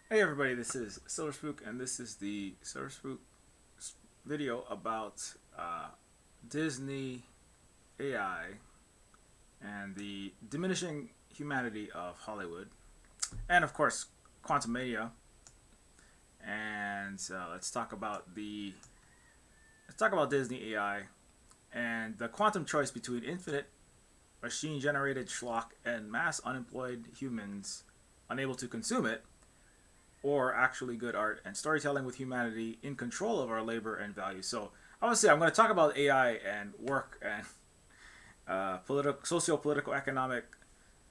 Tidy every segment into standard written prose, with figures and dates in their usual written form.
Hey everybody, this is Silver Spook, and this is the Silver Spook video about Disney AI and the diminishing humanity of Hollywood, and of course Quantumania. And let's talk about Disney AI and the quantum choice between infinite machine-generated schlock and mass unemployed humans unable to consume it, or actually good art and storytelling with humanity in control of our labor and values. So obviously, I'm going to talk about AI and work and socio-political, economic,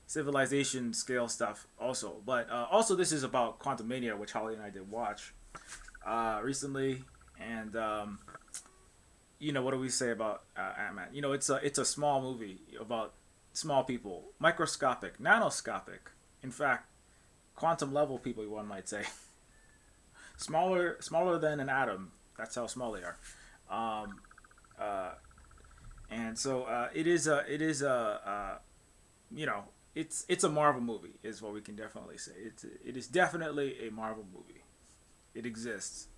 civilization scale stuff also. But also, this is about Quantumania, which Holly and I did watch recently. And what do we say about Ant-Man? It's a small movie about small people, microscopic, nanoscopic. In fact, quantum level people, one might say. Smaller than an atom. That's how small they are. Um, uh, and so you know it's a Marvel movie is what we can definitely say. It is definitely a Marvel movie. It exists.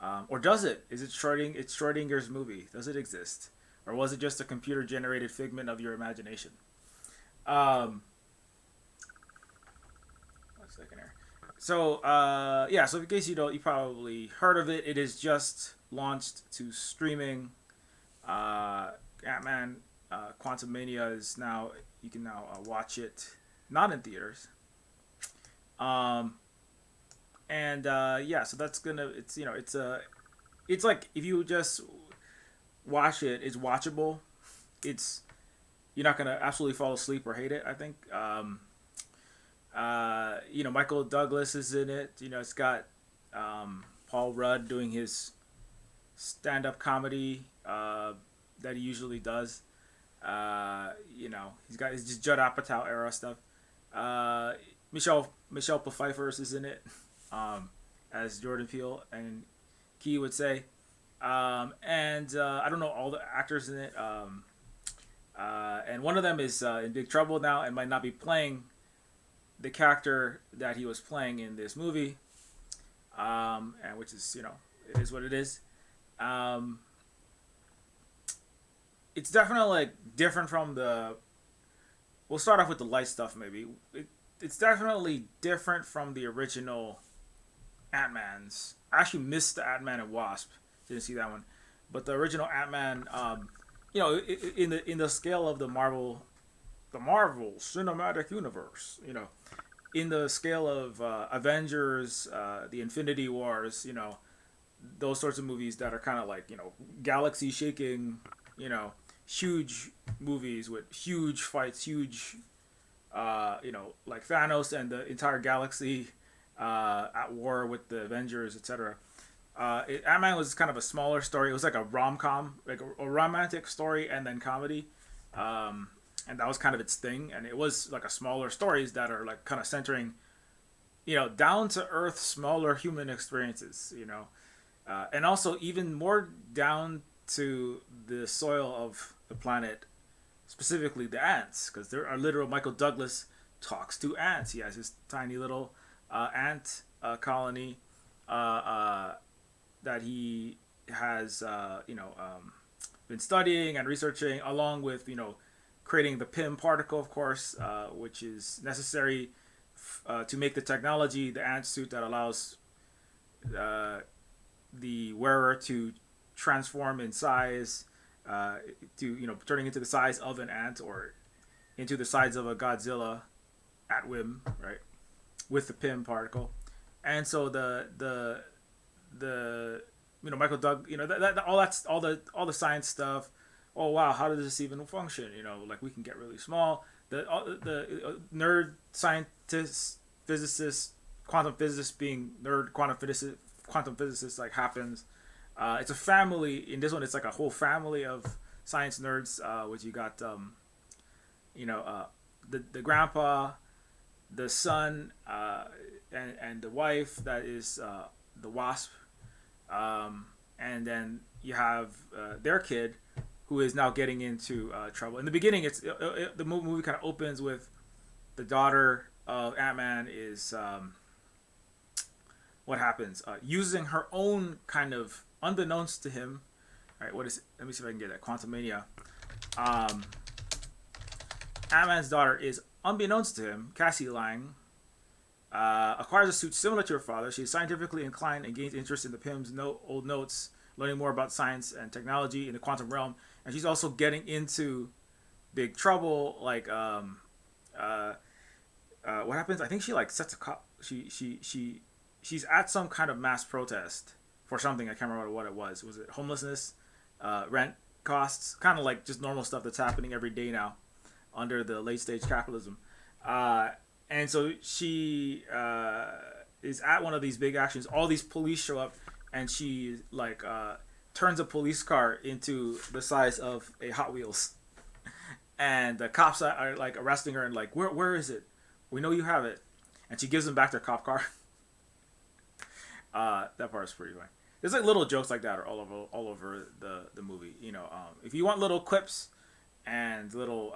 Or does it? Is it Schrodinger's movie? Does it exist? Or was it just a computer generated figment of your imagination? Um, 1 second here. So yeah, so in case you don't, you probably heard of it. It is just launched to streaming. Ant-Man Quantumania is now, you can now watch it not in theaters. Um, and yeah, so that's gonna it's like if you just watch it, it's watchable. It's You're not gonna absolutely fall asleep or hate it. I think. Michael Douglas is in it. It's got Paul Rudd doing his stand-up comedy that he usually does. He's got his just Judd Apatow era stuff. Uh, Michelle Pfeiffer is in it as Jordan Peele and Key would say. And I don't know all the actors in it. And one of them is in big trouble now and might not be playing the character that he was playing in this movie, and which is it is what it is. Um, it's definitely like different from the. We'll start off with the light stuff maybe. It's definitely different from the original Ant Man's. I actually missed the Ant Man and Wasp. Didn't see that one, but the original Ant Man. In the scale of the Marvel Cinematic Universe, in the scale of Avengers, the Infinity Wars, those sorts of movies that are kind of like galaxy shaking, you know, huge movies with huge fights, huge, like Thanos and the entire galaxy at war with the Avengers, etc. Ant Man was kind of a smaller story. It was like a rom com, like a romantic story and then comedy. And that was kind of its thing. And it was like a smaller stories that are like kind of centering, down to earth, smaller human experiences, and also even more down to the soil of the planet, specifically the ants, because there are literal Michael Douglas talks to ants. He has his tiny little ant colony uh, that he has, been studying and researching, along with creating the PIM particle, of course, which is necessary to make the technology, the ant suit that allows uh, the wearer to transform in size, to turning into the size of an ant or into the size of a Godzilla at whim, right? With the PIM particle, and so the Michael Doug, all the science stuff. Oh wow, how does this even function? Like we can get really small. The nerd scientists, physicists, quantum physicists being nerd quantum physicists like happens. It's a family. In this one, it's like a whole family of science nerds. Which you got, you know, uh, the grandpa, the son, and the wife that is the wasp, and then you have their kid, who is now getting into trouble. In the beginning, the movie kind of opens with the daughter of Ant Man is what happens? Using her own kind of unbeknownst to him. All right, what is it? Let me see if I can get that. Quantumania. Um, Ant-Man's daughter is, unbeknownst to him, Cassie Lang, acquires a suit similar to her father. She's scientifically inclined and gains interest in the Pym's old notes, learning more about science and technology in the quantum realm. And she's also getting into big trouble. Like, what happens? I think she like sets a cop. She's at some kind of mass protest for something. I can't remember what it was. Was it homelessness, rent costs, kind of like just normal stuff that's happening every day now under the late stage capitalism. And so she is at one of these big actions. All these police show up, and she like turns a police car into the size of a Hot Wheels. And the cops are like arresting her and like, where is it? We know you have it. And she gives them back their cop car. That part is pretty funny. There's like little jokes like that are all over the movie. You know, if you want little clips and little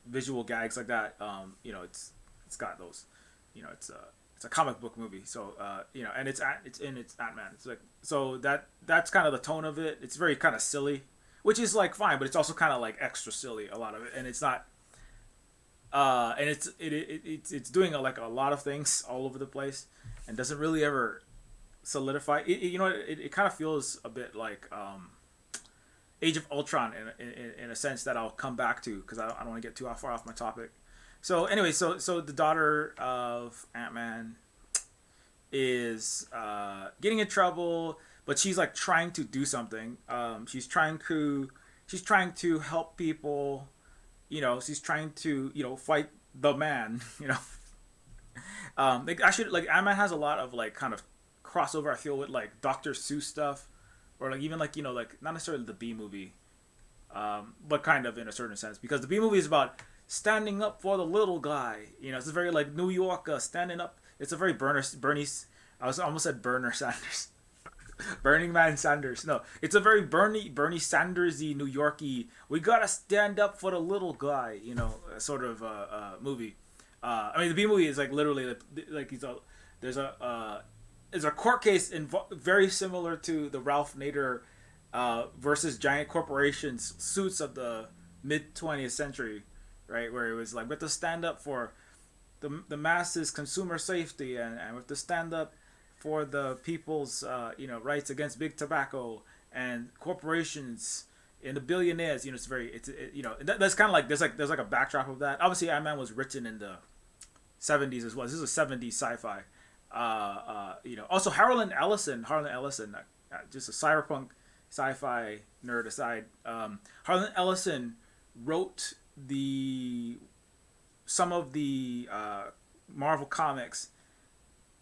visual gags like that, you know, it's got those. You know, it's a comic book movie, so you know, and it's AntMan. It's like, so that's kind of the tone of it. It's very kind of silly, which is like fine, but it's also kind of like extra silly, a lot of it, and it's not. And it's doing like a lot of things all over the place, and doesn't really ever solidify. You know, it kind of feels a bit like Age of Ultron in a sense that I'll come back to, because I don't want to get too far off my topic. So anyway, so the daughter of Ant-Man is getting in trouble, but she's like trying to do something. She's trying to help people. You know, she's trying to, you know, fight the man. You know, like actually, like Ant-Man has a lot of like kind of crossover, I feel, with like Dr. Seuss stuff, or like even like, you know, like not necessarily the B movie, but kind of in a certain sense, because the B movie is about standing up for the little guy. You know, it's a very like New York standing up. It's a very Bernie. I almost said Berner Sanders. Burning Man Sanders. No, it's a very Bernie Sandersy, New Yorky. We gotta stand up for the little guy. You know, sort of movie. I mean, the B movie is like literally like there's a court case very similar to the Ralph Nader versus giant corporations suits of the mid 20th century. Right, where it was like we have to stand up for the masses' consumer safety, and we have to stand up for the people's you know, rights against big tobacco and corporations and the billionaires. You know, you know, that's kind of like there's like a backdrop of that. Obviously, Ant-Man was written in the 70s as well. This is a 70s sci-fi. You know, also Harlan Ellison, just a cyberpunk sci-fi nerd aside. Harlan Ellison wrote some of the Marvel comics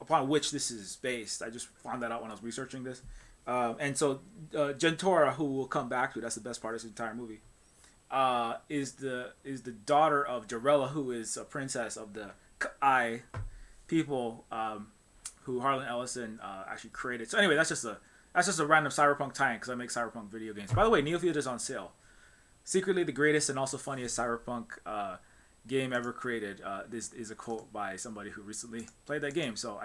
upon which this is based. I just found that out when I was researching this. And so Jentora, who we'll come back to, that's the best part of this entire movie, is the daughter of Jarella, who is a princess of the Kai people, who Harlan Ellison actually created. So anyway, that's just a random cyberpunk tie-in, because I make cyberpunk video games. By the way, Neofeud is on sale. Secretly the greatest and also funniest cyberpunk game ever created. This is a quote by somebody who recently played that game. So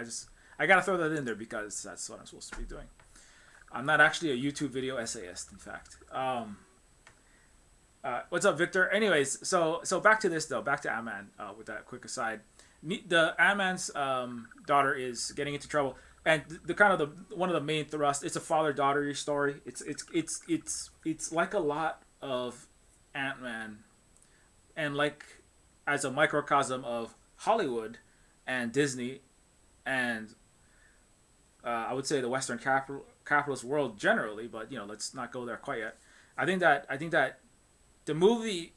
I gotta throw that in there because that's what I'm supposed to be doing. I'm not actually a YouTube video essayist, in fact. What's up, Victor? Anyways, so back to this though. Back to Ant-Man. With that quick aside, the Ant-Man's daughter is getting into trouble, and the kind of one of the main thrusts. It's a father-daughter story. It's like a lot of Ant-Man, and like as a microcosm of Hollywood and Disney, and I would say the Western capitalist world generally, but you know, let's not go there quite yet. I think that the movie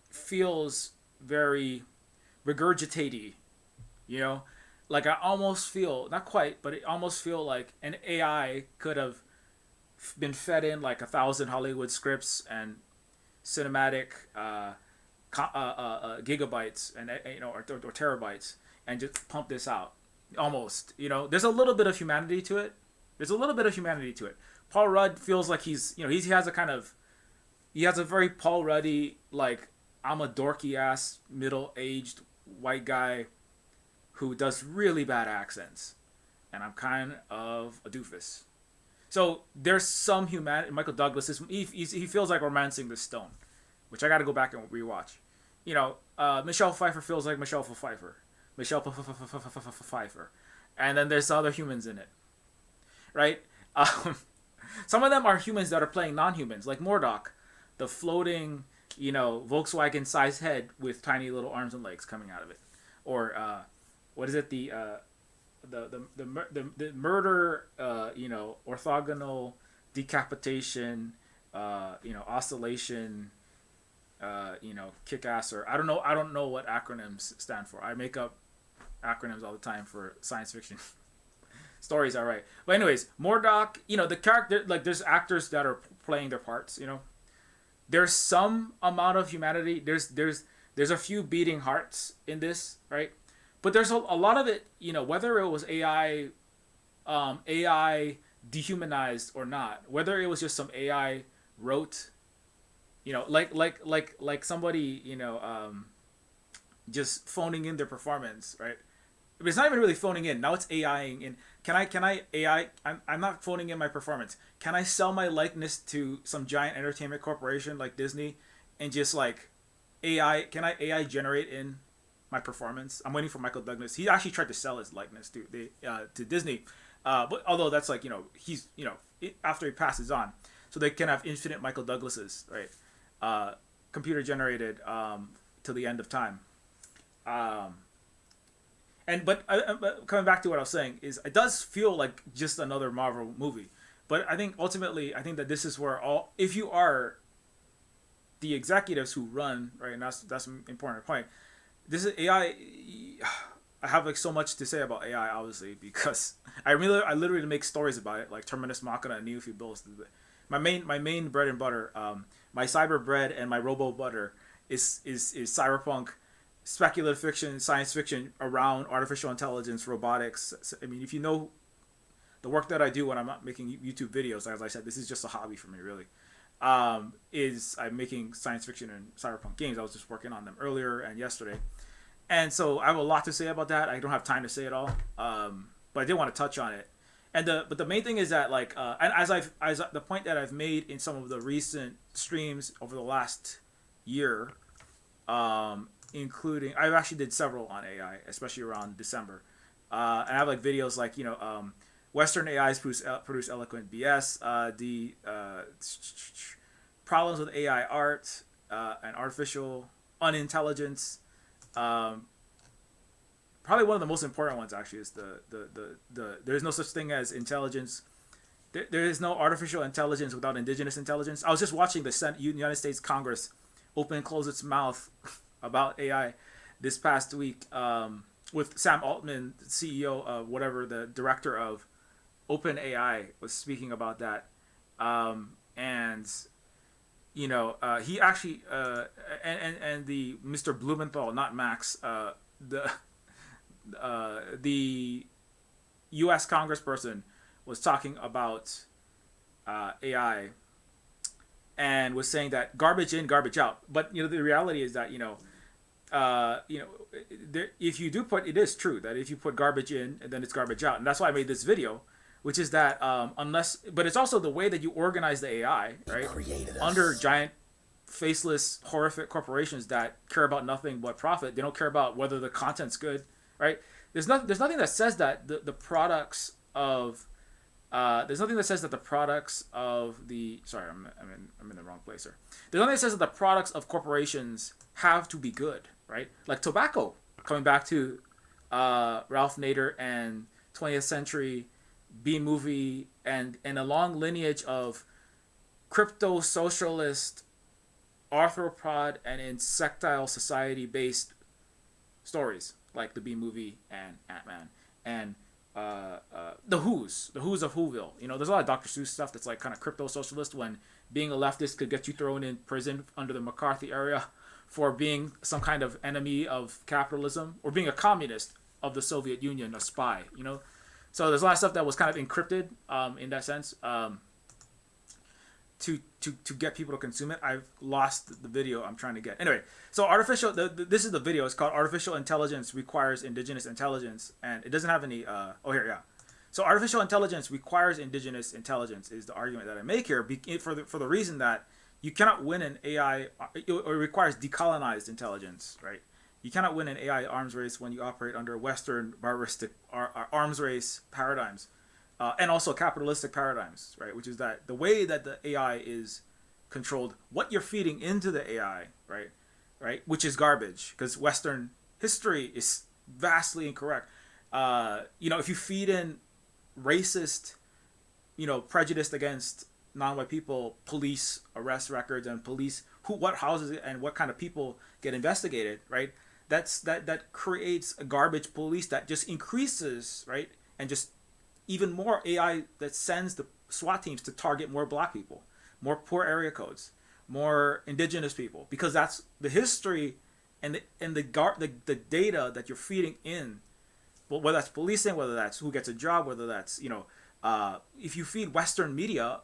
feels very regurgitatey, you know, like I almost feel, not quite, but it almost feel like an AI could have been fed in like 1,000 Hollywood scripts and cinematic gigabytes and, you know, or terabytes, and just pump this out. Almost, you know, there's a little bit of humanity to it. Paul Rudd feels like he's, you know, he has a very Paul Ruddy, like, I'm a dorky ass middle-aged white guy who does really bad accents. and I'm kind of a doofus. So there's some humanity. Michael Douglas he feels like romancing the stone, which I got to go back and rewatch. You know, Michelle Pfeiffer feels like Michelle Pfeiffer, Pfeiffer, and then there's other humans in it, right? Some of them are humans that are playing non-humans, like Mordok, the floating, Volkswagen-sized head with tiny little arms and legs coming out of it, or what is it? The murder, orthogonal decapitation, oscillation, kick ass, or I don't know what acronyms stand for. I make up acronyms all the time for science fiction stories. All right, but anyways, Mordok, the character, like there's actors that are playing their parts. There's some amount of humanity. There's a few beating hearts in this, right? But there's a lot of it, whether it was AI dehumanized or not, whether it was just some AI wrote, like somebody, just phoning in their performance, right? But it's not even really phoning in. Now it's AIing in. Can I AI? I'm not phoning in my performance. Can I sell my likeness to some giant entertainment corporation like Disney, and just like AI? Can I AI generate in my performance? I'm waiting for Michael Douglas. He actually tried to sell his likeness to Disney, but although that's like he's after he passes on, so they can have infinite Michael Douglases, right? Computer generated till the end of time. But coming back to what I was saying is it does feel like just another Marvel movie, but I think ultimately that this is where if you are the executives who run, right, and that's an important point. This is AI. I have like so much to say about AI, obviously, because I literally make stories about it, like Terminus Machina and Neofeud Bills. My main bread and butter, my cyber bread and my robo butter is cyberpunk, speculative fiction, science fiction around artificial intelligence, robotics. I mean, if you know the work that I do when I'm not making YouTube videos, as I said, this is just a hobby for me, really. I'm making science fiction and cyberpunk games. I was just working on them earlier and yesterday, and so I have a lot to say about that. I don't have time to say it all, but I did want to touch on it. And but the main thing is that and as the point that I've made in some of the recent streams over the last year, including I actually did several on AI, especially around December, and I have like videos like Western AIs produce eloquent BS. The problems with AI art and artificial unintelligence. Probably one of the most important ones actually is the there's no such thing as intelligence. There is no artificial intelligence without indigenous intelligence. I was just watching the United States Congress open and close its mouth about AI this past week with Sam Altman, CEO of whatever, the director of OpenAI, was speaking about that, and he actually and the Mr. Blumenthal, not Max, the U.S. Congressperson was talking about AI and was saying that garbage in, garbage out. But the reality is that if you do put, it is true that if you put garbage in, then it's garbage out, and that's why I made this video, which is that but it's also the way that you organize the AI, right? Under giant, faceless, horrific corporations that care about nothing but profit. They don't care about whether the content's good, right? There's nothing that says that the products of there's nothing that says that the products of the I'm in the wrong place here. There's nothing that says that the products of corporations have to be good, right? Like tobacco, coming back to Ralph Nader and 20th century B-movie and a long lineage of crypto socialist, arthropod and insectile society based stories like the B-movie and AntMan and the Who's of Whoville. There's a lot of Dr. Seuss stuff that's like kind of crypto socialist, when being a leftist could get you thrown in prison under the McCarthy era for being some kind of enemy of capitalism, or being a communist of the Soviet Union, a spy. So there's a lot of stuff that was kind of encrypted in that sense to get people to consume it. I've lost the video I'm trying to get. Anyway, so this is the video. It's called Artificial Intelligence Requires Indigenous Intelligence, and it doesn't have any. Here, yeah. So artificial intelligence requires indigenous intelligence is the argument that I make here for the reason that you cannot win an AI, it requires decolonized intelligence, right? You cannot win an AI arms race when you operate under Western barbaristic arms race paradigms, and also capitalistic paradigms, right? Which is that the way that the AI is controlled, what you're feeding into the AI, right, which is garbage, because Western history is vastly incorrect. If you feed in racist, prejudice against non-white people, police arrest records and police what houses and what kind of people get investigated, right? That creates a garbage police that just increases, right, and just even more AI that sends the SWAT teams to target more black people, more poor area codes, more indigenous people, because that's the history and the data that you're feeding in. Whether that's policing, whether that's who gets a job, whether that's if you feed Western media,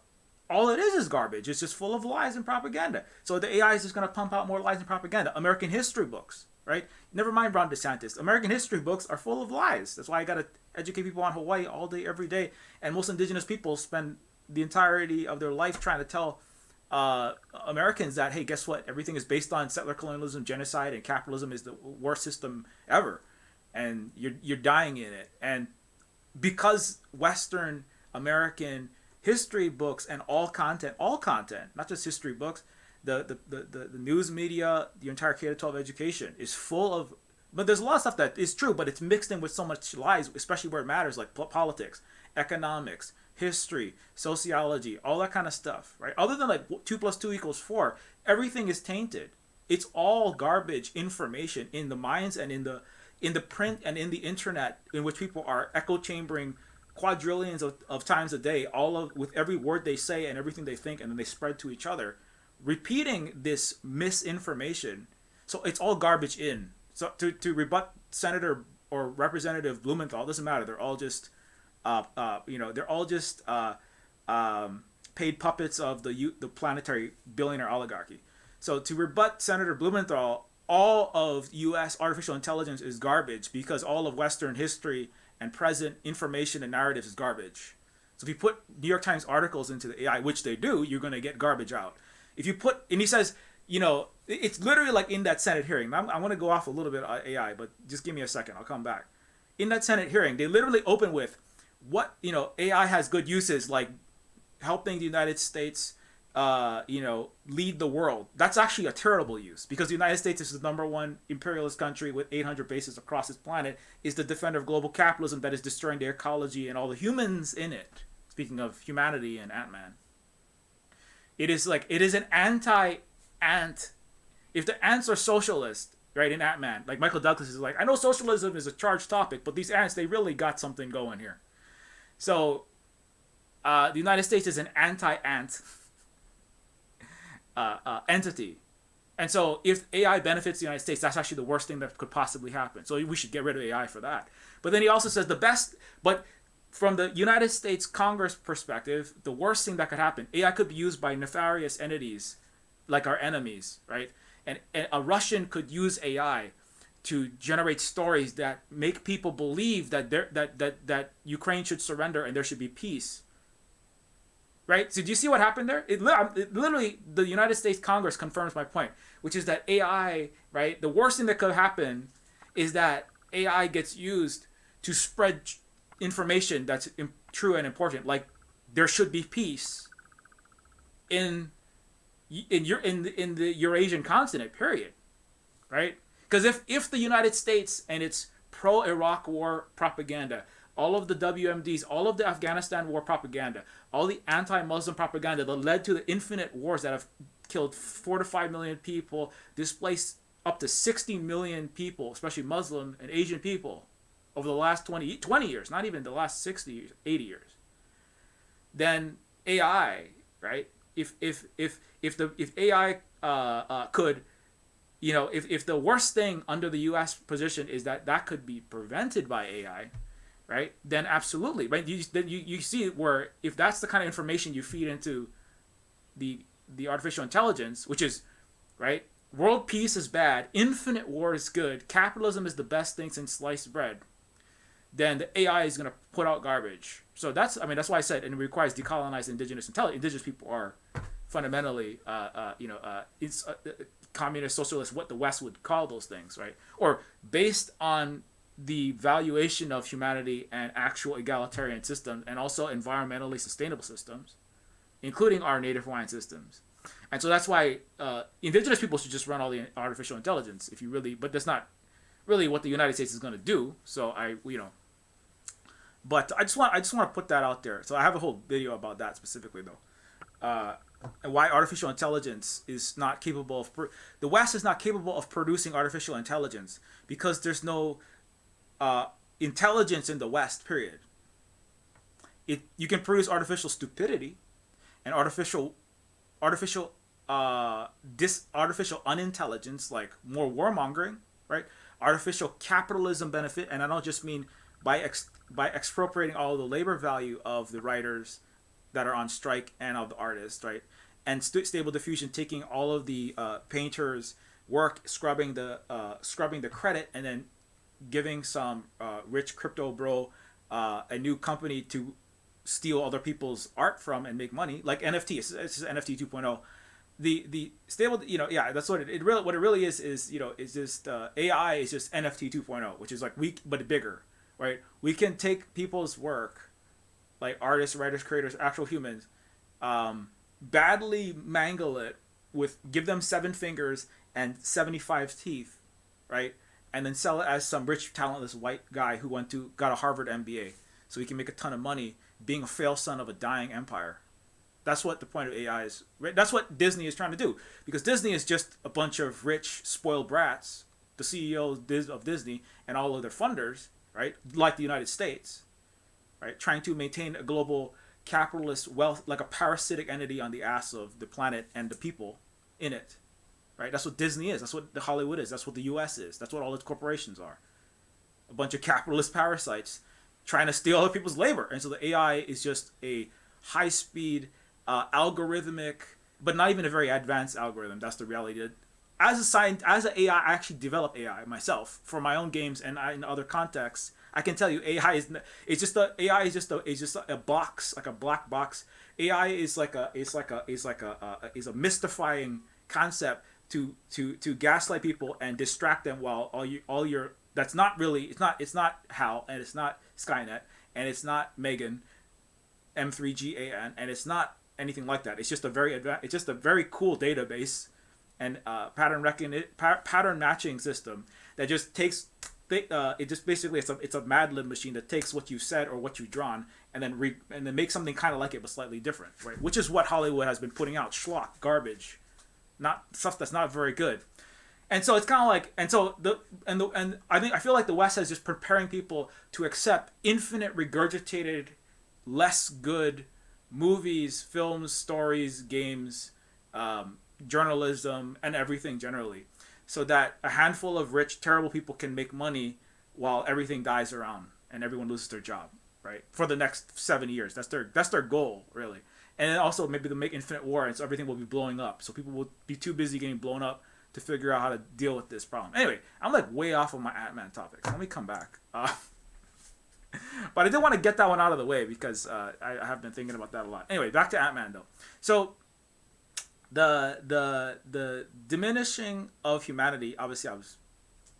all it is garbage. It's just full of lies and propaganda. So the AI is just going to pump out more lies and propaganda. American history books, right? Never mind Ron DeSantis. American history books are full of lies. That's why I got to educate people on Hawaii all day, every day. And most indigenous people spend the entirety of their life trying to tell Americans that, hey, guess what? Everything is based on settler colonialism, genocide, and capitalism is the worst system ever. And you're dying in it. And because Western American history books and all content, not just history books, the news media, the entire K-12 education is full of, but there's a lot of stuff that is true, but it's mixed in with so much lies, especially where it matters, like politics, economics, history, sociology, all that kind of stuff, right? Other than like 2 + 2 = 4, everything is tainted. It's all garbage information in the minds and in the print and in the internet, in which people are echo chambering quadrillions of times a day, with every word they say and everything they think, and then they spread to each other, repeating this misinformation. So it's all garbage in. So to rebut Senator or Representative Blumenthal, doesn't matter. They're all just paid puppets of the planetary billionaire oligarchy. So to rebut Senator Blumenthal, all of U.S. artificial intelligence is garbage because all of Western history and present information and narratives is garbage. So if you put New York Times articles into the AI, which they do, you're going to get garbage out. If you put, and he says, it's literally like in that Senate hearing. I want to go off a little bit on AI, but just give me a second. I'll come back. In that Senate hearing, they literally open with what, AI has good uses, like helping the United States lead the world. That's actually a terrible use, because the United States is the #1 imperialist country with 800 bases across its planet, is the defender of global capitalism that is destroying the ecology and all the humans in it. Speaking of humanity and AntMan. It is an anti-ant. If the ants are socialist, right, in AntMan, like Michael Douglas is like, I know socialism is a charged topic, but these ants, they really got something going here. So the United States is an anti-ant entity. And so if AI benefits the United States, that's actually the worst thing that could possibly happen. So we should get rid of AI for that. But then he also says but from the United States Congress perspective, the worst thing that could happen, AI could be used by nefarious entities like our enemies, right? And a Russian could use AI to generate stories that make people believe that Ukraine should surrender and there should be peace. Right? So do you see what happened there? It literally, the United States Congress confirms my point, which is that AI, right, the worst thing that could happen is that AI gets used to spread information that's true and important, like there should be peace in the Eurasian continent, period. Right? Because if the United States and its pro-Iraq war propaganda, all of the WMDs, all of the Afghanistan war propaganda, all the anti-Muslim propaganda that led to the infinite wars that have killed 4 to 5 million people, displaced up to 60 million people, especially Muslim and Asian people, over the last 20 years, not even the last 60 years, 80 years. Then AI, right? If AI could, if the worst thing under the U.S. position is that could be prevented by AI, right? Then absolutely, right? You see where if that's the kind of information you feed into the artificial intelligence, which is, right, world peace is bad, infinite war is good, capitalism is the best thing since sliced bread, then the AI is going to put out garbage. So that's why I said, and it requires decolonized indigenous intelligence. Indigenous people are fundamentally, it's communist, socialist, what the West would call those things, right? Or based on the valuation of humanity and actual egalitarian systems, and also environmentally sustainable systems, including our native Hawaiian systems. And so that's why indigenous people should just run all the artificial intelligence, if you really, but that's not really what the United States is going to do. So but I just want to put that out there. So I have a whole video about that specifically, though, and why artificial intelligence is not capable of the West is not capable of producing artificial intelligence, because there's no intelligence in the West. Period. You can produce artificial stupidity and artificial unintelligence, like more warmongering, right? Artificial capitalism benefit, and I don't just mean by expropriating all the labor value of the writers that are on strike and of the artists, right? And stable diffusion, taking all of the painters' work, scrubbing the credit, and then giving some rich crypto bro a new company to steal other people's art from and make money, like NFT. It's NFT 2.0. The stable, that's what it really is just AI is just NFT 2.0, which is like weak but bigger, right? We can take people's work, like artists, writers, creators, actual humans, badly mangle it give them 7 fingers and 75 teeth, right? And then sell it as some rich, talentless white guy who got a Harvard MBA, so he can make a ton of money being a fail son of a dying empire. That's what the point of AI is. Right? That's what Disney is trying to do, because Disney is just a bunch of rich, spoiled brats, the CEOs of Disney and all of their funders, right? Like the United States, right? Trying to maintain a global capitalist wealth, like a parasitic entity on the ass of the planet and the people in it, right? That's what Disney is. That's what the Hollywood is. That's what the U.S. is. That's what all its corporations are. A bunch of capitalist parasites trying to steal other people's labor. And so the AI is just a high-speed, algorithmic, but not even a very advanced algorithm. That's the reality. As an AI, I actually develop AI myself for my own games and in other contexts. I can tell you, AI is just a box, like a black box. AI is a mystifying concept to gaslight people and distract them while all your that's not really it's not HAL, and it's not Skynet, and it's not Megan M3GAN, and it's not anything like that. It's just a very cool database and pattern matching system that just takes it just basically it's a Mad Lib machine that takes what you said or what you've drawn and then makes something kind of like it but slightly different, right? Which is what Hollywood has been putting out: schlock, garbage, not stuff that's not very good. And so it's kind of like, and I feel like the West is just preparing people to accept infinite regurgitated, less good movies, films, stories, games, journalism, and everything generally, so that a handful of rich, terrible people can make money while everything dies around and everyone loses their job, right? For the next 7 years, that's their goal, really. And then also maybe they'll make infinite war, and so everything will be blowing up. So people will be too busy getting blown up to figure out how to deal with this problem. Anyway, I'm like way off of my AntMan topic. Let me come back. But I did want to get that one out of the way because I have been thinking about that a lot. Anyway, back to AntMan though. So the diminishing of humanity, obviously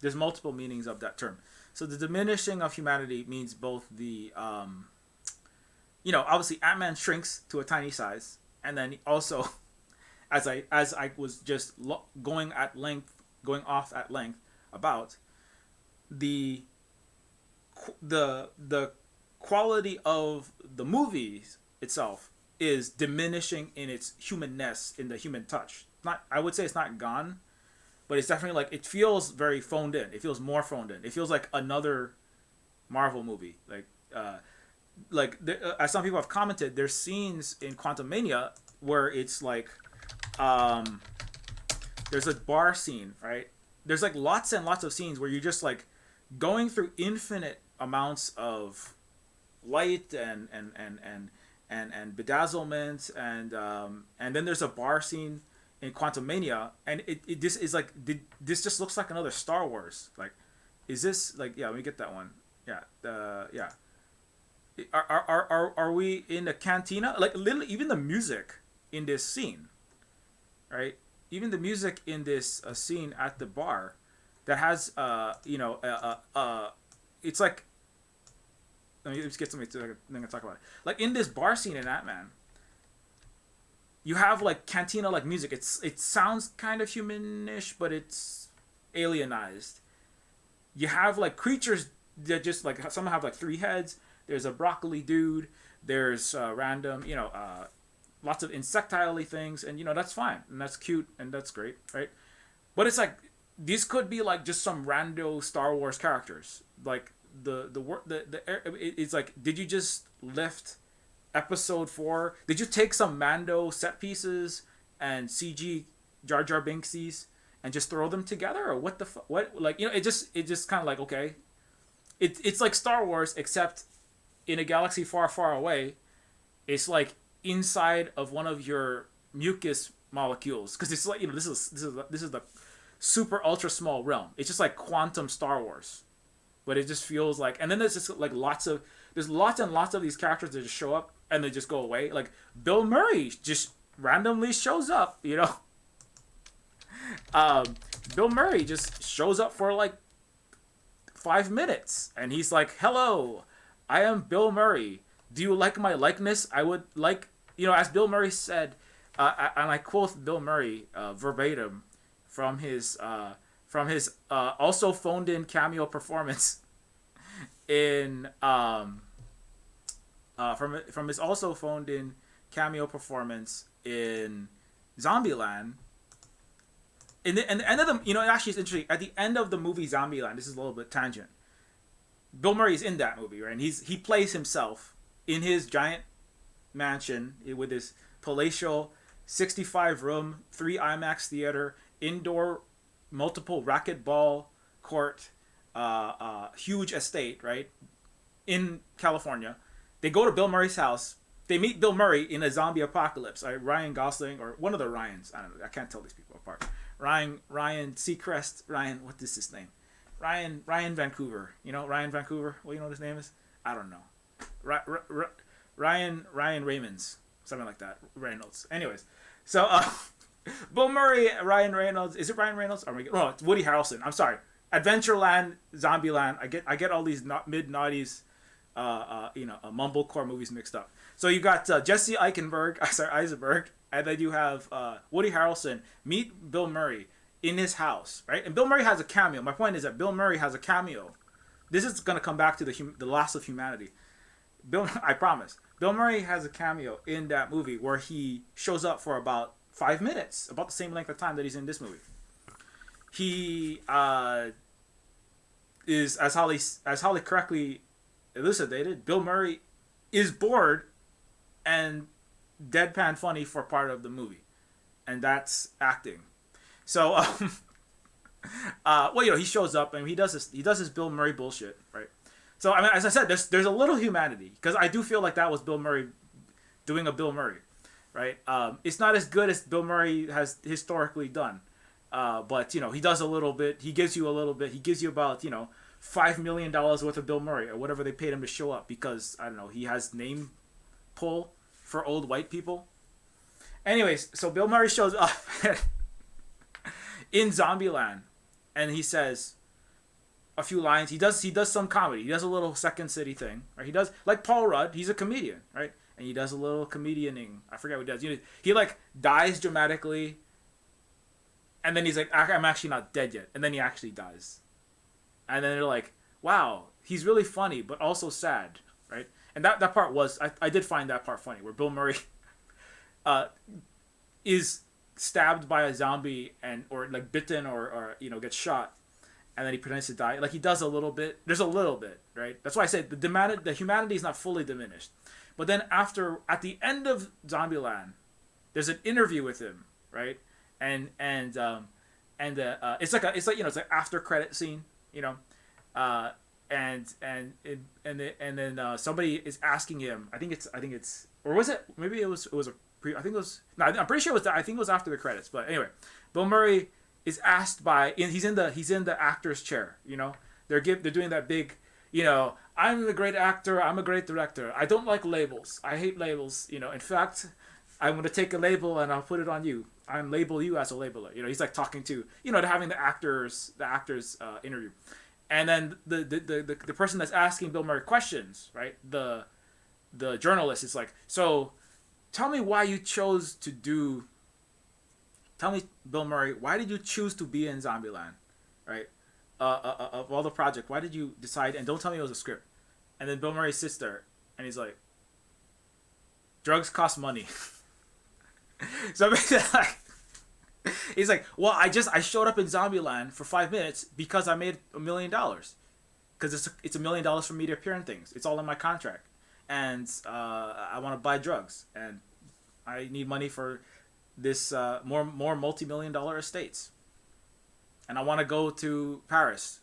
there's multiple meanings of that term. So the diminishing of humanity means both the obviously AntMan shrinks to a tiny size, and then also as I was just going off at length about the quality of the movies itself is diminishing in its humanness, in the human touch. I would say it's not gone, but it's definitely like, it feels very phoned in. It feels more phoned in. It feels like another Marvel movie. As some people have commented, there's scenes in Quantumania where it's like, there's a bar scene, right? There's like lots and lots of scenes where you're just like going through infinite amounts of light and bedazzlement, and then there's a bar scene in Quantumania, and it this is like, this just looks like another Star Wars. Like, is this like, yeah, let me get that one. Yeah. Yeah. Are we in the cantina? Like literally, even the music in this scene, right? Even the music in this scene at the bar, that has it's like, let me just get something to then talk about it. Like in this bar scene in AntMan, you have like cantina like music. It sounds kind of humanish, but it's alienized. You have like creatures that just like some have like three heads. There's a broccoli dude. There's random, lots of insectile things, and that's fine and that's cute and that's great, right? But it's like these could be like just some rando Star Wars characters. Like it's like, did you just lift episode 4? Did you take some Mando set pieces and CG Jar Jar Binksies and just throw them together, or what the what, like, it just kind of like, okay, it's like Star Wars except in a galaxy far, far away. It's like inside of one of your mucus molecules, because it's like, this is the super ultra small realm. It's just like quantum Star Wars, but it just feels like, and then there's just like there's lots and lots of these characters that just show up and they just go away. Like Bill Murray just randomly shows up, Bill Murray just shows up for like 5 minutes and he's like, hello, I am Bill Murray. Do you like my likeness? I would like, as Bill Murray said, and I quote Bill Murray verbatim from his also phoned in cameo performance in from his also phoned in cameo performance in Zombieland. And the end of the, actually it's interesting. At the end of the movie Zombieland, this is a little bit tangent. Bill Murray's in that movie, right? And he plays himself in his giant mansion with his palatial 65-room, 3 IMAX theater, indoor, multiple racquetball court, huge estate, right? In California. They go to Bill Murray's house. They meet Bill Murray in a zombie apocalypse. Right? Ryan Gosling, or one of the Ryans. I don't know. I can't tell these people apart. Ryan Seacrest. Ryan, what is his name? Ryan Vancouver. Ryan Vancouver? What, what his name is? I don't know. Ryan Raymonds. Something like that. Reynolds. Anyways. So, Bill Murray, Ryan Reynolds. Is it Ryan Reynolds? Oh, it's Woody Harrelson. I'm sorry. Adventureland, Zombieland. I get all these mid-noughties, mumblecore movies mixed up. So you got Jesse Eisenberg, and then you have Woody Harrelson meet Bill Murray in his house, right? And Bill Murray has a cameo. My point is that Bill Murray has a cameo. This is going to come back to the loss of humanity. I promise. Bill Murray has a cameo in that movie where he shows up for about 5 minutes, about the same length of time that he's in this movie. He is, as Holly correctly elucidated, Bill Murray is bored and deadpan funny for part of the movie, and that's acting. So, he shows up and he does his Bill Murray bullshit, right? So, I mean, as I said, there's a little humanity, because I do feel like that was Bill Murray doing a Bill Murray, right? It's not as good as Bill Murray has historically done, but he does a little bit. He gives you a little bit. He gives you about $5 million worth of Bill Murray, or whatever they paid him to show up, because I don't know, he has name pull for old white people. Anyways, so Bill Murray shows up in Zombieland, and he says a few lines. He does some comedy. He does a little Second City thing, right? He does, like Paul Rudd. He's a comedian, right? And he does a little comedianing. I forget what he does. He like dies dramatically, and then he's like, I'm actually not dead yet, and then he actually dies. And then they're like, wow, he's really funny, but also sad, right? And that part was, I did find that part funny, where Bill Murray is stabbed by a zombie or like bitten or gets shot, and then he pretends to die. Like, he does a little bit. There's a little bit, right? That's why I said the humanity is not fully diminished. But then at the end of Zombieland, there's an interview with him, right? And it's like after credit scene, and then somebody is asking him. I think it's or was it, maybe it was a pre. I think it was, no, I'm pretty sure it was. I think it was after the credits. But anyway, Bill Murray is asked by, he's in the actor's chair. They're doing that big I'm a great actor, I'm a great director, I don't like labels, I hate labels, in fact, I'm going to take a label and I'll put it on you, I'm label you as a labeler. He's like talking to, to having the actors interview. And then the person that's asking Bill Murray questions, right, the journalist is like, so tell me why you chose to do tell me, Bill Murray, why did you choose to be in Zombieland, right? Of all the project, why did you decide? And don't tell me it was a script. And then Bill Murray sits there, and he's like, "Drugs cost money." So basically, like, he's like, "Well, I showed up in Zombieland for 5 minutes because I made $1 million, because it's $1 million for me to appear in things. It's all in my contract, and I want to buy drugs, and I need money for this more multi-million-dollar estates, and I want to go to Paris,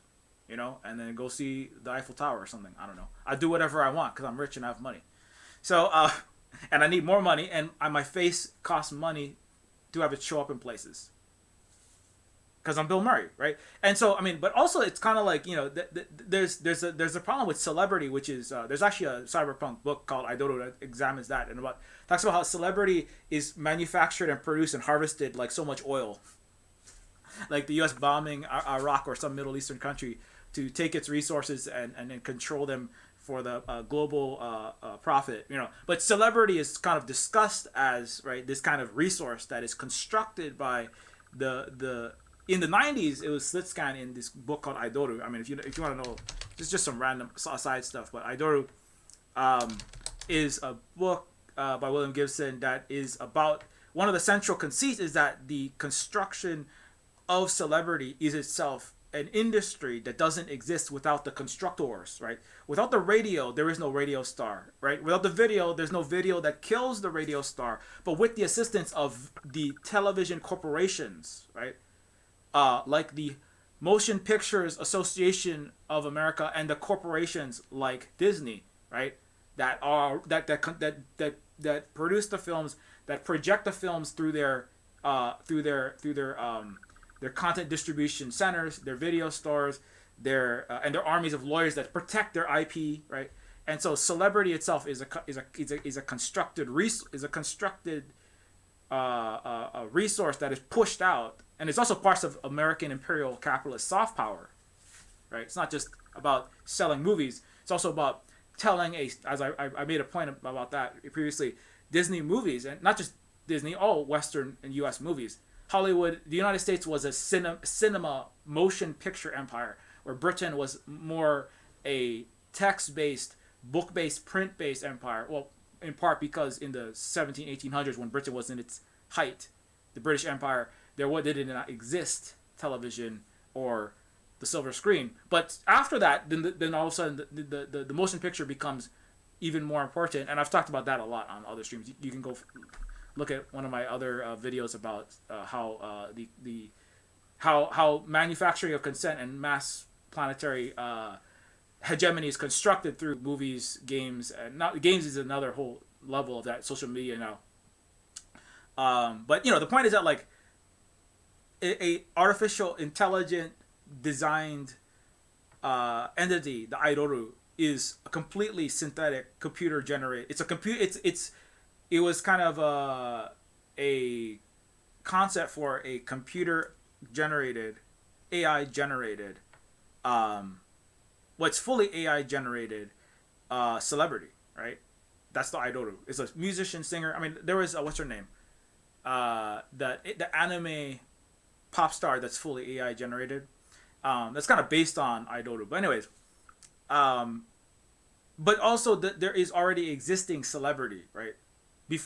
and then go see the Eiffel Tower or something. I don't know. I do whatever I want because I'm rich and I have money. So and I need more money, and my face costs money to have it show up in places because I'm Bill Murray, right? And so but also it's kind of like there's a problem with celebrity, which is there's actually a cyberpunk book called Idoro that examines that and talks about how celebrity is manufactured and produced and harvested like so much oil, like the U.S. bombing Iraq or some Middle Eastern country to take its resources and then control them for the global profit, But celebrity is kind of discussed as, right, this kind of resource that is constructed by the in the 90s, it was Slitscan in this book called Aidoru. If you want to know, just some random side stuff, but Aidoru is a book by William Gibson that is about, one of the central conceits is that the construction of celebrity is itself an industry that doesn't exist without the constructors, right? Without the radio, there is no radio star, right? Without the video, there's no video that kills the radio star. But with the assistance of the television corporations, right? Like the Motion Pictures Association of America and the corporations like Disney, right? That produce the films, that project the films through their content distribution centers, their video stores, and their armies of lawyers that protect their IP, right? And so celebrity itself is a constructed resource that is pushed out, and it's also part of American imperial capitalist soft power, right? It's not just about selling movies; it's also about telling as I made a point about that previously. Disney movies, and not just Disney, all Western and U.S. movies. Hollywood, the United States was a cinema motion picture empire, where Britain was more a text-based, book-based, print-based empire. Well, in part because in the 1800s, when Britain was in its height, the British Empire, there did not exist television or the silver screen. But after that, then all of a sudden the motion picture becomes even more important. And I've talked about that a lot on other streams. You can go look at one of my other videos about how manufacturing of consent and mass planetary hegemony is constructed through movies, games, and games is another whole level of that, social media now. But the point is that like a artificial intelligent designed entity, the Aidoru, is a completely synthetic computer generated. It's a it was kind of a concept for a computer generated, AI generated, what's fully AI generated celebrity, right? That's the Aidoru. It's a musician, singer. There was what's her name? The anime pop star that's fully AI generated. That's kind of based on Aidoru. But anyways, but also there is already existing celebrity, right? The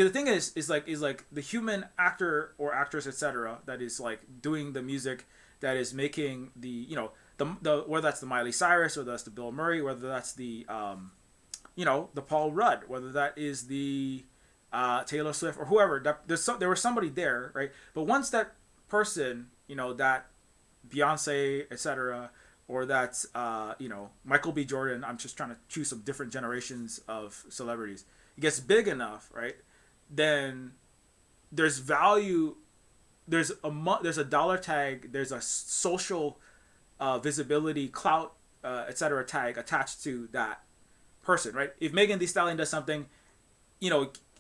thing is like the human actor or actress, etc., that is like doing the music, that is making the the whether that's the Miley Cyrus, whether that's the Bill Murray, whether that's the the Paul Rudd, whether that is the Taylor Swift or whoever. There was somebody there, right? But once that person, that Beyonce, etc., or that's Michael B. Jordan. I'm just trying to choose some different generations of celebrities. It gets big enough, right? Then there's value. There's a dollar tag. There's a social visibility, clout etc. tag attached to that person, right? If Megan Thee Stallion does something,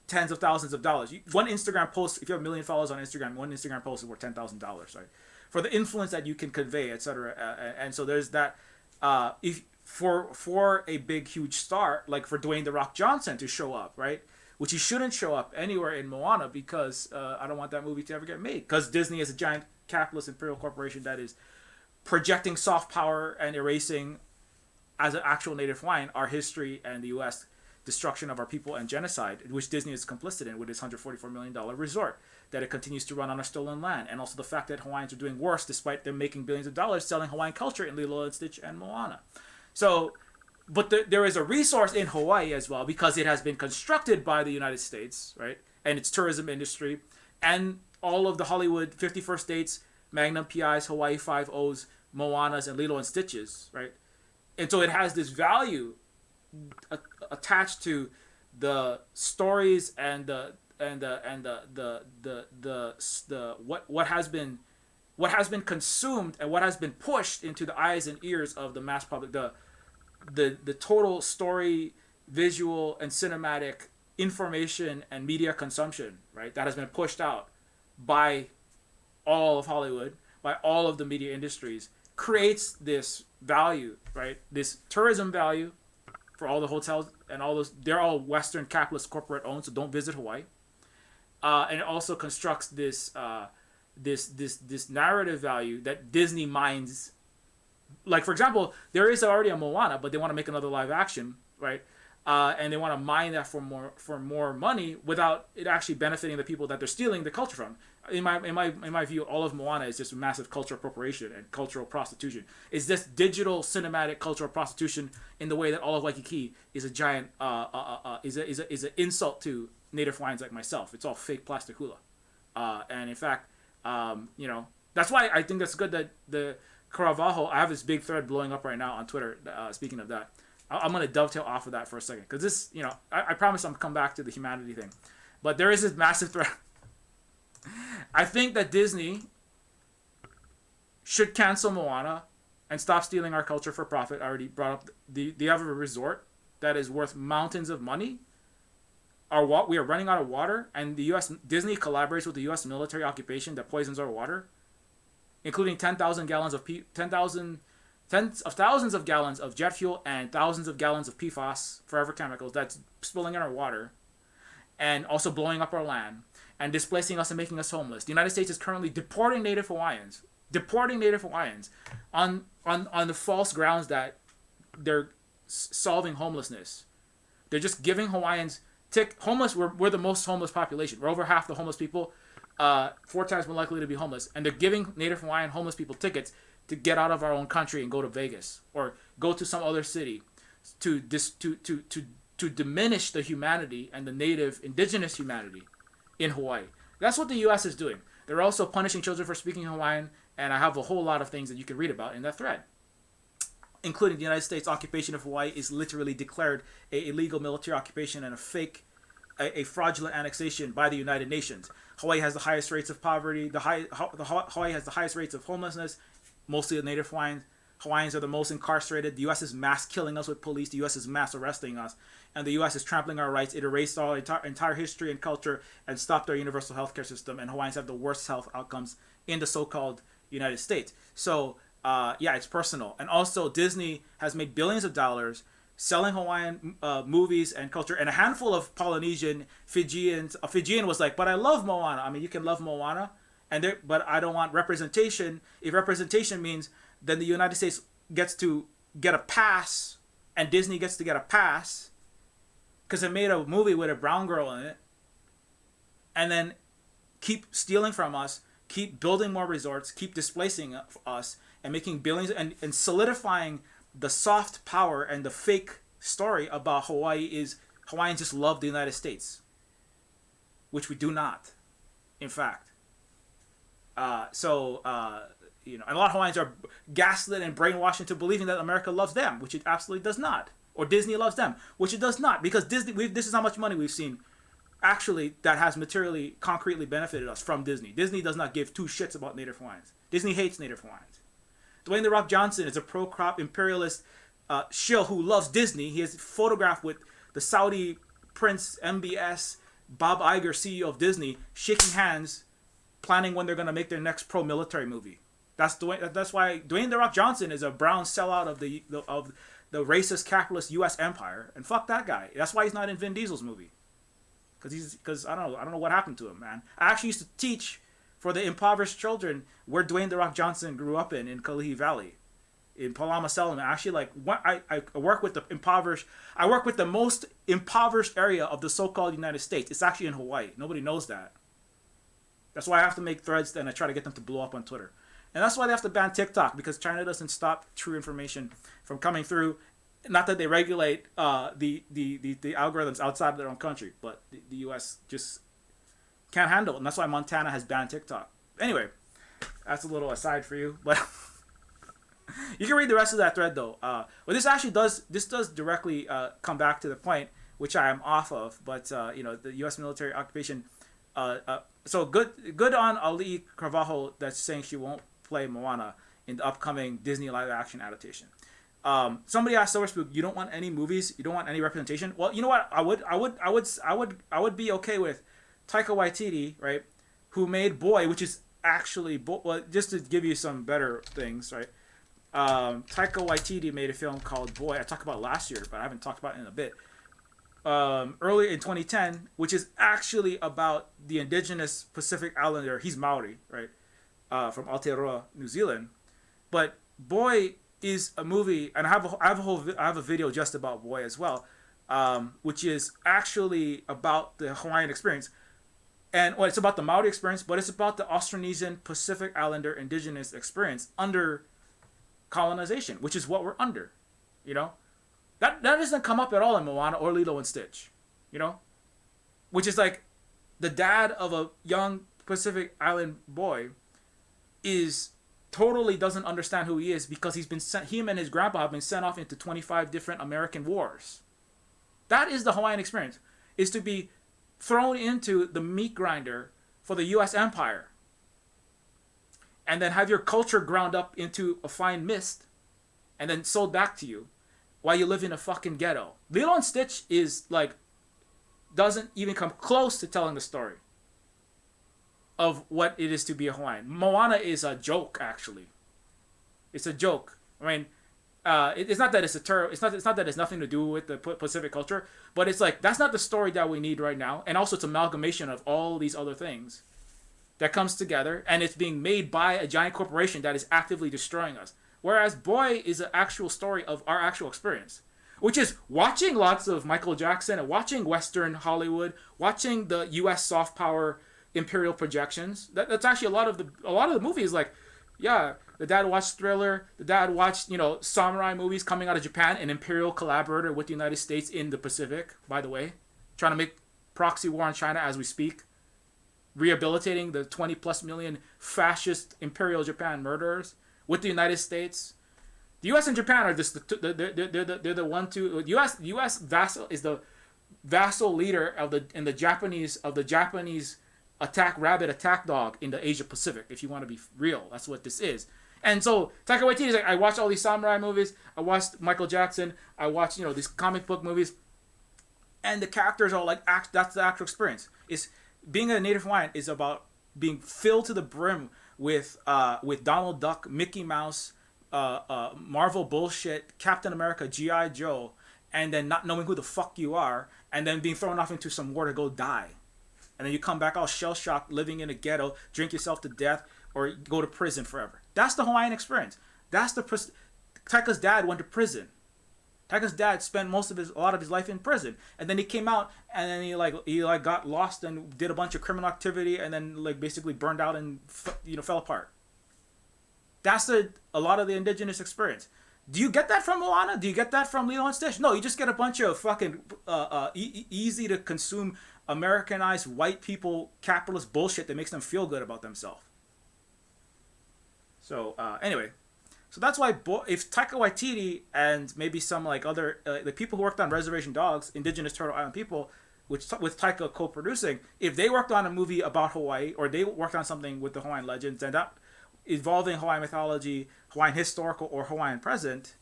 tens of thousands of dollars. One Instagram post, if you have a million followers on Instagram, one Instagram post is worth $10,000, right? For the influence that you can convey, etc. And so there's that. If for a big huge star like for Dwayne the Rock Johnson to show up, right? Which he shouldn't show up anywhere in Moana because I don't want that movie to ever get made. Because Disney is a giant capitalist imperial corporation that is projecting soft power and erasing, as an actual native Hawaiian, our history and the U.S. destruction of our people and genocide, which Disney is complicit in with its $144 million resort that it continues to run on our stolen land. And also the fact that Hawaiians are doing worse despite them making billions of dollars selling Hawaiian culture in Lilo and Stitch and Moana. So, but there is a resource in Hawaii as well because it has been constructed by the United States, right? And its tourism industry and all of the Hollywood 51st Dates, Magnum PIs, Hawaii 5-0s, Moanas, and Lilo and Stitches, right? And so it has this value attached to the stories and the what has been consumed and what has been pushed into the eyes and ears of the mass public, the total story, visual, and cinematic information and media consumption, right? That has been pushed out by all of Hollywood, by all of the media industries, creates this value, right? This tourism value for all the hotels and all those. They're all Western capitalist corporate owned, so don't visit Hawaii. And it also constructs this narrative value that Disney mines. Like, for example, there is already a Moana, but they want to make another live action, right? And they want to mine that for more money without it actually benefiting the people that they're stealing the culture from. In my view, all of Moana is just massive cultural appropriation and cultural prostitution. It's this digital cinematic cultural prostitution in the way that all of Waikiki is a giant is an insult to Native Hawaiians like myself. It's all fake plastic hula, and in fact, that's why I think that's good that the Caravaggio. I have this big thread blowing up right now on Twitter. Speaking of that, I'm going to dovetail off of that for a second because this, I promise I'm come back to the humanity thing, but there is this massive thread. I think that Disney should cancel Moana and stop stealing our culture for profit. I already brought up they have a resort that is worth mountains of money. We are running out of water, and the U.S. Disney collaborates with the U.S. military occupation that poisons our water, including tens of thousands of gallons of jet fuel and thousands of gallons of PFAS, forever chemicals, that's spilling in our water, and also blowing up our land and displacing us and making us homeless. The United States is currently deporting Native Hawaiians on the false grounds that they're solving homelessness. They're just giving Hawaiians homeless. We're the most homeless population. We're over half the homeless people, 4 times more likely to be homeless, and they're giving Native Hawaiian homeless people tickets to get out of our own country and go to Vegas or go to some other city to diminish the humanity and the native indigenous humanity in Hawaii. That's what the U.S. is doing. They're also punishing children for speaking Hawaiian, and I have a whole lot of things that you can read about in that thread, including the United States occupation of Hawaii is literally declared a illegal military occupation and a fraudulent annexation by the United Nations. Hawaii has the highest rates of poverty. Hawaii has the highest rates of homelessness, mostly the Native Hawaiians. Hawaiians are the most incarcerated. The U.S. is mass killing us with police. The U.S. is mass arresting us. And the U.S. is trampling our rights. It erased our entire history and culture and stopped our universal healthcare system. And Hawaiians have the worst health outcomes in the so-called United States. So, it's personal. And also, Disney has made billions of dollars selling Hawaiian movies and culture. And a handful of Polynesian Fijians. A Fijian was like, but I love Moana. I mean, you can love Moana, but I don't want representation. If representation means then the United States gets to get a pass, and Disney gets to get a pass because it made a movie with a brown girl in it, and then keep stealing from us, keep building more resorts, keep displacing us, and making billions, and solidifying the soft power and the fake story about Hawaii is Hawaiians just love the United States, which we do not, in fact. And a lot of Hawaiians are gaslit and brainwashed into believing that America loves them, which it absolutely does not. Or Disney loves them, which it does not. Because this is how much money we've seen, actually, that has materially, concretely benefited us from Disney. Disney does not give two shits about Native Hawaiians. Disney hates Native Hawaiians. Dwayne The Rock Johnson is a pro-crop imperialist shill who loves Disney. He is photographed with the Saudi Prince MBS, Bob Iger, CEO of Disney, shaking hands, planning when they're going to make their next pro-military movie. That's why Dwayne The Rock Johnson is a brown sellout of the racist capitalist U.S. empire, and fuck that guy. That's why he's not in Vin Diesel's movie. Because I don't know what happened to him, man. I actually used to teach for the impoverished children where Dwayne The Rock Johnson grew up in Kalihi Valley, in Palama Settlement. Actually, I work with the impoverished. I work with the most impoverished area of the so-called United States. It's actually in Hawaii. Nobody knows that. That's why I have to make threads and I try to get them to blow up on Twitter. And that's why they have to ban TikTok, because China doesn't stop true information from coming through. Not that they regulate the algorithms outside of their own country, but the U.S. just can't handle it. And that's why Montana has banned TikTok. Anyway, that's a little aside for you. But you can read the rest of that thread, though. Well, this does directly come back to the point, which I am off of. But, the U.S. military occupation. So good on Ali Carvajal that's saying she won't play Moana in the upcoming Disney live action adaptation. Somebody asked Silverspook, you don't want any movies, you don't want any representation. Well, you know what? I would be okay with Taika Waititi, right? Who made Boy, which is actually well, just to give you some better things, right? Taika Waititi made a film called Boy. I talked about it last year, but I haven't talked about it in a bit. Earlier in 2010, which is actually about the indigenous Pacific Islander. He's Maori, right? From Aotearoa, New Zealand. But Boy is a movie, and I have a video just about Boy as well, which is actually about the Hawaiian experience. And it's about the Maori experience, but it's about the Austronesian Pacific Islander indigenous experience under colonization, which is what we're under, That doesn't come up at all in Moana or Lilo and Stitch, Which is like the dad of a young Pacific Island boy totally doesn't understand who he is because him and his grandpa have been sent off into 25 different American wars. That is the Hawaiian experience, is to be thrown into the meat grinder for the U.S. empire and then have your culture ground up into a fine mist and then sold back to you while you live in a fucking ghetto. Lilo and Stitch doesn't even come close to telling the story of what it is to be a Hawaiian. Moana is a joke, actually. It's a joke. I mean, it's not that it's not that it's nothing to do with the Pacific culture, but it's like that's not the story that we need right now. And also, it's amalgamation of all these other things that comes together, and it's being made by a giant corporation that is actively destroying us. Whereas Boy is an actual story of our actual experience, which is watching lots of Michael Jackson and watching Western Hollywood, watching the U.S. soft power imperial projections. That's actually a lot of the movies. Like, yeah, the dad watched Thriller. The dad watched samurai movies coming out of Japan, an imperial collaborator with the United States in the Pacific. By the way, trying to make proxy war on China as we speak, rehabilitating the 20+ million fascist imperial Japan murderers with the United States. The U.S. and Japan are just they're the one two. U.S. vassal is the vassal leader of the Japanese attack dog in the Asia Pacific. If you want to be real, that's what this is. And so Taika Waititi is like, I watched all these samurai movies. I watched Michael Jackson. I watched these comic book movies, and the characters are like that's the actual experience. It's being a Native Hawaiian is about being filled to the brim with Donald Duck, Mickey Mouse, Marvel bullshit, Captain America, G.I. Joe, and then not knowing who the fuck you are, and then being thrown off into some war to go die. And then you come back all shell-shocked, living in a ghetto, drink yourself to death, or go to prison forever. That's the Hawaiian experience. Taika's dad went to prison. Taika's dad spent a lot of his life in prison, and then he came out, and then he got lost and did a bunch of criminal activity, and then basically burned out and fell apart. That's a lot of the indigenous experience. Do you get that from Moana? Do you get that from Lilo and Stitch? No, you just get a bunch of fucking easy to consume Americanized white people capitalist bullshit that makes them feel good about themselves. So anyway, so that's why if Taika Waititi and maybe some other the people who worked on Reservation Dogs, Indigenous Turtle Island people, with Taika co-producing, if they worked on a movie about Hawaii or they worked on something with the Hawaiian legends, then involving Hawaiian mythology, Hawaiian historical, or Hawaiian present,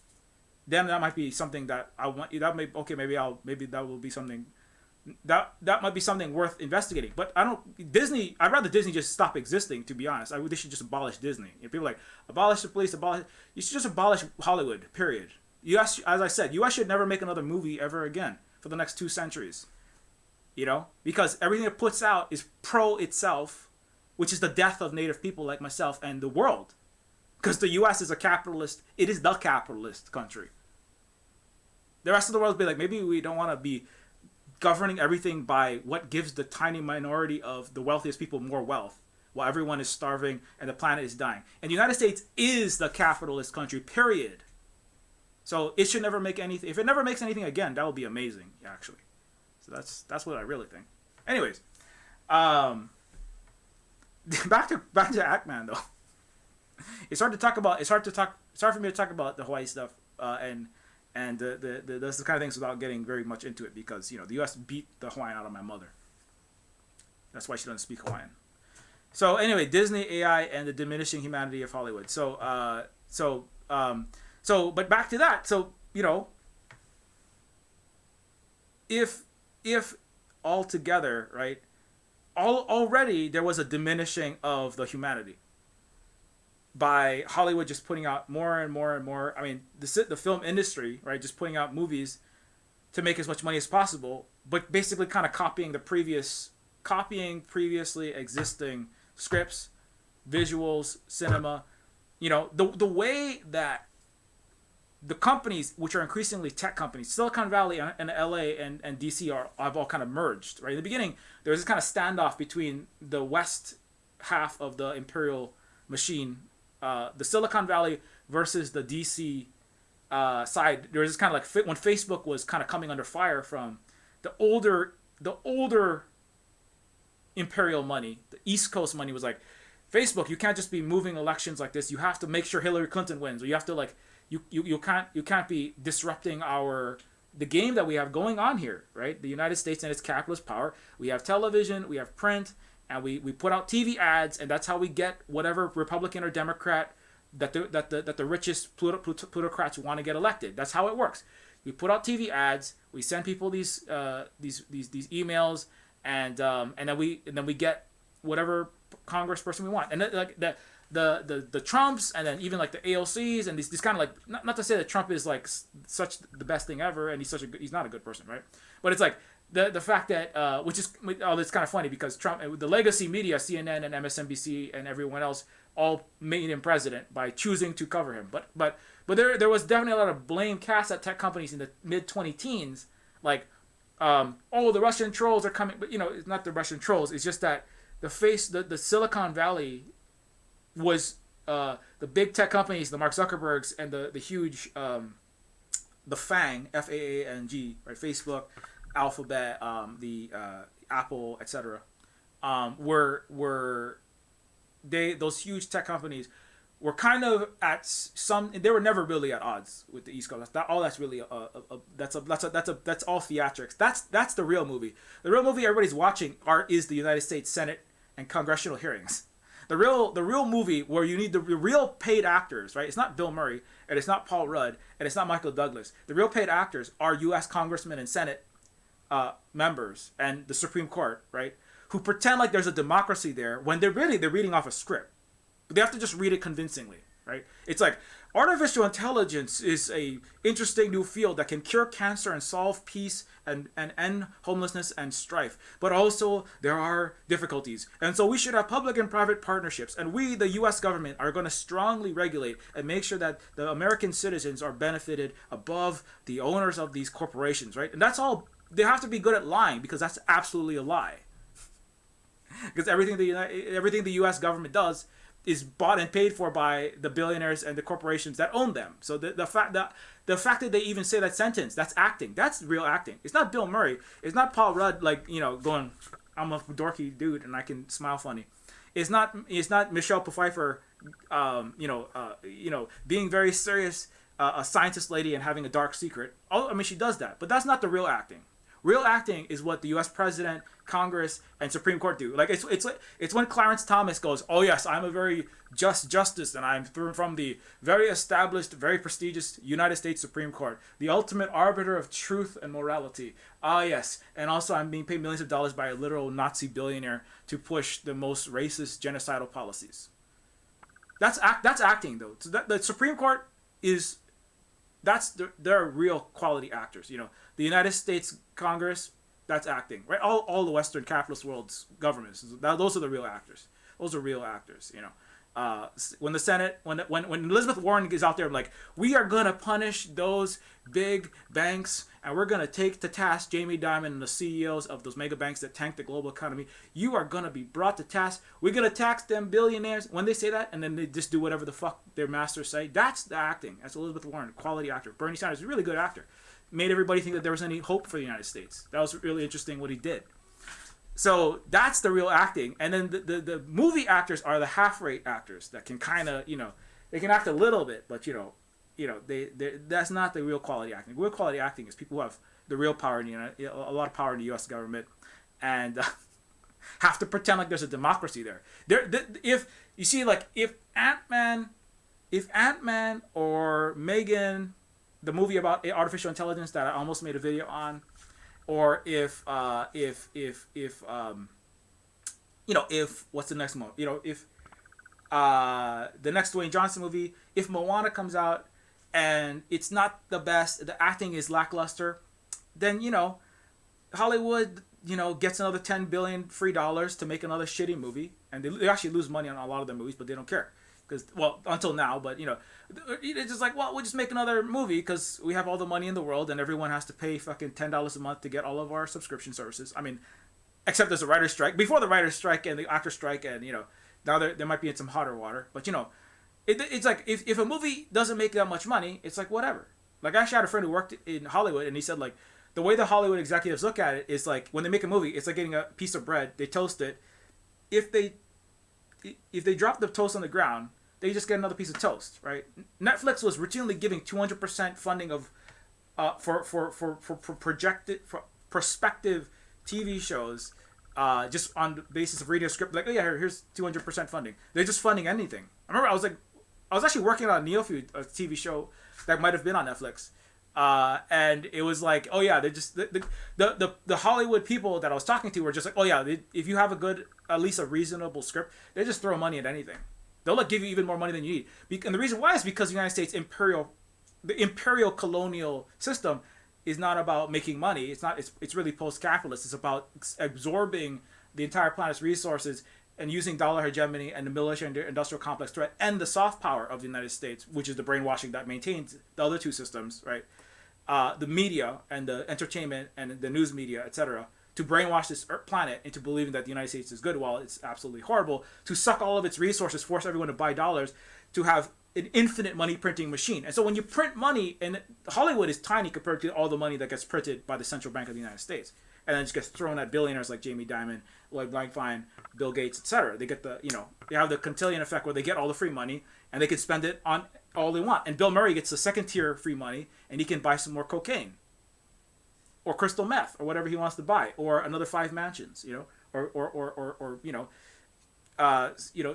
then that might be something that I want. That may okay. Maybe that will be something that might be something worth investigating. But I don't Disney. I'd rather Disney just stop existing. To be honest, They should just abolish Disney. If people are like abolish the police, abolish. You should just abolish Hollywood. Period. U.S. As I said, U.S. should never make another movie ever again for the next 2 centuries. Because everything it puts out is pro itself, which is the death of Native people like myself and the world. Because the U.S. is a capitalist. It is the capitalist country. The rest of the world will be like, maybe we don't want to be governing everything by what gives the tiny minority of the wealthiest people more wealth while everyone is starving and the planet is dying. And the United States is the capitalist country, period. So it should never make anything. If it never makes anything again, that would be amazing, actually. So that's what I really think. Anyways, back to AntMan though. It's hard for me to talk about the Hawaii stuff and those kind of things without getting very much into it, because the U.S. beat the Hawaiian out of my mother. That's why she doesn't speak Hawaiian. So anyway, Disney, AI, and the diminishing humanity of Hollywood. But back to that. So if altogether, right, already there was a diminishing of the humanity by Hollywood just putting out more and more and more. I mean, the film industry, right, just putting out movies to make as much money as possible, but basically kind of copying previously existing scripts, visuals, cinema. The way that the companies, which are increasingly tech companies, Silicon Valley and LA and DC have all kind of merged, right? In the beginning, there was this kind of standoff between the West half of the imperial machine, the Silicon Valley versus the DC side. There was this kind of like when Facebook was kind of coming under fire from the older imperial money, the East Coast money was like, Facebook, you can't just be moving elections like this. You have to make sure Hillary Clinton wins, or you have to like you can't be disrupting the game that we have going on here, right? The United States and its capitalist power. We have television, we have print, and we put out TV ads, and that's how we get whatever Republican or Democrat that the richest plutocrats want to get elected. That's how it works. We put out TV ads, we send people these emails, and then we get whatever congressperson we want. And the Trumps, and then even like the AOCs, and these kind of like, not to say that Trump is like such the best thing ever, and he's not a good person, right? But it's like the fact that it's kind of funny because Trump, the legacy media, CNN and MSNBC and everyone else, all made him president by choosing to cover him. But there was definitely a lot of blame cast at tech companies in the mid 2010s, like the Russian trolls are coming. But it's not the Russian trolls. It's just that the Silicon Valley was the big tech companies, the Mark Zuckerbergs and the huge the FANG, FAANG, right? Facebook, Alphabet, the Apple, etc. Those huge tech companies were kind of at some. They were never really at odds with the East Coast. That's all theatrics. That's the real movie. The real movie everybody's watching is the United States Senate and congressional hearings. The real movie where you need the real paid actors, right? It's not Bill Murray, and it's not Paul Rudd, and it's not Michael Douglas. The real paid actors are U.S. congressmen and Senate members and the Supreme Court, right? Who pretend like there's a democracy there when they're reading off a script. But they have to just read it convincingly, right? It's like artificial intelligence is a interesting new field that can cure cancer and solve peace and end homelessness and strife. But also there are difficulties. And so we should have public and private partnerships. And we, the U.S. government, are going to strongly regulate and make sure that the American citizens are benefited above the owners of these corporations, right? And that's all. They have to be good at lying, because that's absolutely a lie. Because everything the U.S. government does is bought and paid for by the billionaires and the corporations that own them. So the fact that they even say that sentence, that's acting. That's real acting. It's not Bill Murray. It's not Paul Rudd, going, I'm a dorky dude and I can smile funny. It's not Michelle Pfeiffer, being very serious, a scientist lady and having a dark secret. I mean, she does that, but that's not the real acting. Real acting is what the U.S. president, Congress, and Supreme Court do. Like it's when Clarence Thomas goes, "Oh yes, I'm a very just justice, and I'm from the very established, very prestigious United States Supreme Court, the ultimate arbiter of truth and morality. Ah yes, and also I'm being paid millions of dollars by a literal Nazi billionaire to push the most racist, genocidal policies." That's acting though. So the Supreme Court is they're real quality actors. You know, the United States Congress, that's acting, right? All the Western capitalist world's governments, those are the real actors. Those are real actors. You know, when the Senate, when Elizabeth Warren is out there like, we are gonna punish those big banks and we're gonna take to task Jamie Dimon and the CEOs of those mega banks that tanked the global economy. You are gonna be brought to task. We're gonna tax them billionaires. When they say that, and then they just do whatever the fuck their masters say, that's the acting. That's Elizabeth Warren, quality actor. Bernie Sanders is a really good actor. Made everybody think that there was any hope for the United States. That was really interesting what he did. So that's the real acting. And then the movie actors are the half-rate actors that can kind of, you know, they can act a little bit, but you know, they that's not the real quality acting. Real quality acting is people who have the real power in a lot of power in the U.S. government, and have to pretend like there's a democracy there. If you see, like, if AntMan or Megan, the movie about artificial intelligence that I almost made a video on, or if what's the next one? You know, if the next Dwayne Johnson movie, if Moana comes out and it's not the best, the acting is lackluster, then, you know, Hollywood, you know, gets another $10 billion free dollars to make another shitty movie, and they actually lose money on a lot of their movies, but they don't care. Because, well, until now, but, you know, it's just like, well, we'll just make another movie because we have all the money in the world and everyone has to pay fucking $10 a month to get all of our subscription services. I mean, except there's a writer's strike. Before the writer's strike and the actor's strike, and, you know, now they might be in some hotter water. But, you know, it's like, if a movie doesn't make that much money, it's like, whatever. Like, I actually had a friend who worked in Hollywood, and he said, like, the way the Hollywood executives look at it is like, when they make a movie, it's like getting a piece of bread, they toast it. If they drop the toast on the ground, they just get another piece of toast, right? Netflix was routinely giving 200% funding of for prospective TV shows, just on the basis of reading a script. Like, oh yeah, here's 200% funding. They're just funding anything. I remember I was actually working on Neofeud, a TV show that might have been on Netflix, and it was like, oh yeah, they just the Hollywood people that I was talking to were just like, oh yeah, if you have a good, at least a reasonable script, they just throw money at anything. They'll like give you even more money than you need. And the reason why is because the United States the imperial colonial system is not about making money. It's really post-capitalist. It's about absorbing the entire planet's resources and using dollar hegemony and the military industrial complex threat and the soft power of the United States, which is the brainwashing that maintains the other two systems, right? The media and the entertainment and the news media, etc., to brainwash this planet into believing that the United States is good while it's absolutely horrible, to suck all of its resources, force everyone to buy dollars, to have an infinite money printing machine. And so when you print money, and Hollywood is tiny compared to all the money that gets printed by the Central Bank of the United States, and then it just gets thrown at billionaires like Jamie Dimon, Lloyd Blankfein, Bill Gates, etc. They get they have the Cantillon effect where they get all the free money and they can spend it on all they want. And Bill Murray gets the second tier free money and he can buy some more cocaine, or crystal meth, or whatever he wants to buy, or another 5 mansions, or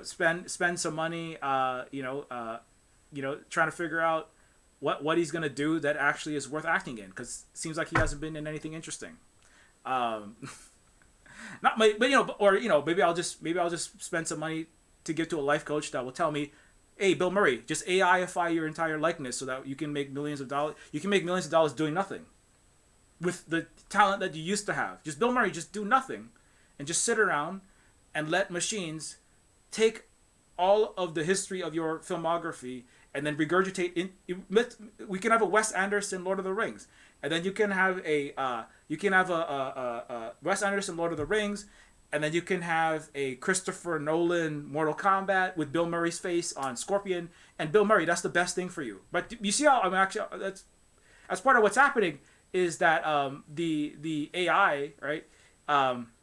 spend some money, trying to figure out what he's gonna do that actually is worth acting in, because it seems like he hasn't been in anything interesting. Maybe I'll just spend some money to give to a life coach that will tell me, hey, Bill Murray, just AIify your entire likeness so that you can make millions of dollars. You can make millions of dollars doing nothing with the talent that you used to have. Just Bill Murray, just do nothing and just sit around and let machines take all of the history of your filmography and then regurgitate we can have a Wes Anderson Lord of the Rings, and then you can have a Wes Anderson Lord of the Rings, and then you can have a Christopher Nolan Mortal Kombat with Bill Murray's face on Scorpion, and Bill Murray, that's the best thing for you. But you see how that's part of what's happening is that the AI, right?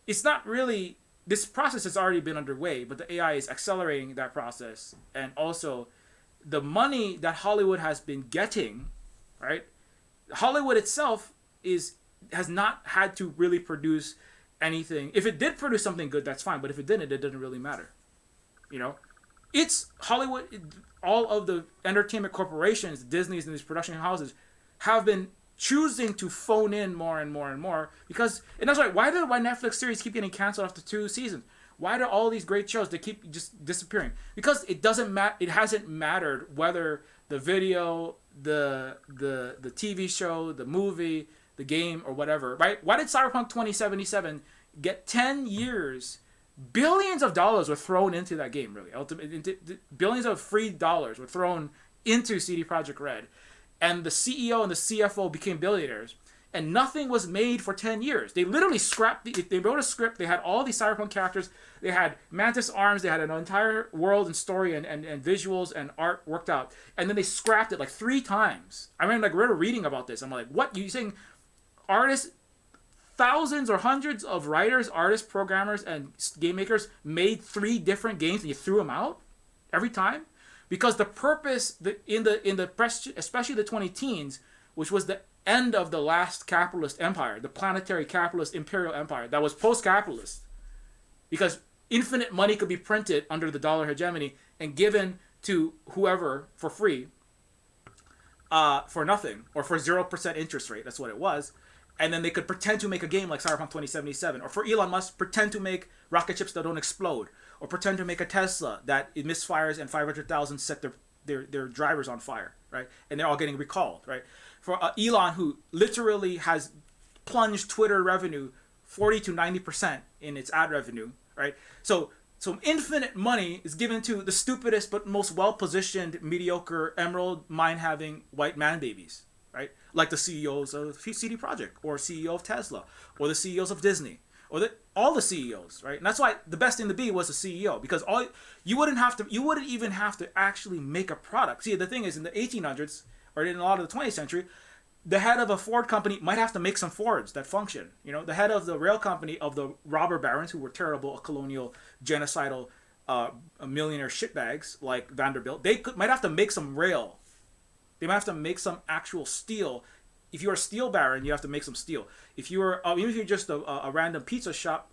It's not really, this process has already been underway, but the AI is accelerating that process, and also the money that Hollywood has been getting, right? Hollywood itself is has not had to really produce anything. If it did produce something good, that's fine. But if it didn't, it doesn't really matter. You know, it's Hollywood. All of the entertainment corporations, Disney's and these production houses, have been choosing to phone in more and more and more because, and that's right. Why Netflix series keep getting canceled after 2 seasons? Why do all these great shows they keep just disappearing? Because it doesn't matter. It hasn't mattered whether the video, the TV show, the movie, the game, or whatever. Right? Why did Cyberpunk 2077 get 10 years? Billions of dollars were thrown into that game. Really, billions of free dollars were thrown into CD Projekt Red, and the CEO and the CFO became billionaires. And nothing was made for 10 years. They literally scrapped. They wrote a script. They had all these cyberpunk characters. They had Mantis arms. They had an entire world and story and visuals and art worked out. And then they scrapped it like 3 times. I remember reading about this. I'm like, what? You saying artists, thousands or hundreds of writers, artists, programmers, and game makers made 3 different games and you threw them out every time? Because the purpose in the especially the 20 teens, which was the end of the last capitalist empire, the planetary capitalist imperial empire that was post-capitalist, because infinite money could be printed under the dollar hegemony and given to whoever for free, for nothing, or for 0% interest rate. That's what it was. And then they could pretend to make a game like Cyberpunk 2077, or for Elon Musk, pretend to make rocket ships that don't explode, or pretend to make a Tesla that it misfires and 500,000 set their drivers on fire, right? And they're all getting recalled, right? For Elon, who literally has plunged Twitter revenue 40 to 90% in its ad revenue, right? So infinite money is given to the stupidest but most well-positioned, mediocre, emerald mine-having white man babies, right? Like the CEOs of CD Projekt, or CEO of Tesla, or the CEOs of Disney, or all the CEOs, right? And that's why the best thing to be was a CEO, because you wouldn't even have to actually make a product. See, the thing is, in the 1800s, or in a lot of the 20th century, the head of a Ford company might have to make some Fords that function. You know, the head of the rail company of the robber barons, who were terrible colonial, genocidal, millionaire shitbags like Vanderbilt, might have to make some rail. They might have to make some actual steel. If you're a steel baron, you have to make some steel. If you're even if you're just a random pizza shop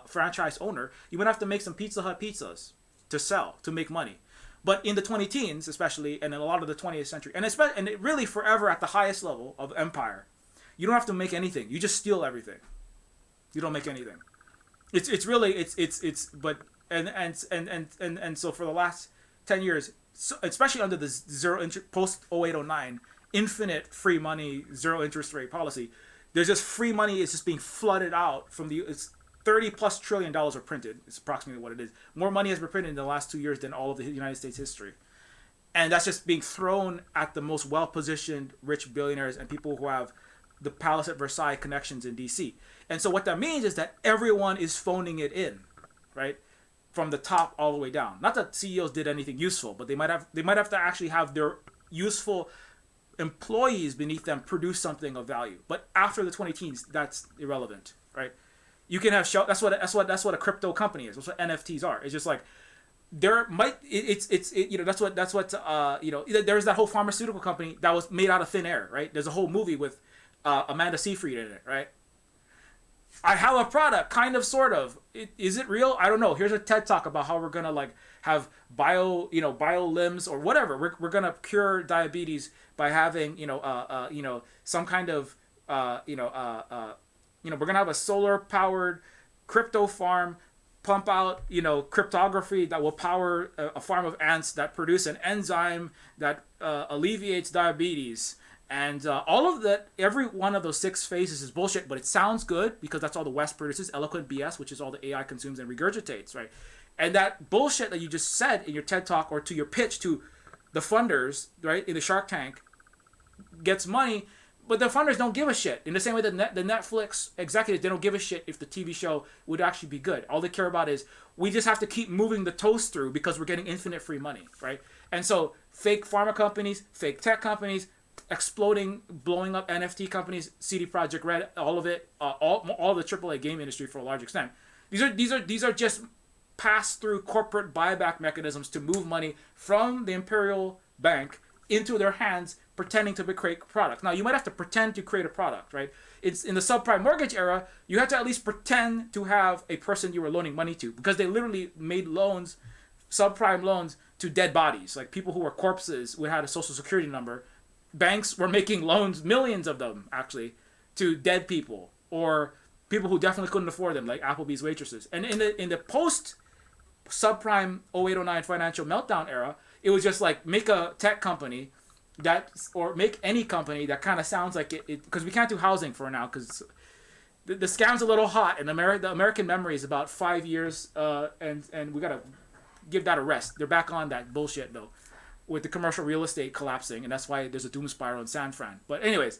franchise owner, you might have to make some Pizza Hut pizzas to sell, to make money. But in the 20 teens, especially, and in a lot of the 20th century, and it really forever at the highest level of empire, you don't have to make anything. You just steal everything. You don't make anything. And so for the last 10 years, especially under the post 0809 infinite free money, 0 interest rate policy, there's just free money is just being flooded out from it's $30+ trillion were printed. It's approximately what it is. More money has been printed in the last 2 years than all of the United States history. And that's just being thrown at the most well-positioned rich billionaires and people who have the Palace at Versailles connections in DC. And so what that means is that everyone is phoning it in, right? From the top all the way down. Not that CEOs did anything useful, but they might have to actually have their useful employees beneath them produce something of value. But after the 20 teens, that's irrelevant, right? You can have that's what a crypto company is. That's what NFTs are. It's just like there might that's what there's that whole pharmaceutical company that was made out of thin air, right? There's a whole movie with Amanda Seyfried in it, right? I have a product, kind of, sort of. Is it real? I don't know. Here's a TED talk about how we're gonna have bio limbs or whatever. We're gonna cure diabetes by having some kind of we're going to have a solar-powered crypto farm, pump out, cryptography that will power a farm of ants that produce an enzyme that alleviates diabetes. And all of that, every one of those 6 phases is bullshit, but it sounds good because that's all the West produces, eloquent BS, which is all the AI consumes and regurgitates, right? And that bullshit that you just said in your TED Talk or to your pitch to the funders, right, in the Shark Tank, gets money. But the funders don't give a shit. In the same way that the Netflix executives, they don't give a shit if the TV show would actually be good. All they care about is, we just have to keep moving the toast through because we're getting infinite free money, right? And so fake pharma companies, fake tech companies, exploding, blowing up NFT companies, CD Projekt Red, all of it, all the AAA game industry for a large extent. These are just pass-through corporate buyback mechanisms to move money from the imperial bank into their hands pretending to create products. Now, you might have to pretend to create a product, right? It's in the subprime mortgage era, you had to at least pretend to have a person you were loaning money to, because they literally made loans, subprime loans, to dead bodies, like people who were corpses who had a social security number. Banks were making loans, millions of them actually, to dead people or people who definitely couldn't afford them, like Applebee's waitresses. And in the post subprime 0809 financial meltdown era, it was just like, make a tech company that, or make any company that kind of sounds like it, because we can't do housing for now because the scam's a little hot, and the American memory is about 5 years, and we gotta give that a rest. They're back on that bullshit though, with the commercial real estate collapsing, and that's why there's a doom spiral in San Fran. But anyways,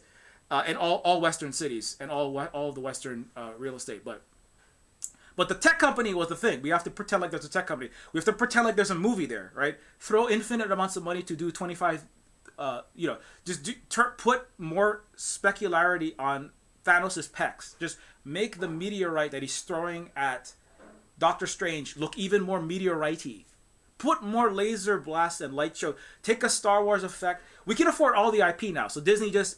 in all Western cities and all of the Western real estate, but the tech company was the thing. We have to pretend like there's a tech company. We have to pretend like there's a movie there, right? Throw infinite amounts of money to do 25, put more specularity on Thanos' pecs. Just make the meteorite that he's throwing at Doctor Strange look even more meteorite-y. Put more laser blasts and light show. Take a Star Wars effect. We can afford all the IP now. So Disney gets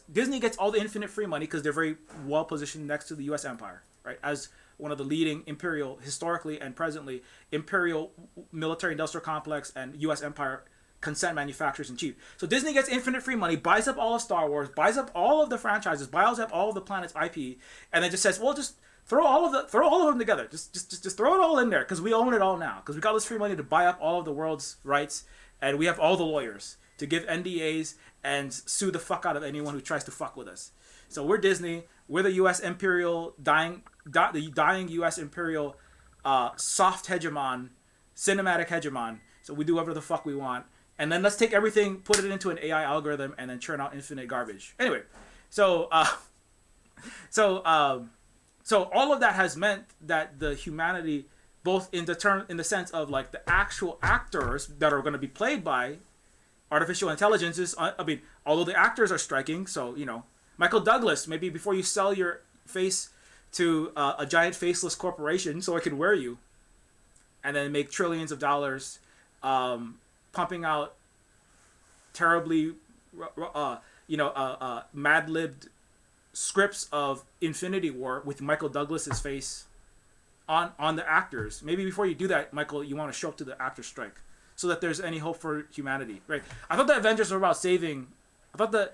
all the infinite free money because they're very well positioned next to the U.S. empire, right? As one of the leading imperial, historically and presently, imperial military industrial complex and U.S. empire consent manufacturers in chief. So Disney gets infinite free money, buys up all of Star Wars, buys up all of the franchises, buys up all of the planet's IP, and then just says, well, just throw all of them together. Just throw it all in there because we own it all now. Because we got this free money to buy up all of the world's rights, and we have all the lawyers to give NDAs and sue the fuck out of anyone who tries to fuck with us. So we're Disney. We're the U.S. imperial the dying U.S. imperial soft hegemon, cinematic hegemon. So we do whatever the fuck we want, and then let's take everything, put it into an AI algorithm, and then churn out infinite garbage. Anyway, so all of that has meant that the humanity, both in the sense of like the actual actors that are going to be played by artificial intelligences. I mean, although the actors are striking, so Michael Douglas, maybe before you sell your face to a giant faceless corporation so I can wear you, and then make trillions of dollars, pumping out terribly, mad-libbed scripts of Infinity War with Michael Douglas's face on the actors. Maybe before you do that, Michael, you want to show up to the actor strike so that there's any hope for humanity, right? I thought the Avengers were about saving. I thought the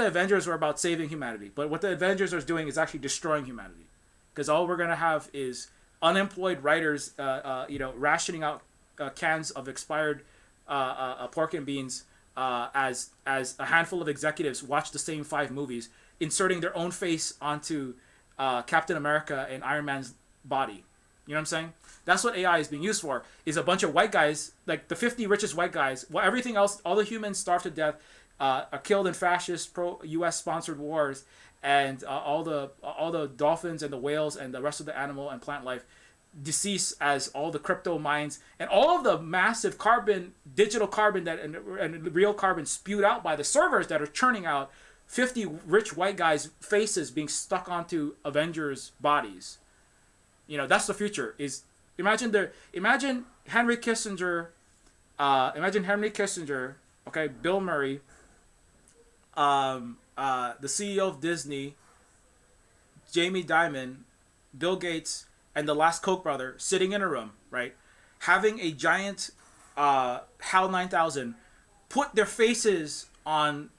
Avengers were about saving humanity, but what the Avengers are doing is actually destroying humanity, because all we're gonna have is unemployed writers, rationing out cans of expired pork and beans as a handful of executives watch the same 5 movies, inserting their own face onto Captain America and Iron Man's body. You know what I'm saying? That's what AI is being used for, is a bunch of white guys, like the 50 richest white guys. Well, everything else, all the humans starve to death, are killed in fascist pro-U.S. sponsored wars, and all the dolphins and the whales and the rest of the animal and plant life decease as all the crypto mines and all of the massive digital carbon and real carbon spewed out by the servers that are churning out 50 rich white guys' faces being stuck onto Avengers' bodies. That's the future. Imagine Henry Kissinger, okay, Bill Murray, the CEO of Disney, Jamie Dimon, Bill Gates, and the last Koch brother sitting in a room, right, having a giant HAL 9000 put their faces on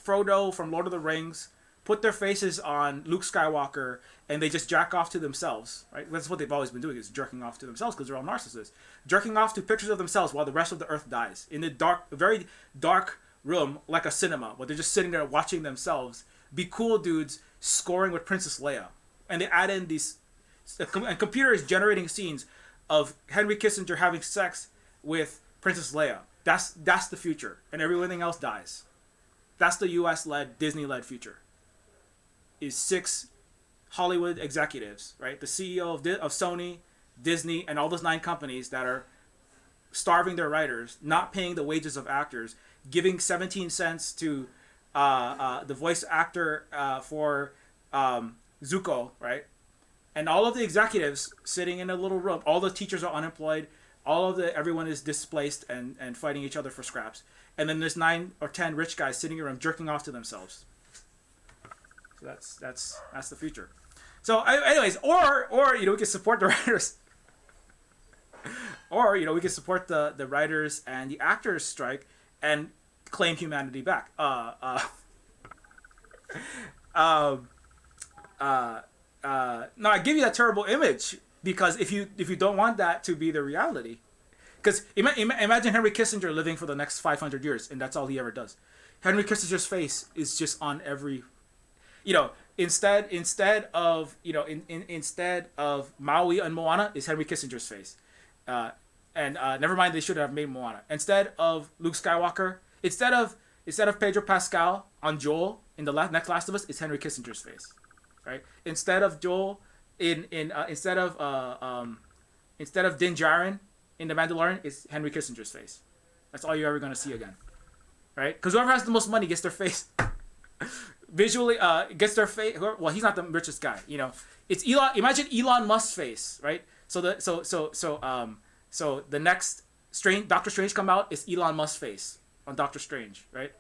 Frodo from Lord of the Rings, put their faces on Luke Skywalker, and they just jack off to themselves, right? That's what they've always been doing, is jerking off to themselves, because they're all narcissists. Jerking off to pictures of themselves while the rest of the earth dies. In the very dark room, like a cinema, where they're just sitting there watching themselves be cool dudes scoring with Princess Leia. And they add in these... And computer is generating scenes of Henry Kissinger having sex with Princess Leia. That's the future. And everything else dies. That's the US-led, Disney-led future. Is 6 Hollywood executives, right? The CEO of Sony, Disney, and all those 9 companies that are starving their writers, not paying the wages of actors, giving 17 cents to the voice actor for Zuko, right? And all of the executives sitting in a little room, all the teachers are unemployed, everyone is displaced and fighting each other for scraps, and then there's 9 or 10 rich guys sitting around jerking off to themselves. So that's the future. So anyways, or we can support the writers, or we can support the writers and the actors strike and claim humanity back. No, I give you that terrible image because if you don't want that to be the reality, because imagine Henry Kissinger living for the next 500 years and that's all he ever does. Henry Kissinger's face is just on every, instead of instead of Maui and Moana is Henry Kissinger's face, and never mind, they should have made Moana instead of Luke Skywalker, instead of Pedro Pascal on Joel in the next Last of Us, it's Henry Kissinger's face. Right, instead of Joel instead of Din Djarin in The Mandalorian, it's Henry Kissinger's face. That's all you're ever gonna see again, right? Because whoever has the most money gets their face visually. Gets their face. Well, he's not the richest guy, It's Elon. Imagine Elon Musk's face, right? So the next Doctor Strange come out is Elon Musk's face on Doctor Strange, right?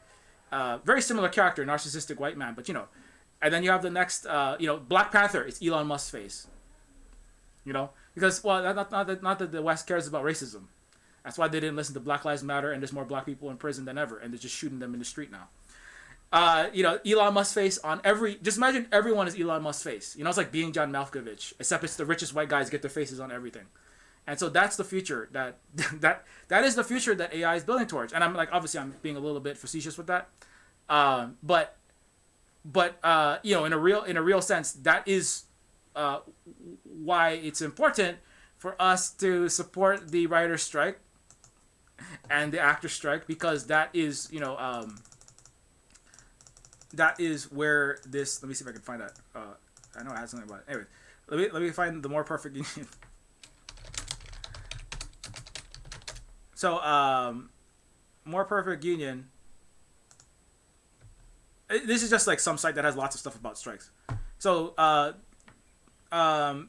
Very similar character, narcissistic white man, but And then you have the next, Black Panther. It's Elon Musk's face. Because not that the West cares about racism. That's why they didn't listen to Black Lives Matter, and there's more black people in prison than ever, and they're just shooting them in the street now. Elon Musk's face on every. Just imagine everyone is Elon Musk's face. It's like being John Malkovich, except it's the richest white guys get their faces on everything. And so that's the future that is the future that AI is building towards. And I'm like, obviously, I'm being a little bit facetious with that, but in a real sense, that is why it's important for us to support the writer's strike and the actor's strike, because that is that is where this. Let me see if I can find that. I know I had something about it. Anyway, let me find the more perfect union. So more perfect union. This is just like some site that has lots of stuff about strikes. So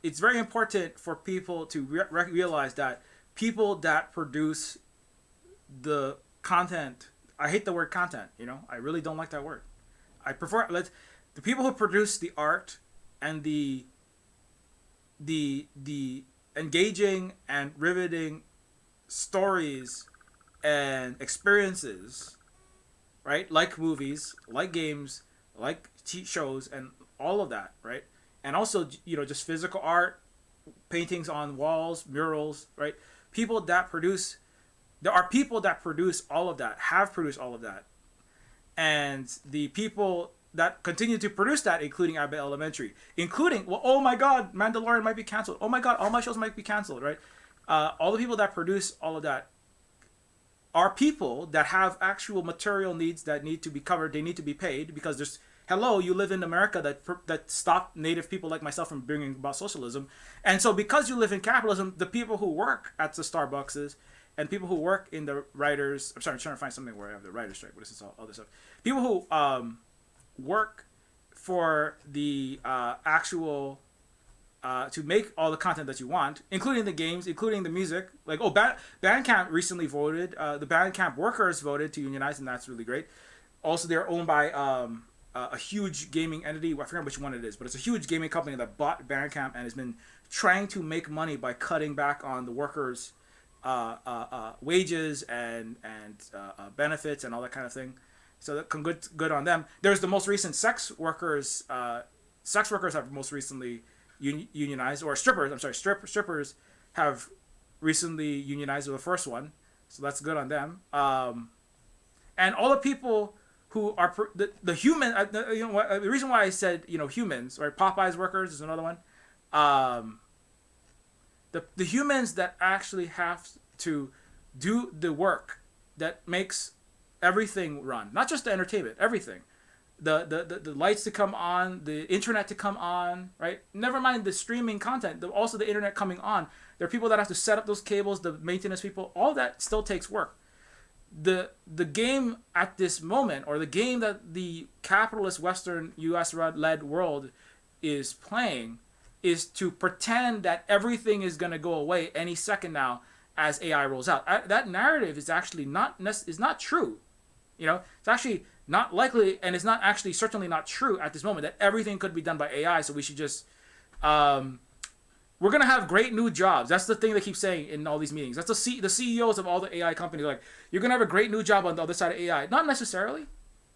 it's very important for people to realize that people that produce the content, I hate the word content, I really don't like that word. I prefer the people who produce the art and the engaging and riveting stories and experiences, right? Like movies, like games, like shows, and all of that, right? And also, just physical art, paintings on walls, murals, right? There are people that produce all of that, have produced all of that. And the people that continue to produce that, including Abbott Elementary, oh my God, Mandalorian might be canceled. Oh my God, all my shows might be canceled, right? All the people that produce all of that are people that have actual material needs that need to be covered. They need to be paid because you live in America that stopped native people like myself from bringing about socialism. And so because you live in capitalism, the people who work at the Starbuckses and people who work in the writers, I'm trying to find something where I have the writer's strike, but this is all other stuff. People who work for the actual to make all the content that you want, including the games, including the music. Like, Bandcamp recently voted. The Bandcamp workers voted to unionize, and that's really great. Also, they're owned by a huge gaming entity. I forget which one it is, but it's a huge gaming company that bought Bandcamp and has been trying to make money by cutting back on the workers' wages and benefits and all that kind of thing. So that good on them. There's the most recent sex workers. Sex workers have most recently unionized, or strippers. I'm sorry, strippers have recently unionized with the first one. So that's good on them. And all the people who are the human. The reason why I said humans, right? Popeye's workers is another one. The humans that actually have to do the work that makes everything run, not just the entertainment, everything, the lights to come on, the internet to come on, right? Never mind the streaming content, also the internet coming on. There are people that have to set up those cables, the maintenance people. All that still takes work. The game at this moment, or the game that the capitalist Western U.S.-led world is playing, is to pretend that everything is going to go away any second now, as AI rolls out. That narrative is actually is not true. It's actually not likely, and it's not actually certainly not true at this moment that everything could be done by AI. So we should just we're gonna have great new jobs. That's the thing they keep saying in all these meetings. That's the CEOs of all the AI companies are like, you're gonna have a great new job on the other side of AI. Not necessarily,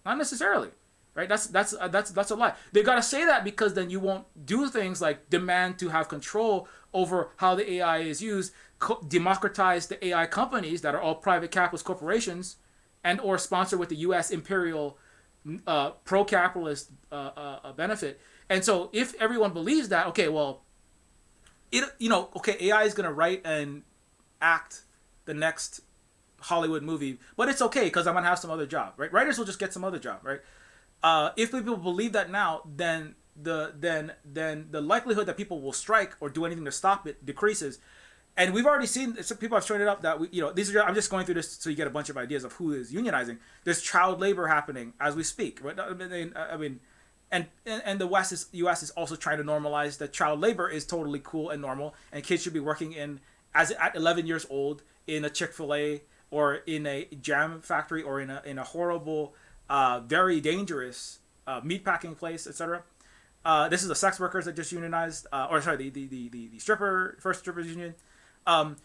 right? That's a lie. They gotta say that because then you won't do things like demand to have control over how the AI is used, democratize the AI companies that are all private capitalist corporations, and or sponsor with the U.S. imperial pro-capitalist benefit. And so if everyone believes that, okay, well, AI is gonna write and act the next Hollywood movie, but it's okay because I'm gonna have some other job, right? Writers will just get some other job, right? If people believe that now, then the likelihood that people will strike or do anything to stop it decreases. And we've already seen some people have shown it up that I'm just going through this so you get a bunch of ideas of who is unionizing. There's child labor happening as we speak, right? I mean, and the U.S. is also trying to normalize that child labor is totally cool and normal, and kids should be working at 11 years old in a Chick-fil-A or in a jam factory or in a horrible, very dangerous meatpacking place, etc. This is the sex workers that just unionized, the first strippers union. And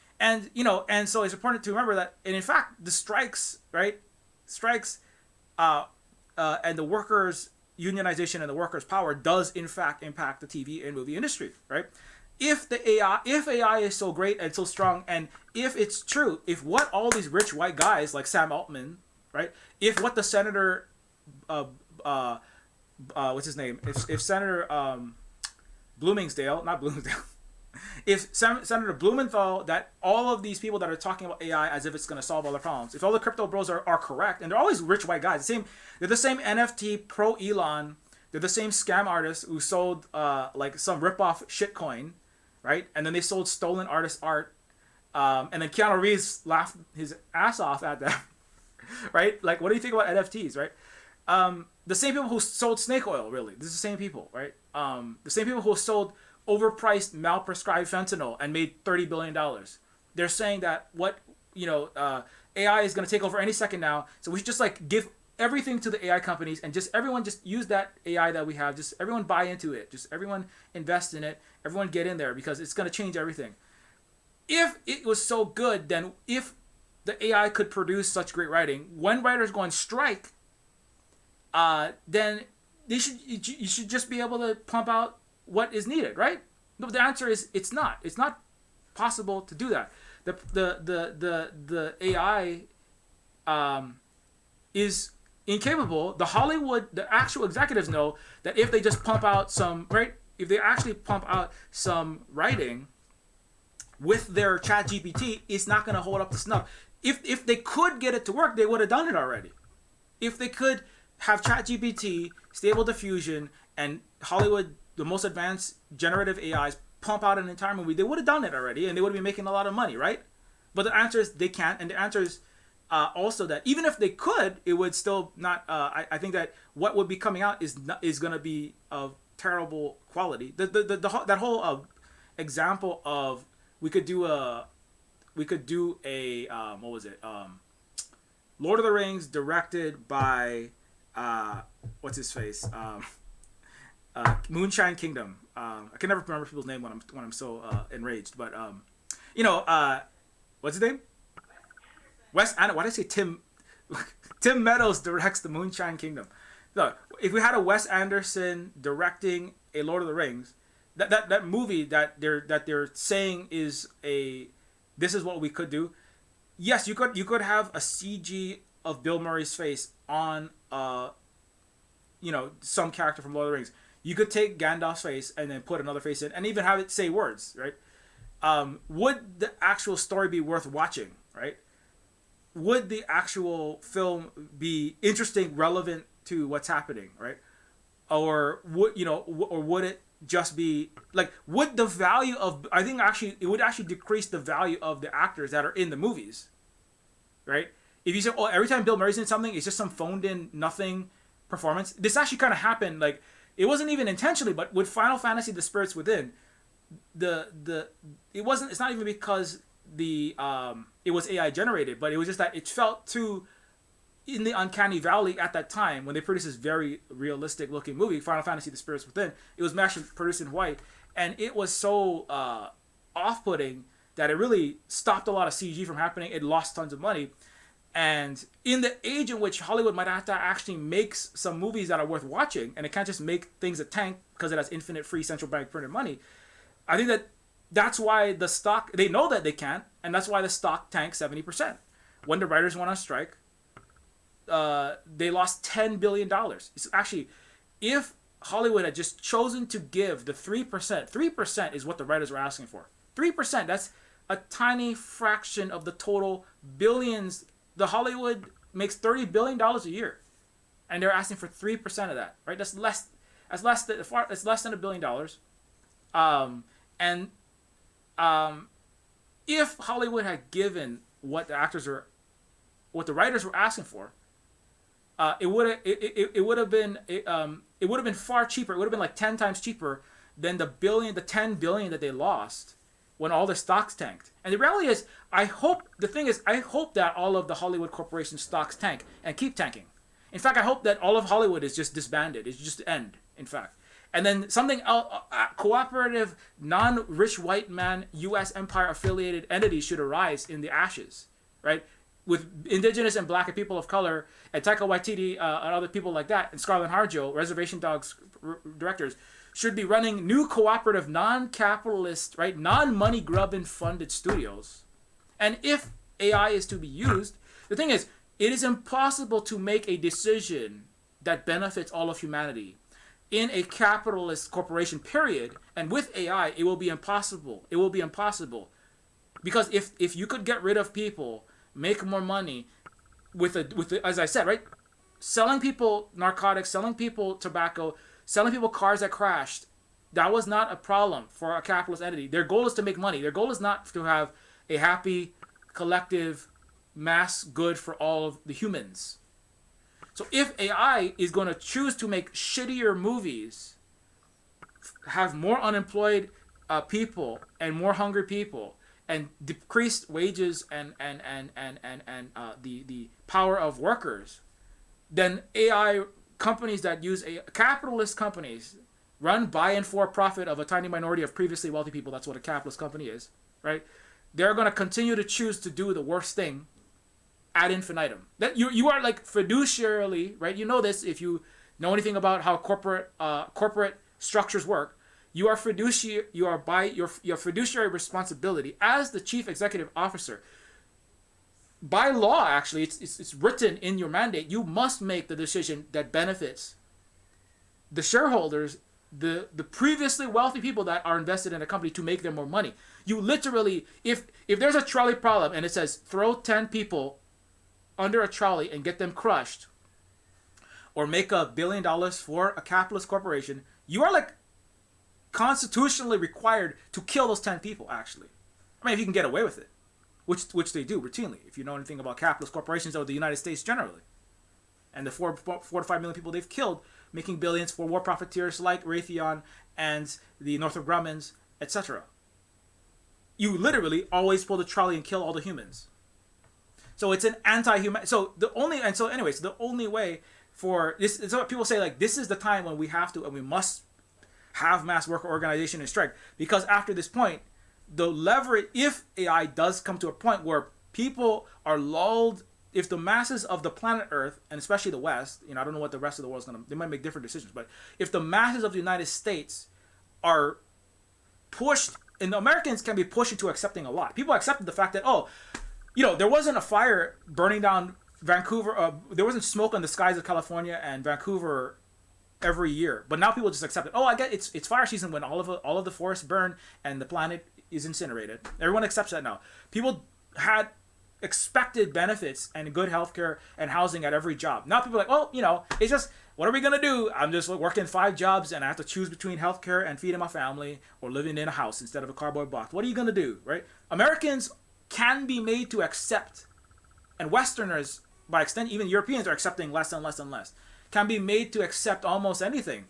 so it's important to remember that, and in fact, the strikes, right? And the workers' unionization and the workers' power does in fact impact the TV and movie industry, right? If AI is so great and so strong, and if it's true, if what all these rich white guys like Sam Altman, right? If what the senator, what's his name? If Senator if Senator Blumenthal, that all of these people that are talking about AI as if it's going to solve all the problems, if all the crypto bros are correct, and they're always rich white guys, they're the same NFT pro Elon, they're the same scam artists who sold like some ripoff shitcoin, right? And then they sold stolen artist art, and then Keanu Reeves laughed his ass off at them, right? Like, what do you think about NFTs, right? The same people who sold snake oil, really, this is the same people, right? The same people who sold overpriced, malprescribed fentanyl and made $30 billion. They're saying that AI is going to take over any second now, so we should just like give everything to the AI companies and everyone just use that AI that we have. Just everyone buy into it. Just everyone invest in it. Everyone get in there because it's going to change everything. If it was so good, then if the AI could produce such great writing, when writers go on strike, then you should just be able to pump out what is needed, right? But the answer is it's not. It's not possible to do that. The AI is incapable. The actual executives know that if they just pump out if they actually pump out some writing with their chat GPT, it's not going to hold up to snuff. If they could get it to work, they would have done it already. If they could have chat GPT, stable diffusion, and Hollywood, the most advanced generative AIs, pump out an entire movie, they would have done it already, and they would be making a lot of money, right? But the answer is they can't, and the answer is also that even if they could, it would still not. I think that what would be coming out is going to be of terrible quality. That whole example of we could do a what was it? Lord of the Rings directed by what's his face? Moonshine Kingdom. I can never remember people's name when I'm so enraged. But what's his name? Wes Anderson. Why did I say Tim? Tim Meadows directs the Moonshine Kingdom. Look, if we had a Wes Anderson directing a Lord of the Rings, that movie that they're saying is this is what we could do. Yes, you could have a CG of Bill Murray's face on some character from Lord of the Rings. You could take Gandalf's face and then put another face in, and even have it say words, right? Would the actual story be worth watching, right? Would the actual film be interesting, relevant to what's happening, right? Or would it just be like, would the value of, I think actually it would actually decrease the value of the actors that are in the movies, right? If you say, oh, every time Bill Murray's in something, it's just some phoned in nothing performance. This actually kind of happened, like, it wasn't even intentionally, but with Final Fantasy: The Spirits Within, it's not even because it was AI generated, but it was just that it felt too in the uncanny valley at that time when they produced this very realistic looking movie, Final Fantasy: The Spirits Within. It was actually produced in white, and it was so off-putting that it really stopped a lot of CG from happening. It lost tons of money. And in the age in which Hollywood might have to actually make some movies that are worth watching, and it can't just make things that tank because it has infinite free central bank printed money, I think that's why the stock, they know that they can't, and that's why the stock tanked 70%. When the writers went on strike, they lost $10 billion. It's actually, if Hollywood had just chosen to give the 3% is what the writers were asking for. 3%, that's a tiny fraction of the total billions. The Hollywood makes $30 billion a year, and they're asking for 3% of that, right? That's less than $1 billion. If Hollywood had given what the writers were asking for, it would have been far cheaper. It would have been like 10 times cheaper than the $10 billion that they lost when all the stocks tanked. And the reality is, I hope that all of the Hollywood corporation stocks tank and keep tanking. In fact, I hope that all of Hollywood is just disbanded. It's just end, in fact. And then something else, cooperative, non-rich white man, U.S. empire affiliated entities should arise in the ashes, right? With indigenous and black and people of color, and Taika Waititi and other people like that, and Scarlett Harjo, Reservation Dogs directors, should be running new cooperative, non-capitalist, right, non-money grubbing funded studios. And if AI is to be used, the thing is, it is impossible to make a decision that benefits all of humanity in a capitalist corporation, period. And with AI, it will be impossible. It will be impossible. Because if you could get rid of people, make more money with as I said, right, selling people narcotics, selling people tobacco, selling people cars that crashed, that was not a problem for a capitalist entity. Their goal is to make money. Their goal is not to have a happy, collective, mass good for all of the humans. So if AI is going to choose to make shittier movies, have more unemployed people and more hungry people, and decreased wages and the power of workers, then AI companies that use capitalist companies run by and for profit of a tiny minority of previously wealthy people, that's what a capitalist company is, right? They're going to continue to choose to do the worst thing ad infinitum. That you are like fiduciarily, right? You know this if you know anything about how corporate structures work. You are by your fiduciary responsibility as the chief executive officer. By law, actually, it's written in your mandate. You must make the decision that benefits the shareholders, the previously wealthy people that are invested in a company to make them more money. You literally, if there's a trolley problem and it says throw 10 people under a trolley and get them crushed, or make $1 billion for a capitalist corporation, you are like constitutionally required to kill those 10 people, actually. I mean, if you can get away with it, which they do routinely, if you know anything about capitalist corporations or the United States generally. And the 4 to 5 million people they've killed, making billions for war profiteers like Raytheon and the Northrop Grummans, etc. You literally always pull the trolley and kill all the humans. So it's an anti-human. So the only way for this is what people say, like, this is the time when we have to and we must have mass worker organization and strike, because after this point, the leverage, if AI does come to a point where people are lulled, if the masses of the planet Earth, and especially the West, I don't know what the rest of the world's they might make different decisions, but if the masses of the United States are pushed, and the Americans can be pushed into accepting a lot. People accepted the fact that, there wasn't a fire burning down Vancouver, there wasn't smoke in the skies of California and Vancouver every year, but now people just accept it. I get it's fire season when all of the forests burn and the planet is incinerated. Everyone accepts that now. People had expected benefits and good healthcare and housing at every job. Now people are like, it's just, what are we gonna do? I'm just working 5 jobs and I have to choose between healthcare and feeding my family or living in a house instead of a cardboard box. What are you gonna do, right? Americans can be made to accept, and Westerners, by extent, even Europeans are accepting less and less and less, can be made to accept almost anything.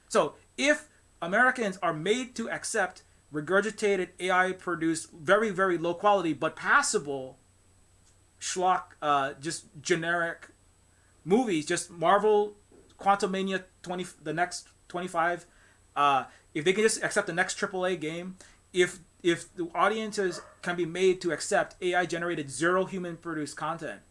So if Americans are made to accept regurgitated AI produced very, very low quality but passable schlock, just generic movies, just Marvel, Quantumania 20, the next 25. If they can just accept the next AAA game, if the audiences can be made to accept AI generated zero human produced content,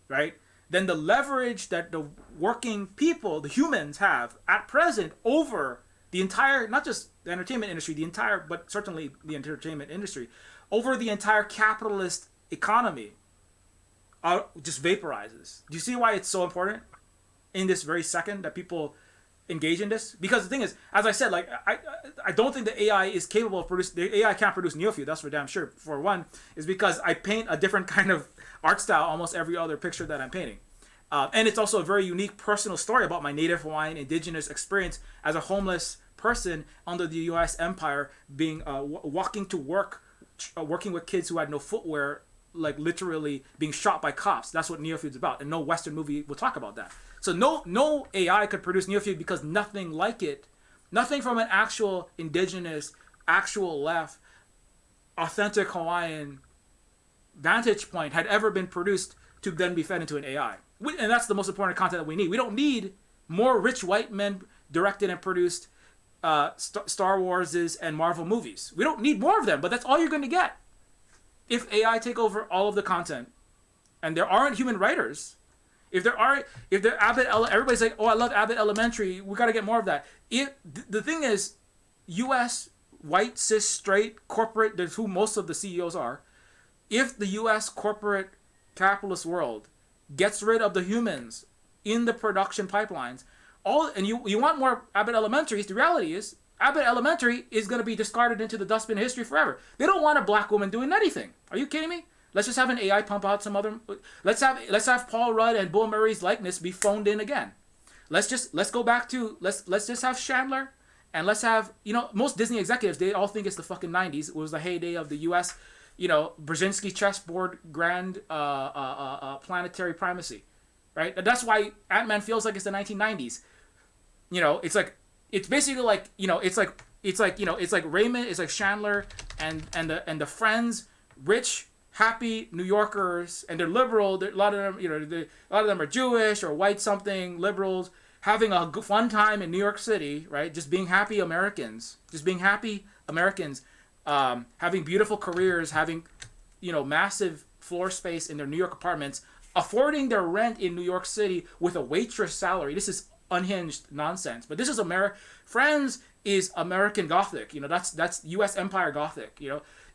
right? Then the leverage that the working people, the humans, have at present over the entire, not just the entertainment industry, the entire, but certainly the entertainment industry, over the entire capitalist economy, just vaporizes. Do you see why it's so important in this very second that people engage in this? Because the thing is, as I said, like I don't think the AI is capable of producing. The AI can't produce Neofeud. That's for damn sure. For one, is because I paint a different kind of art style almost every other picture that I'm painting, and it's also a very unique personal story about my Native Hawaiian indigenous experience as a homeless person under the U.S. Empire, being walking to work, working with kids who had no footwear, like literally being shot by cops. That's what Neofeud's about, and no Western movie will talk about that. So no AI could produce Neofeud because nothing like it, nothing from an actual indigenous, actual left, authentic Hawaiian vantage point had ever been produced to then be fed into an AI. And that's the most important content that we need. We don't need more rich white men directed and produced Star Warses and Marvel movies. We don't need more of them, but that's all you're going to get. If AI take over all of the content, and there aren't human writers, if there Abbott, everybody's like, oh, I love Abbott Elementary, we got to get more of that. The thing is, U.S. white, cis, straight, corporate, that's who most of the CEOs are, if the U.S. corporate capitalist world gets rid of the humans in the production pipelines, and you want more Abbott Elementaries, the reality is, Abbott Elementary is going to be discarded into the dustbin of history forever. They don't want a black woman doing anything. Are you kidding me? Let's just have an AI pump out some other. Let's have Paul Rudd and Bill Murray's likeness be phoned in again. Let's go back to let's just have Chandler, and let's have, most Disney executives, they all think it's the fucking 90s. It was the heyday of the U.S. Brzezinski chessboard grand planetary primacy, right? That's why AntMan feels like it's the 1990s. It's basically like, it's like Raymond, it's like Chandler and the friends, rich, happy New Yorkers, and they're liberal. A lot of them, a lot of them are Jewish or white something, liberals, having a fun time in New York City, right? Just being happy Americans, having beautiful careers, having, massive floor space in their New York apartments, affording their rent in New York City with a waitress salary. This is unhinged nonsense, but this is Friends is American Gothic. That's U.S. Empire Gothic.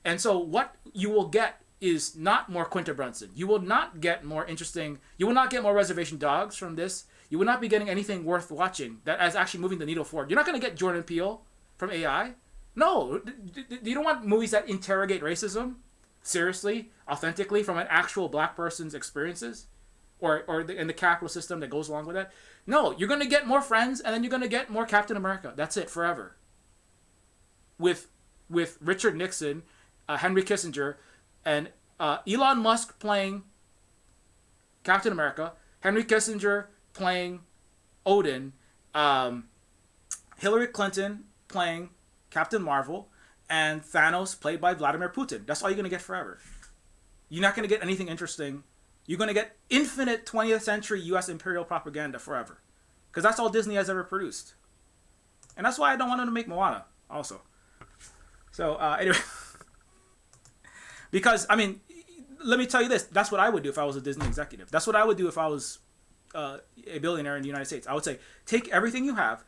And so what you will get is not more Quinta Brunson. You will not get more interesting. You will not get more Reservation Dogs from this. You will not be getting anything worth watching that is actually moving the needle forward. You're not going to get Jordan Peele from AI. No, you don't want movies that interrogate racism seriously, authentically, from an actual black person's experiences, in the capital system that goes along with that. No, you're going to get more Friends, and then you're going to get more Captain America. That's it, forever. With Richard Nixon, Henry Kissinger, and Elon Musk playing Captain America, Henry Kissinger playing Odin, Hillary Clinton playing Captain Marvel, and Thanos played by Vladimir Putin. That's all you're going to get forever. You're not going to get anything interesting. You're going to get infinite 20th century U.S. imperial propaganda forever. Because that's all Disney has ever produced. And that's why I don't want them to make Moana also. So, anyway. Because, let me tell you this. That's what I would do if I was a Disney executive. That's what I would do if I was a billionaire in the United States. I would say, take everything you have,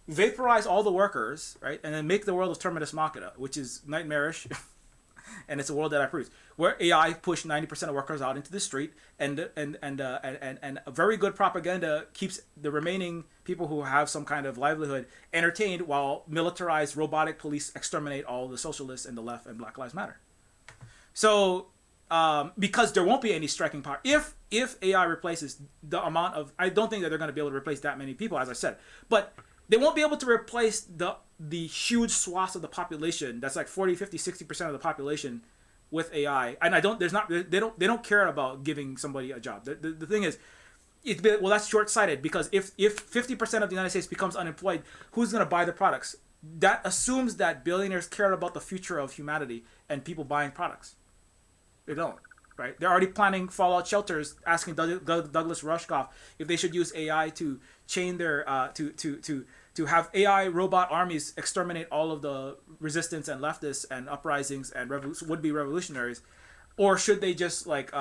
vaporize all the workers, right? And then make the world of Terminus Machina, which is nightmarish. And it's a world that I produce, where AI push 90% of workers out into the street, and a very good propaganda keeps the remaining people who have some kind of livelihood entertained, while militarized robotic police exterminate all the socialists and the left and Black Lives Matter. So, because there won't be any striking power if AI replaces the amount of, I don't think that they're going to be able to replace that many people, as I said, but they won't be able to replace the huge swaths of the population that's like 40, 50, 60% of the population with AI. And they don't care about giving somebody a job. The thing is, that's short-sighted, because if 50% of the United States becomes unemployed, who's going to buy the products? that assumes that billionaires care about the future of humanity and people buying products. They don't, right? They're already planning fallout shelters, asking Douglas Rushkoff if they should use AI to chain their to have AI robot armies exterminate all of the resistance and leftists and uprisings and would-be revolutionaries, or should they just like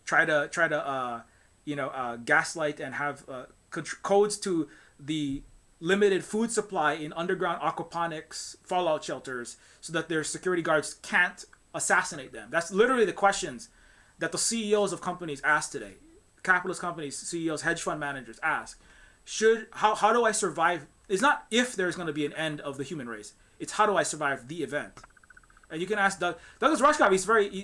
try to gaslight and have codes to the limited food supply in underground aquaponics fallout shelters so that their security guards can't assassinate them. That's literally the questions that the CEOs of companies ask today. Capitalist companies, CEOs, hedge fund managers ask. How do I survive? It's not if there's going to be an end of the human race. It's how do I survive the event? And you can ask Douglas Rushkoff.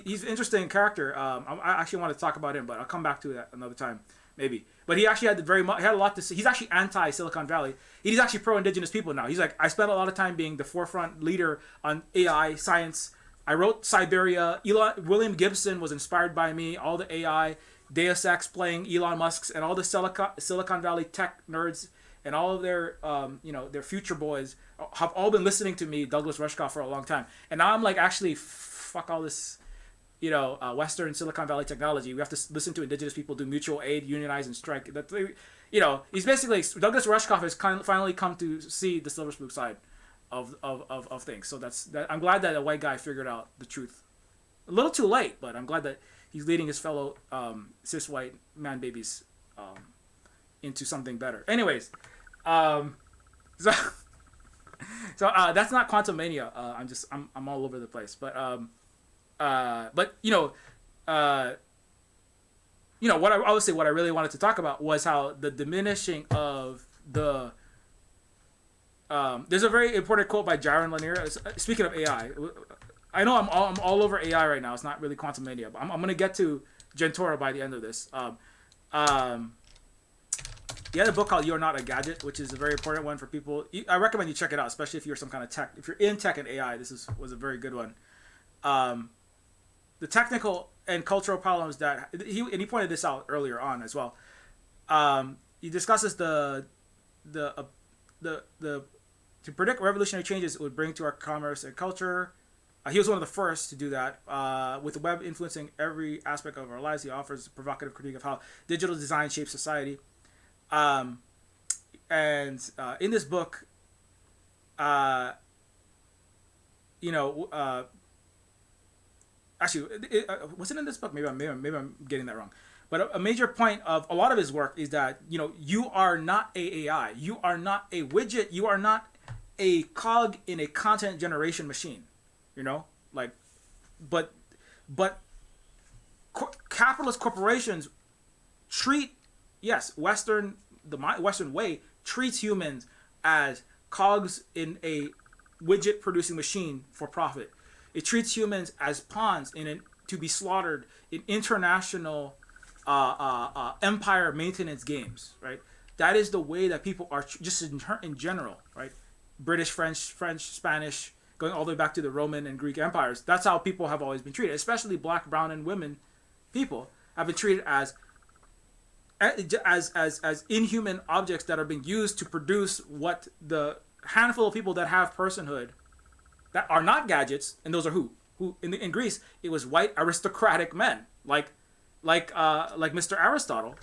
He's an interesting character. I actually want to talk about him, but I'll come back to that another time, maybe. But he actually had a lot to say. He's actually anti Silicon Valley. He's actually pro indigenous people now. He's like, I spent a lot of time being the forefront leader on AI science. I wrote Siberia. William Gibson was inspired by me. All the AI, Deus Ex playing Elon Musk's, and all the Silicon Valley tech nerds and all of their their future boys have all been listening to me, Douglas Rushkoff, for a long time. And now I'm like, actually, fuck all this, Western Silicon Valley technology. We have to listen to indigenous people, do mutual aid, unionize, and strike. He's basically, Douglas Rushkoff has finally come to see the silver spook side of things. So I'm glad that a white guy figured out the truth. A little too late, but I'm glad that he's leading his fellow cis white man babies into something better. Anyways, so that's not Quantumania. I'm all over the place, but what I would say, what I really wanted to talk about was how the diminishing of the there's a very important quote by Jaron Lanier. Speaking of AI, I know I'm all over AI right now. It's not really Quantumania, but I'm going to get to Gentora by the end of this. He had a book called "You're Not a Gadget," which is a very important one for people. I recommend you check it out, especially if you're some kind of tech. If you're in tech and AI, was a very good one. The technical and cultural problems that he pointed this out earlier on as well. He discusses the to predict revolutionary changes it would bring to our commerce and culture. He was one of the first to do that. With the web influencing every aspect of our lives, he offers a provocative critique of how digital design shapes society. And in this book, actually, was it in this book? Maybe I'm getting that wrong. But a major point of a lot of his work is that you are not a AI, you are not a widget, you are not a cog in a content generation machine. But capitalist corporations treat the Western way treats humans as cogs in a widget producing machine for profit. It treats humans as pawns to be slaughtered in international empire maintenance games, right? That is the way that people are just in general, right? British, French, Spanish, going all the way back to the Roman and Greek empires. That's how people have always been treated, especially black, brown, and women people have been treated as inhuman objects that are being used to produce what the handful of people that have personhood that are not gadgets, and those are who in Greece it was white aristocratic men like Mr. Aristotle,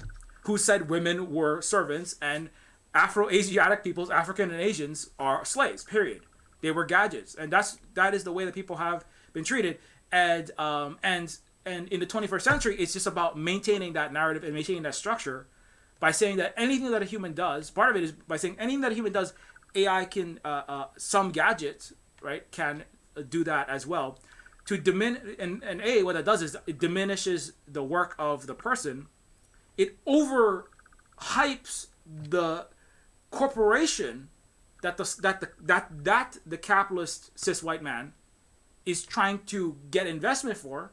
who said women were servants and Afro-Asiatic peoples, African and Asians, are slaves. Period. They were gadgets, and that is the way that people have been treated. And in the 21st century, it's just about maintaining that narrative and maintaining that structure by saying that anything that a human does, part of it is by saying anything that a human does, AI can, some gadgets, right, can do that as well. To what that does is it diminishes the work of the person. It overhypes the corporation that the capitalist cis white man is trying to get investment for,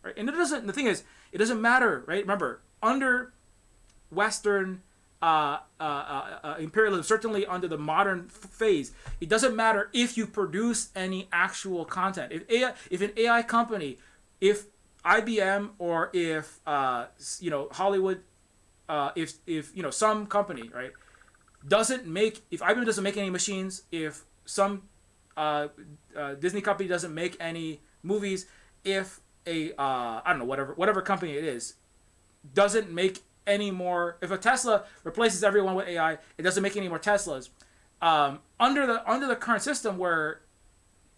right? And the thing is, it doesn't matter, right? Remember, under Western imperialism, certainly under the modern phase, it doesn't matter if you produce any actual content. If an AI company, if IBM or if Hollywood, if some company, right, if IBM doesn't make any machines, if some Disney company doesn't make any movies, if a I don't know, whatever company it is doesn't make any more, if a Tesla replaces everyone with AI, it doesn't make any more Teslas. Under the current system, where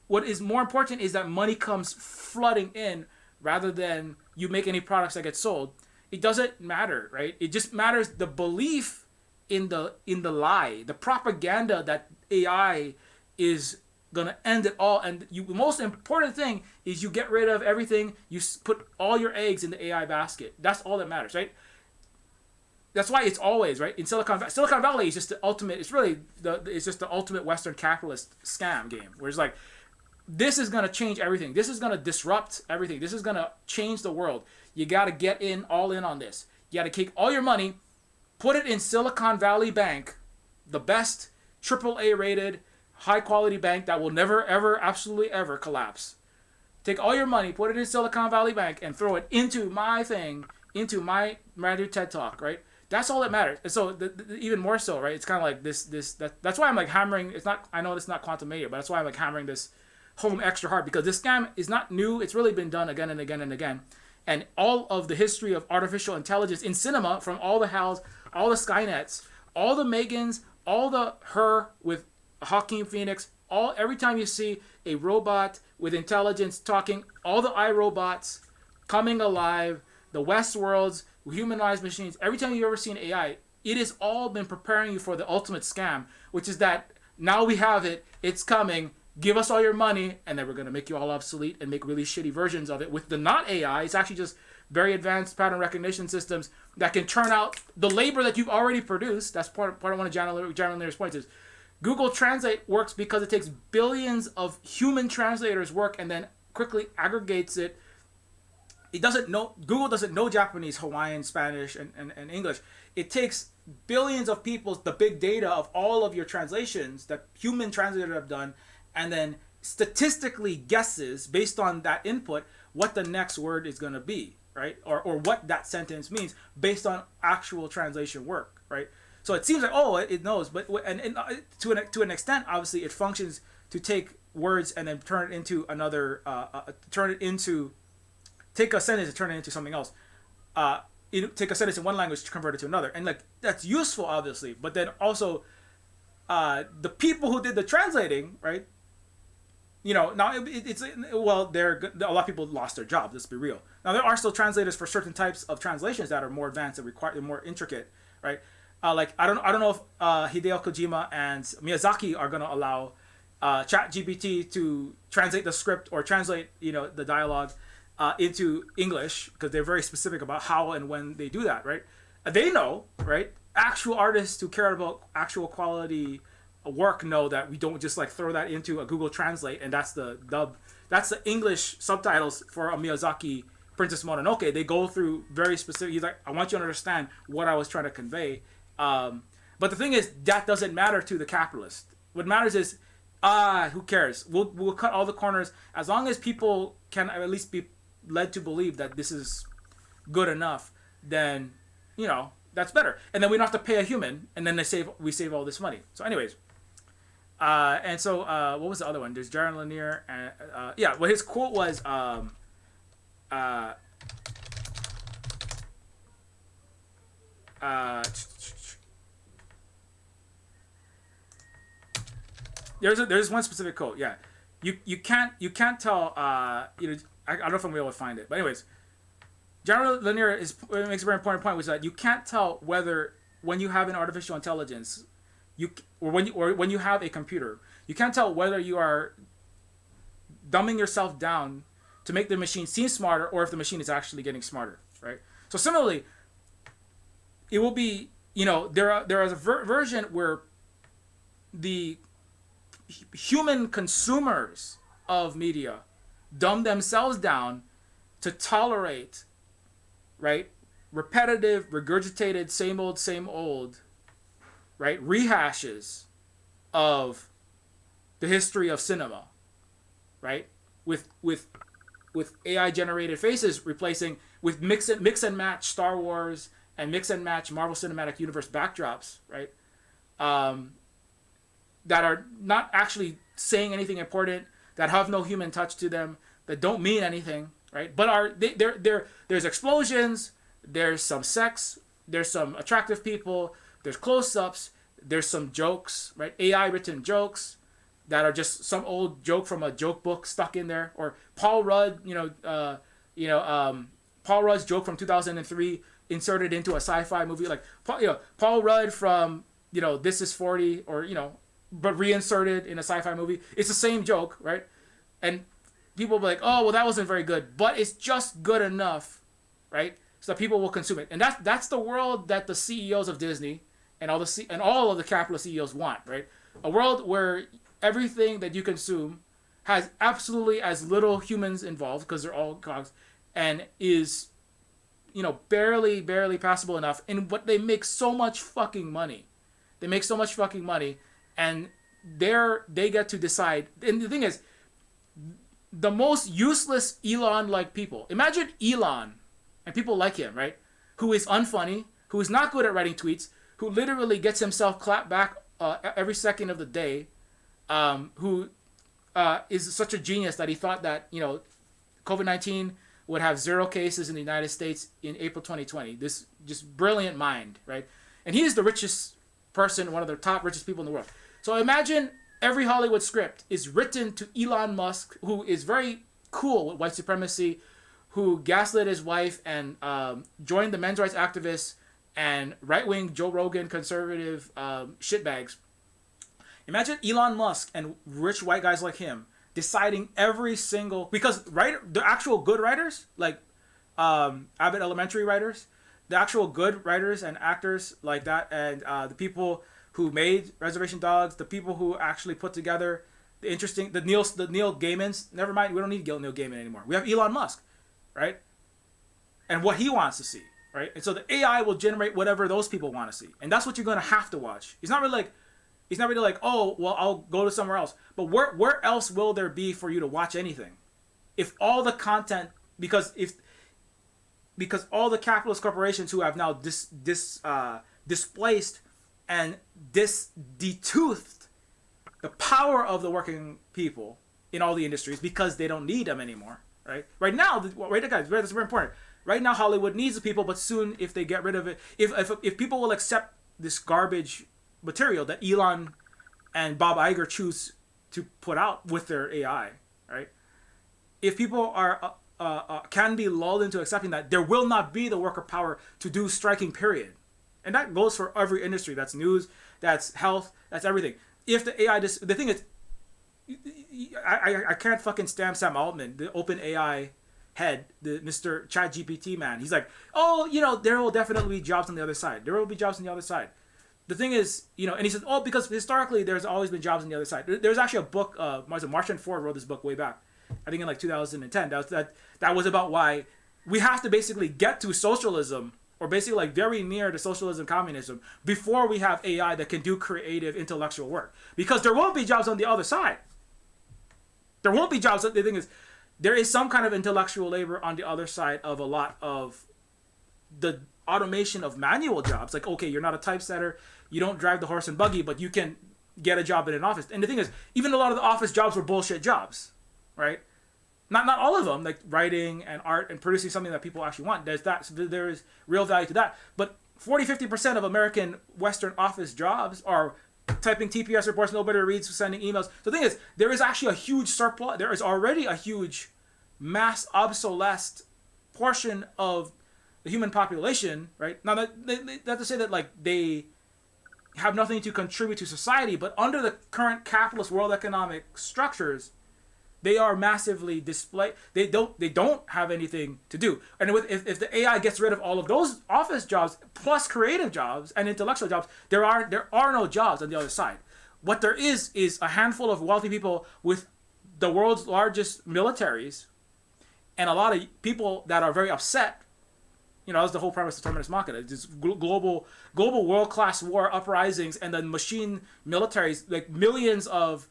what is more important is that money comes flooding in rather than you make any products that get sold, it doesn't matter, right? It just matters the belief in the lie, the propaganda that AI is gonna end it all. And the most important thing is you get rid of everything. You put all your eggs in the AI basket. That's all that matters, right? That's why it's always, right, in Silicon Valley is just the ultimate. It's just the ultimate Western capitalist scam game, where it's like, this is gonna change everything. This is gonna disrupt everything. This is gonna change the world. You gotta get all in on this. You gotta take all your money, put it in Silicon Valley Bank, the best AAA rated, high quality bank that will never, ever, absolutely ever collapse. Take all your money, put it in Silicon Valley Bank, and throw it into my thing, into my Mandarin TED Talk, right? That's all that matters. And so, even more so, right? It's kind of like that's why I'm like hammering. It's not. I know it's not Quantumania, but that's why I'm like hammering this home extra hard, because this scam is not new. It's really been done again and again and again. And all of the history of artificial intelligence in cinema, from all the Hals, all the Skynets, all the Megans, all the Her with Joaquin Phoenix, every time you see a robot with intelligence talking, all the iRobots coming alive, the Westworlds, humanized machines, every time you've ever seen AI, it has all been preparing you for the ultimate scam, which is that now we have it, it's coming, give us all your money, and then we're going to make you all obsolete and make really shitty versions of it with the not AI. It's actually just very advanced pattern recognition systems that can turn out the labor that you've already produced. That's part of one of John Lear's points is Google Translate works because it takes billions of human translators' work and then quickly aggregates it. Google doesn't know Japanese, Hawaiian, Spanish, and English. It takes billions of people's, the big data of all of your translations that human translators have done, and then statistically guesses based on that input what the next word is going to be, right? Or what that sentence means based on actual translation work, right? So it seems like, oh, it knows, but to an extent, obviously, it functions to take words and then turn it into another, take a sentence and turn it into something else. Take a sentence in one language to convert it to another, and like that's useful, obviously. But then also, the people who did the translating, right? You know, now it's a lot of people lost their jobs. Let's be real. Now there are still translators for certain types of translations that are more advanced and require more intricate, right? Like I don't know if Hideo Kojima and Miyazaki are going to allow ChatGPT to translate the script or translate the dialogue into English, because they're very specific about how and when they do that, right? They know, right? Actual artists who care about actual quality work know that we don't just like throw that into a Google Translate and that's the dub. That's the English subtitles for a Miyazaki Princess Mononoke. They go through very specific. He's like, I want you to understand what I was trying to convey. But the thing is, that doesn't matter to the capitalist. What matters is, who cares? We'll cut all the corners as long as people can at least be led to believe that this is good enough. Then, that's better. And then we don't have to pay a human, and then we save all this money. So, anyways. And so, what was the other one? There's Jaron Lanier, and well, his quote was, there's one specific quote. Yeah, you can't tell. I don't know if I'm able to find it, but anyways, Jaron Lanier makes a very important point, which is that you can't tell whether when you have an artificial intelligence. When you have a computer, you can't tell whether you are dumbing yourself down to make the machine seem smarter or if the machine is actually getting smarter, right? So similarly, it will be, there is a version where the human consumers of media dumb themselves down to tolerate, right, repetitive, regurgitated, same old, right, rehashes of the history of cinema, right, with AI generated faces replacing with mix and match Star Wars and mix and match Marvel Cinematic Universe backdrops, right, that are not actually saying anything important, that have no human touch to them, that don't mean anything, right? But there's explosions, there's some sex, there's some attractive people, there's close-ups, there's some jokes, right? AI written jokes that are just some old joke from a joke book stuck in there, or Paul Rudd, Paul Rudd's joke from 2003 inserted into a sci-fi movie, like Paul Rudd from This Is 40, or but reinserted in a sci-fi movie. It's the same joke, right? And people will be like, oh, well, that wasn't very good, but it's just good enough, right? So that people will consume it. And that's the world that the CEOs of Disney and all of the capitalist CEOs want, right? A world where everything that you consume has absolutely as little humans involved, because they're all cogs, and is barely passable enough. And what they make so much fucking money. They make so much fucking money, and they get to decide. And the thing is, the most useless Elon-like people. Imagine Elon and people like him, right? Who is unfunny, who is not good at writing tweets, who literally gets himself clapped back every second of the day, who is such a genius that he thought that COVID-19 would have 0 cases in the United States in April 2020. This just brilliant mind, right? And he is the richest person, one of the top richest people in the world. So imagine every Hollywood script is written to Elon Musk, who is very cool with white supremacy, who gaslit his wife and joined the men's rights activists and right-wing Joe Rogan conservative shitbags. Imagine Elon Musk and rich white guys like him deciding every single, because the actual good writers, like Abbott Elementary writers, the actual good writers and actors like that, and the people who made Reservation Dogs, the people who actually put together the Neil Gaimans. Never mind, we don't need Neil Gaiman anymore. We have Elon Musk, right? And what he wants to see, right? And so the AI will generate whatever those people want to see, and that's what you're going to have to watch. It's not really like, oh, well, I'll go to somewhere else. But where else will there be for you to watch anything? If all the content, because all the capitalist corporations who have now displaced and detoothed the power of the working people in all the industries, because they don't need them anymore, right? Right now, guys, that's very important. Right now, Hollywood needs the people, but soon, if they get rid of it, if people will accept this garbage material that Elon and Bob Iger choose to put out with their AI, right? If people are can be lulled into accepting that, there will not be the worker power to do striking, period. And that goes for every industry. That's news, that's health, that's everything. If the AI, the thing is, I can't fucking stand Sam Altman, the open AI head, the Mr. ChatGPT man. He's like, oh, there will definitely be jobs on the other side. There will be jobs on the other side. The thing is, and he says, oh, because historically there's always been jobs on the other side. There's actually a book, Marshall Ford wrote this book way back, I think in like 2010. That was about why we have to basically get to socialism, or basically like very near to socialism, communism, before we have AI that can do creative intellectual work. Because there won't be jobs on the other side. There won't be jobs. The thing is, there is some kind of intellectual labor on the other side of a lot of the automation of manual jobs. Like, okay, you're not a typesetter, you don't drive the horse and buggy, but you can get a job in an office. And the thing is, even a lot of the office jobs were bullshit jobs, right? Not all of them, like writing and art and producing something that people actually want. There is real value to that. But 40-50% of American Western office jobs are typing TPS reports nobody reads, sending emails. The thing is, there is actually a huge surplus. There is already a huge mass obsolesced portion of the human population, right? Now, not to say that like they have nothing to contribute to society, but under the current capitalist world economic structures, they are massively displaced. They don't have anything to do. And if the AI gets rid of all of those office jobs plus creative jobs and intellectual jobs, there are no jobs on the other side. What there is a handful of wealthy people with the world's largest militaries, and a lot of people that are very upset. That's the whole premise of Terminus Machina. This global world-class war uprisings, and then machine militaries, like millions of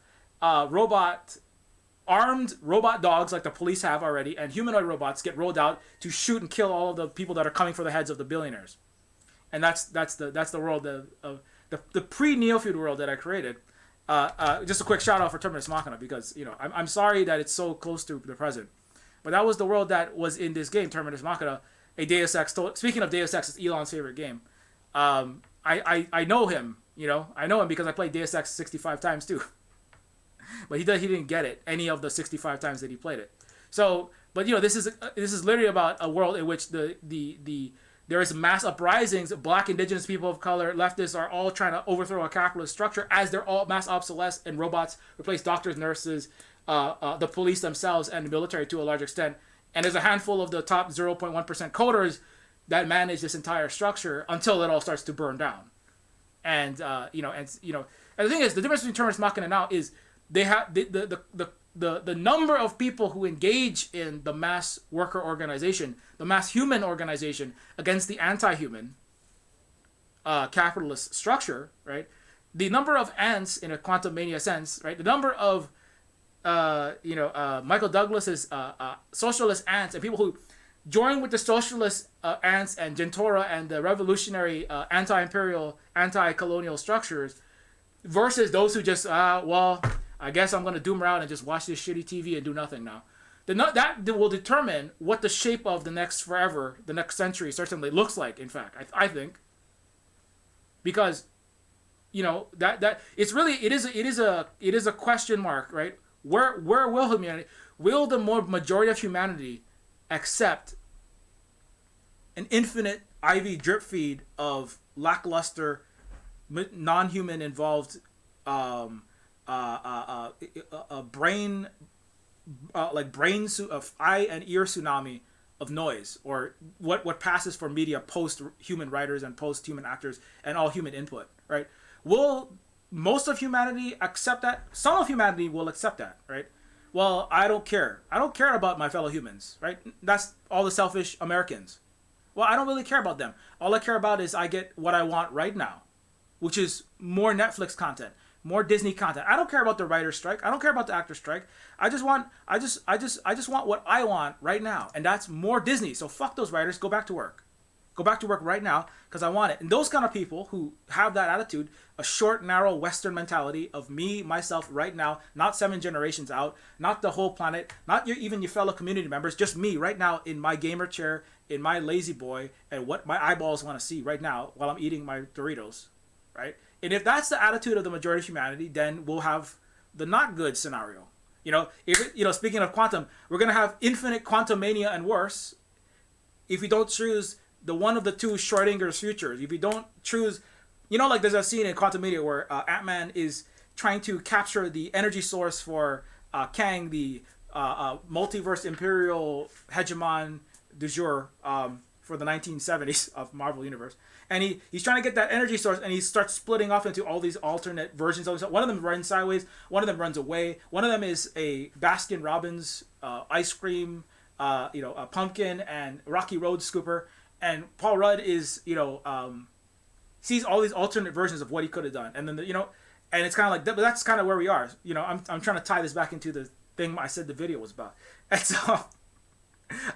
armed robot dogs like the police have already, and humanoid robots get rolled out to shoot and kill all of the people that are coming for the heads of the billionaires. And that's the world of the pre-Neofeud world that I created. Just a quick shout out for Terminus Machina because I'm sorry that it's so close to the present, but that was the world that was in this game, Terminus Machina, a Deus Ex. Speaking of Deus Ex, it's Elon's favorite game. I know him. I know him because I played Deus Ex 65 times too. But he didn't get it any of the 65 times that he played it. So, but this is literally about a world in which there is mass uprisings. Black, indigenous, people of color, leftists are all trying to overthrow a capitalist structure as they're all mass obsolescence and robots replace doctors, nurses, the police themselves, and the military to a large extent. And there's a handful of the top 0.1% coders that manage this entire structure until it all starts to burn down. And and the thing is, the difference between Terminus Machina now is they have the number of people who engage in the mass worker organization, the mass human organization against the anti-human capitalist structure, right? The number of ants in a Quantumania sense, right? The number of Michael Douglas's socialist ants and people who join with the socialist ants and Gentora and the revolutionary anti-imperial, anti-colonial structures versus those who just, I guess I'm going to doom around and just watch this shitty TV and do nothing now. That will determine what the shape of the next forever, the next century certainly looks like, in fact, I think. Because, that it's really, it is a question mark, right? Where will humanity, will the majority of humanity accept an infinite IV drip feed of lackluster, non-human involved brain of eye and ear tsunami of noise, or what passes for media post human writers and post human actors and all human input, right? Will most of humanity accept that? Some of humanity will accept that, right? Well, I don't care. I don't care about my fellow humans, right? That's all the selfish Americans. Well, I don't really care about them. All I care about is I get what I want right now, which is more Netflix content, more Disney content. I don't care about the writer's strike. I don't care about the actor's strike. I just want what I want right now, and that's more Disney. So fuck those writers. Go back to work. Go back to work right now because I want it. And those kind of people who have that attitude, a short, narrow Western mentality of me, myself, right now, not 7 generations out, not the whole planet, not even your fellow community members, just me right now in my gamer chair, in my lazy boy, and what my eyeballs want to see right now while I'm eating my Doritos, right? And if that's the attitude of the majority of humanity, then we'll have the not good scenario. Speaking of quantum, we're going to have infinite Quantumania and worse if we don't choose the one of the two Schrodinger's futures. If you don't choose, like there's a scene in Quantumania where AntMan is trying to capture the energy source for Kang, the multiverse imperial hegemon du jour for the 1970s of Marvel Universe. And he's trying to get that energy source, and he starts splitting off into all these alternate versions of himself. One of them runs sideways, one of them runs away, one of them is a Baskin Robbins ice cream, a pumpkin and Rocky Road scooper. And Paul Rudd is, sees all these alternate versions of what he could have done. And then, and it's kind of like, but that's kind of where we are. I'm trying to tie this back into the thing I said the video was about. And so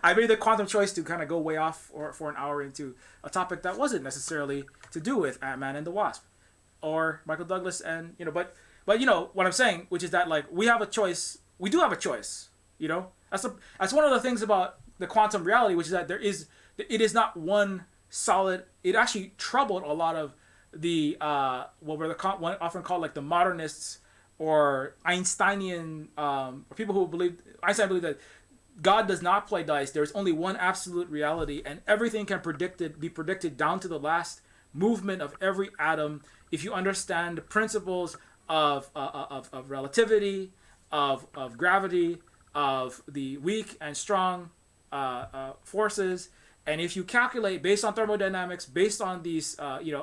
I made the quantum choice to kind of go way off for an hour into a topic that wasn't necessarily to do with Ant-Man and the Wasp or Michael Douglas. And, but what I'm saying, which is that, like, we have a choice. We do have a choice, That's one of the things about the quantum reality, which is that it is not one solid. It actually troubled a lot of the what were often called like the modernists or Einsteinian or people who Einstein believed that God does not play dice. There is only one absolute reality, and everything can be predicted down to the last movement of every atom if you understand the principles of relativity, of gravity, of the weak and strong forces. And if you calculate based on thermodynamics, based on these, you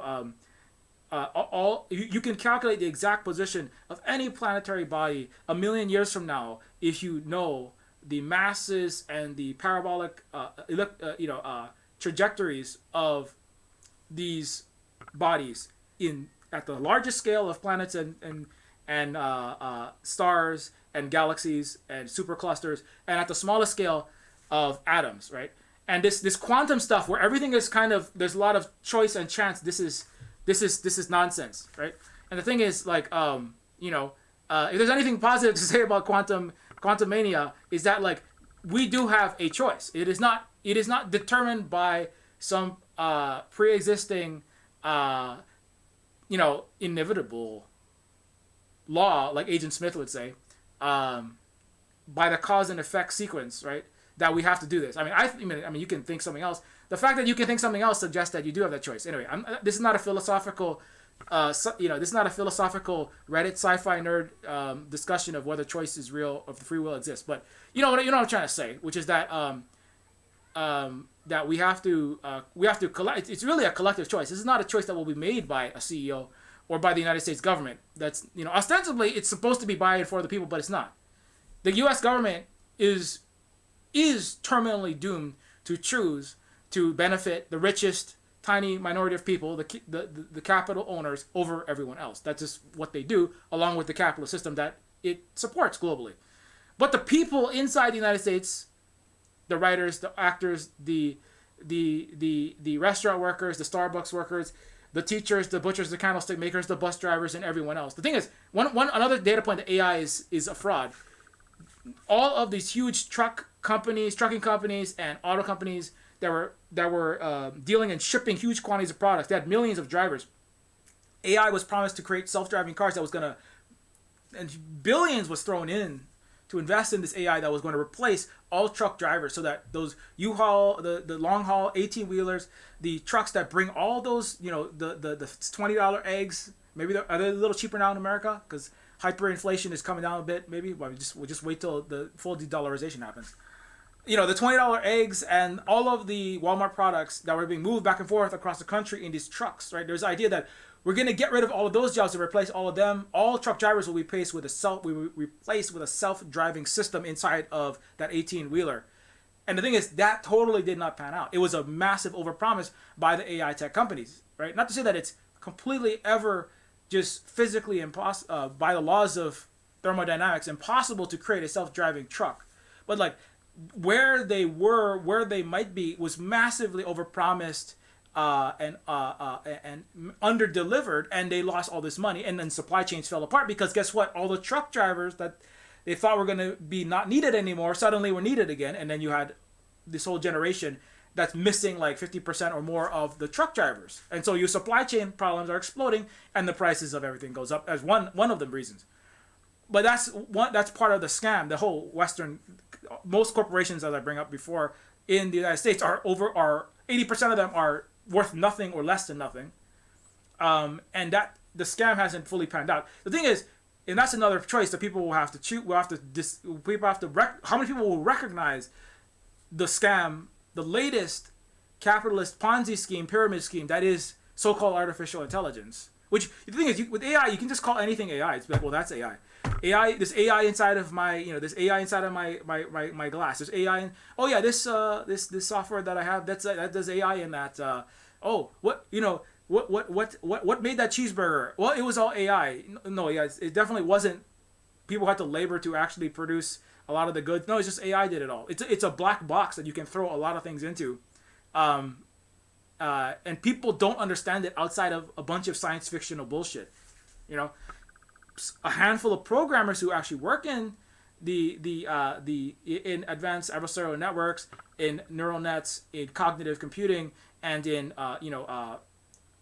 can calculate the exact position of any planetary body 1 million years from now if you know the masses and the parabolic, trajectories of these bodies at the largest scale of planets and stars and galaxies and superclusters, and at the smallest scale of atoms, right? And this quantum stuff where everything is kind of, there's a lot of choice and chance. This is nonsense, right? And the thing is, like, if there's anything positive to say about Quantumania, is that like we do have a choice. It is not determined by some pre-existing inevitable law, like Agent Smith would say, by the cause and effect sequence, right? That we have to do this. I mean, you can think something else. The fact that you can think something else suggests that you do have that choice. Anyway, this is not a philosophical, this is not a philosophical Reddit sci-fi nerd discussion of whether choice is real or free will exists. But you know what I'm trying to say, which is that that we have to collect. It's really a collective choice. This is not a choice that will be made by a CEO or by the United States government. That's ostensibly it's supposed to be by and for the people, but it's not. The U.S. government is terminally doomed to choose to benefit the richest tiny minority of people, the capital owners, over everyone else. That's just what they do, along with the capitalist system that it supports globally. But the people inside the United States, the writers, the actors, the restaurant workers, the Starbucks workers, the teachers, the butchers, the candlestick makers, the bus drivers, and everyone else. The thing is, another data point that AI is a fraud. All of these huge trucking companies, and auto companies that were dealing and shipping huge quantities of products, they had millions of drivers. AI was promised to create self-driving cars that was gonna, and billions was thrown in to invest in this AI that was going to replace all truck drivers, so that those U-Haul, the long haul 18-wheelers, the trucks that bring all those, the $20 eggs, maybe are they a little cheaper now in America because hyperinflation is coming down a bit. Maybe we'll just wait till the full de-dollarization happens. The $20 eggs and all of the Walmart products that were being moved back and forth across the country in these trucks, right? There's the idea that we're going to get rid of all of those jobs to replace all of them. All truck drivers will be replaced with a self-driving system inside of that 18-wheeler. And the thing is, that totally did not pan out. It was a massive overpromise by the AI tech companies, right? Not to say that it's completely ever just physically impossible, by the laws of thermodynamics, impossible to create a self-driving truck. But like where they might be was massively overpromised and under-delivered, and they lost all this money, and then supply chains fell apart because guess what? All the truck drivers that they thought were going to be not needed anymore suddenly were needed again, and then you had this whole generation that's missing like 50% or more of the truck drivers, and so your supply chain problems are exploding, and the prices of everything goes up as one of the reasons. But that's part of the scam. The whole Western, most corporations, as I bring up before, in the United States are 80% of them are worth nothing or less than nothing, and that the scam hasn't fully panned out. The thing is, and that's another choice that people will have to choose. How many people will recognize the scam, the latest capitalist Ponzi scheme, pyramid scheme that is so-called artificial intelligence? Which the thing is, with AI, you can just call anything AI. It's like, well, that's AI. This AI inside of my, this AI inside of my glass. There's AI in, oh yeah, this software that I have, that does AI in that. What made that cheeseburger? Well, it was all AI. No, yeah, it definitely wasn't. People had to labor to actually produce a lot of the goods. No, it's just AI did it all. It's a black box that you can throw a lot of things into. And people don't understand it outside of a bunch of science fictional bullshit. A handful of programmers who actually work in in advanced adversarial networks, in neural nets, in cognitive computing, and in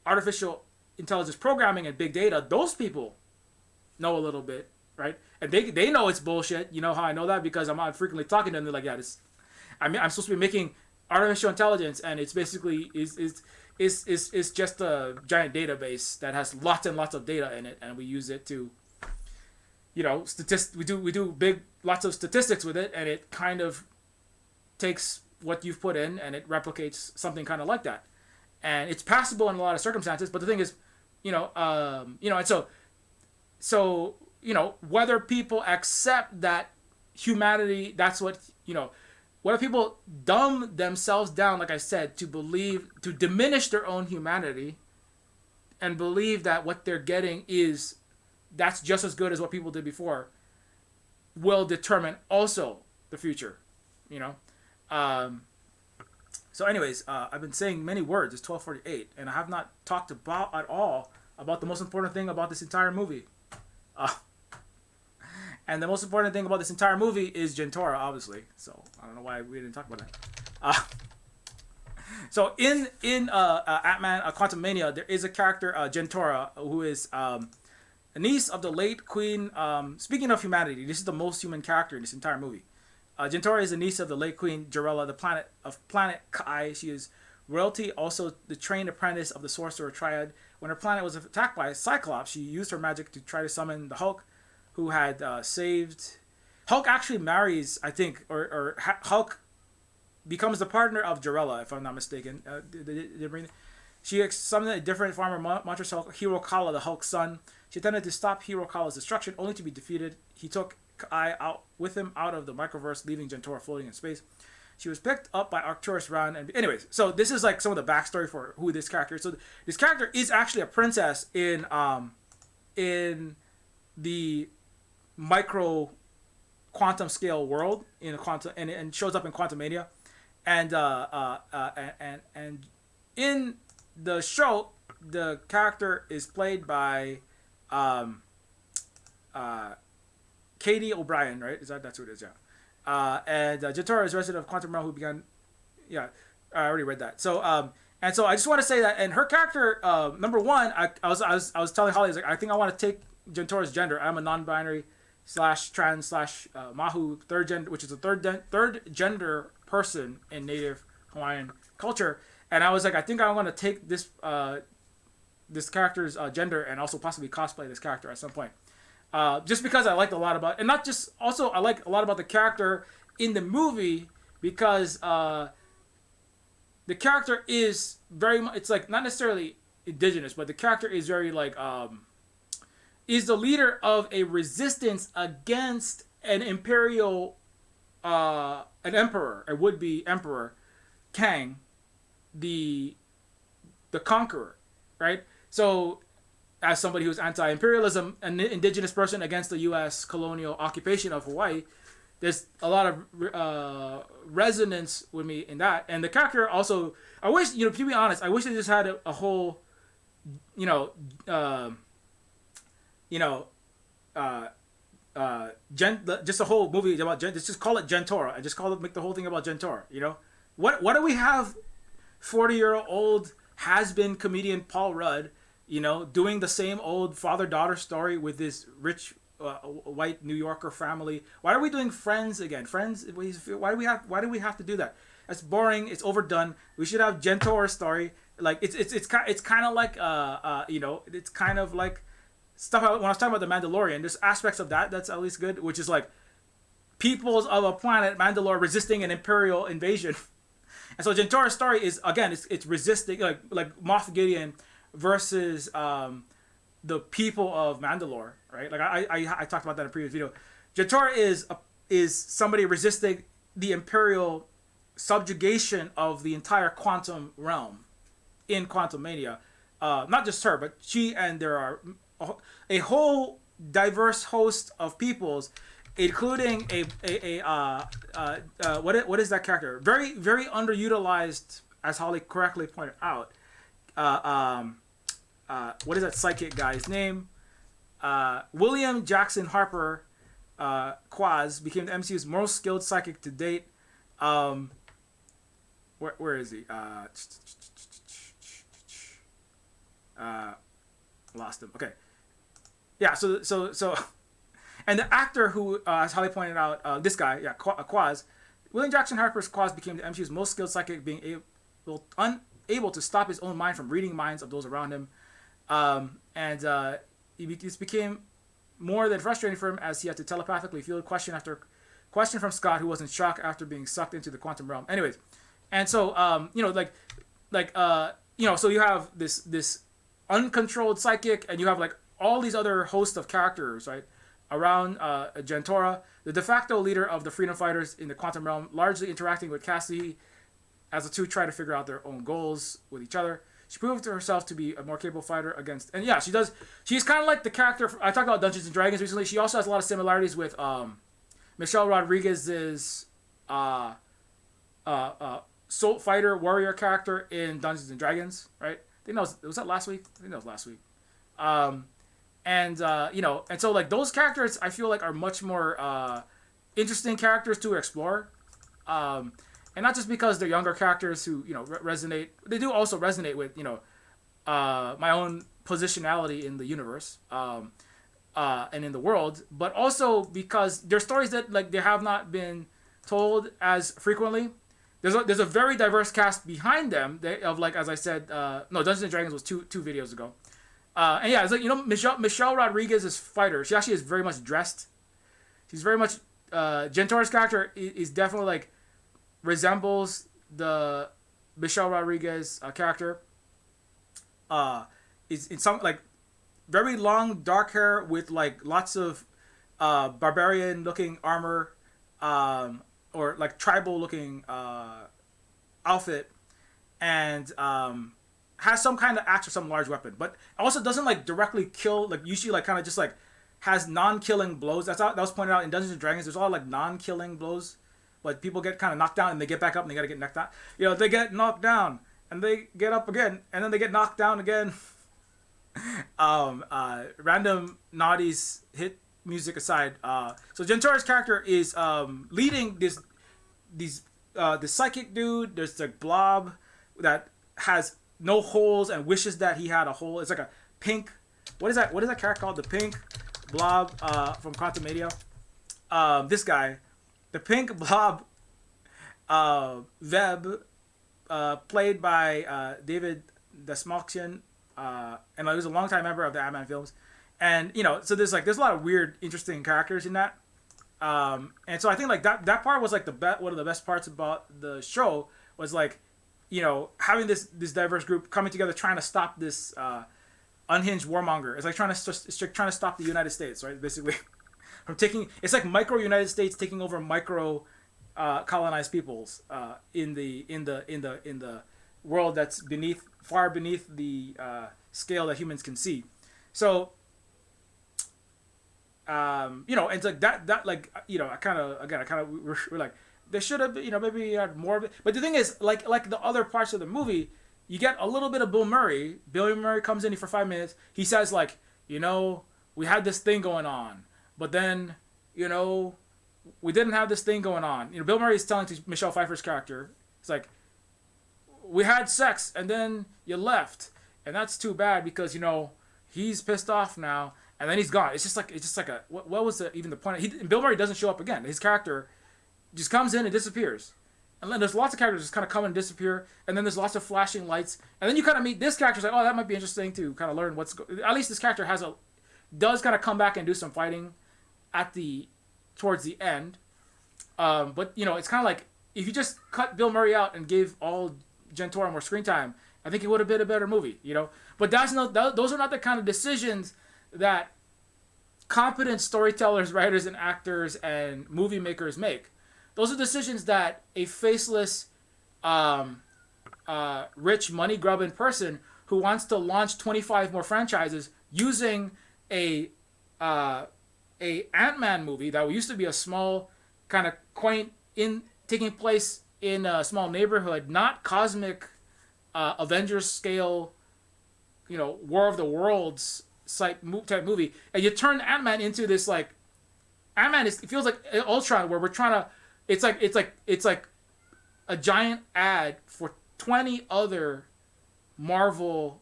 artificial intelligence programming and big data. Those people know a little bit, right? And they know it's bullshit. You know how I know that? Because I'm frequently talking to them. They're like, yeah, I'm supposed to be making artificial intelligence, and it's basically is just a giant database that has lots and lots of data in it, and we use it to, we do lots of statistics with it, and it kind of takes what you've put in and it replicates something kind of like that, and it's passable in a lot of circumstances. But the thing is, and so whether people accept that humanity, that's what whether people dumb themselves down, like I said, to diminish their own humanity and believe that what they're getting that's just as good as what people did before, will determine also the future, So anyways, I've been saying many words. It's 12:48, and I have not talked at all about the most important thing about this entire movie. And the most important thing about this entire movie is Gentora, obviously. So I don't know why we didn't talk about that. So in AntMan Quantumania, there is a character, Gentora, who is a niece of the late Queen. Speaking of humanity, this is the most human character in this entire movie. Gentora is a niece of the late Queen Jarella, the planet Kai. She is royalty, also the trained apprentice of the Sorcerer Triad. When her planet was attacked by a Cyclops, she used her magic to try to summon the Hulk, who had saved. Hulk actually marries, I think, or Hulk becomes the partner of Jarella, if I'm not mistaken. She summoned a different form of monstrous Hulk, Hero Kala, the Hulk's son. She attempted to stop Hero Kala's destruction, only to be defeated. He took Kai out with him out of the microverse, leaving Gentora floating in space. She was picked up by Arcturus Round. And anyways, so this is like some of the backstory for who this character is. So this character is actually a princess in the micro quantum scale world in a quantum, and shows up in Quantumania. And in the show, the character is played by Katie O'Brien, right? That's who it is? Yeah. And Gentora is resident of Quantum Realm, who began. Yeah, I already read that. So and so I just want to say that, and her character, number one, I was telling Holly, I think I want to take Gentora's gender. I'm a non-binary / trans / Mahu third gender, which is a third gender person in Native Hawaiian culture, and I was like, I think I want to take this this character's gender and also possibly cosplay this character at some point, just because I liked a lot about, and not just, also I like a lot about the character in the movie because the character is very much, it's like not necessarily indigenous, but the character is very like is the leader of a resistance against an imperial an emperor, a would-be emperor, Kang, the conqueror, right? So, as somebody who's anti-imperialism, an indigenous person against the U.S. colonial occupation of Hawaii, there's a lot of resonance with me in that. And the character also, I wish, to be honest, I wish they just had a whole, just a whole movie about just call it Gentora. I just make the whole thing about Gentora. What do we have 40-year-old has-been comedian Paul Rudd, doing the same old father-daughter story with this rich white New Yorker family? Why are we doing Friends again? Friends? Why do we have to do that? That's boring. It's overdone. We should have Gentora's story. Like it's kind of like it's kind of like stuff when I was talking about the Mandalorian. There's aspects of that's at least good, which is like peoples of a planet Mandalore resisting an imperial invasion. And so Gentora's story is, again, it's resisting, like Moff Gideon versus the people of Mandalore, right? Like I talked about that in a previous video. Gentora is somebody resisting the imperial subjugation of the entire quantum realm in Quantumania. Not just her, but she, and there are a whole diverse host of peoples, including what is that character? Very, very underutilized, as Holly correctly pointed out. What is that psychic guy's name? William Jackson Harper, Quaz, became the MCU's most skilled psychic to date. Where is he? Lost him. Okay. Yeah. So. And the actor who, as Holly pointed out, this guy, Quaz, William Jackson Harper's Quaz became the MCU's most skilled psychic, being unable to stop his own mind from reading minds of those around him. This became more than frustrating for him, as he had to telepathically field question after question from Scott, who was in shock after being sucked into the quantum realm. Anyways, and so so you have this uncontrolled psychic, and you have like all these other hosts of characters, right, around Gentora, the de facto leader of the freedom fighters in the quantum realm, largely interacting with Cassie as the two try to figure out their own goals with each other. She proved to herself to be a more capable fighter against, and yeah, she does. She's kind of like the character. I talked about Dungeons and Dragons recently. She also has a lot of similarities with Michelle Rodriguez's soul fighter warrior character in Dungeons and Dragons, right? I think that was that last week. I think that was last week. And and so like those characters I feel like are much more interesting characters to explore. And not just because they're younger characters who resonate. They do also resonate with my own positionality in the universe and in the world, but also because they're stories that like they have not been told as frequently. There's a very diverse cast behind them of like, as I said, no, Dungeons and Dragons was two videos ago. And yeah, it's like Michelle Rodriguez's fighter. She actually is very much dressed. She's very much Gentor's character is definitely like resembles the Michelle Rodriguez character. Is in some like very long dark hair with like lots of barbarian looking armor, or like tribal looking outfit, and has some kind of axe or some large weapon, but also doesn't like directly kill. Like usually like kind of just like has non-killing blows. That was pointed out in Dungeons and Dragons. There's a lot of like non-killing blows, but people get kind of knocked down and they get back up and they gotta get knocked down. They get knocked down and they get up again and then they get knocked down again. Random naughties hit music aside. So Gentora's character is leading this psychic dude. There's the blob that has no holes and wishes that he had a hole. It's like a pink. What is that character called? The pink blob from Quantumania. This guy, the pink blob, Veb, played by David Dasmalkian, and he was a longtime member of the AntMan films. And so there's a lot of weird, interesting characters in that. And so I think like that part was like one of the best parts about the show was like, having this diverse group coming together trying to stop this unhinged warmonger. It's like trying to stop the United States, right? Basically, from taking. It's like micro United States taking over micro colonized peoples in the world that's far beneath the scale that humans can see. So. And it's like that like I kind of we're like there should have been maybe had more of it. But the thing is like the other parts of the movie, you get a little bit of Bill Murray. Bill Murray comes in for 5 minutes. He says like we had this thing going on, but then we didn't have this thing going on. Bill Murray is telling to Michelle Pfeiffer's character, it's like we had sex and then you left, and that's too bad because he's pissed off now. And then he's gone. It's just like a what was even the point? Bill Murray doesn't show up again. His character just comes in and disappears. And then there's lots of characters just kind of come and disappear. And then there's lots of flashing lights. And then you kind of meet this character. It's like, oh, that might be interesting to kind of learn at least this character does kind of come back and do some fighting towards the end. But it's kind of like if you just cut Bill Murray out and gave all Gentora more screen time, I think it would have been a better movie. But those are not the kind of decisions that competent storytellers, writers, and actors and movie makers make. Those are decisions that a faceless, rich, money-grubbing person who wants to launch 25 more franchises using a AntMan movie that used to be a small, kind of quaint, taking place in a small neighborhood, not cosmic, Avengers scale, War of the Worlds type movie, and you turn AntMan into this like AntMan it feels like Ultron, where we're trying to it's like a giant ad for 20 other Marvel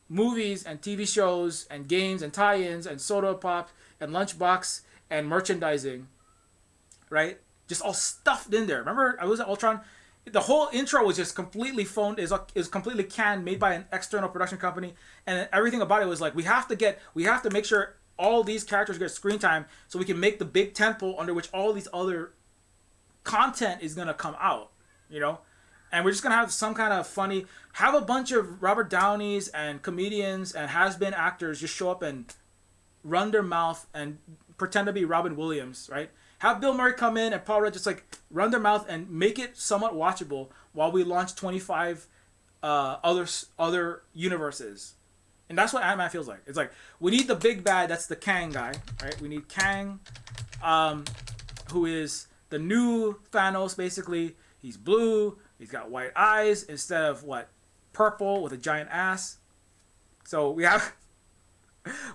movies and TV shows and games and tie-ins and soda pop and lunchbox and merchandising, right? Just all stuffed in there. Remember, I was at Ultron. The whole intro was just completely phoned, is completely canned, made by an external production company, and everything about it was like we have to make sure all these characters get screen time so we can make the big tentpole under which all these other content is gonna come out, and we're just gonna have some kind of funny, have a bunch of Robert Downeys and comedians and has-been actors just show up and run their mouth and pretend to be Robin Williams, right? Have Bill Murray come in and Paul Rudd just like run their mouth and make it somewhat watchable while we launch 25 other universes. And that's what AntMan feels like. It's like we need the big bad. That's the Kang guy, right? We need Kang, who is the new Thanos. Basically, he's blue. He's got white eyes instead of purple with a giant ass. So we have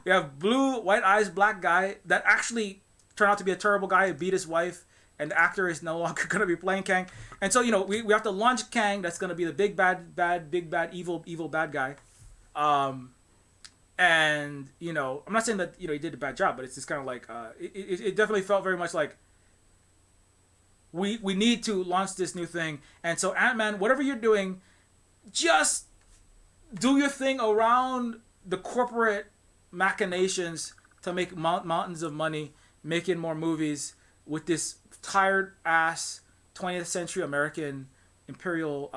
We have blue, white eyes, black guy that actually turned out to be a terrible guy who beat his wife, and the actor is no longer going to be playing Kang. And so, we have to launch Kang. That's going to be the big bad, evil bad guy. And, I'm not saying that, he did a bad job, but it's just kind of like, it definitely felt very much like we need to launch this new thing. And so Ant-Man, whatever you're doing, just do your thing around the corporate machinations to make mountains of money, making more movies with this tired ass 20th century American imperial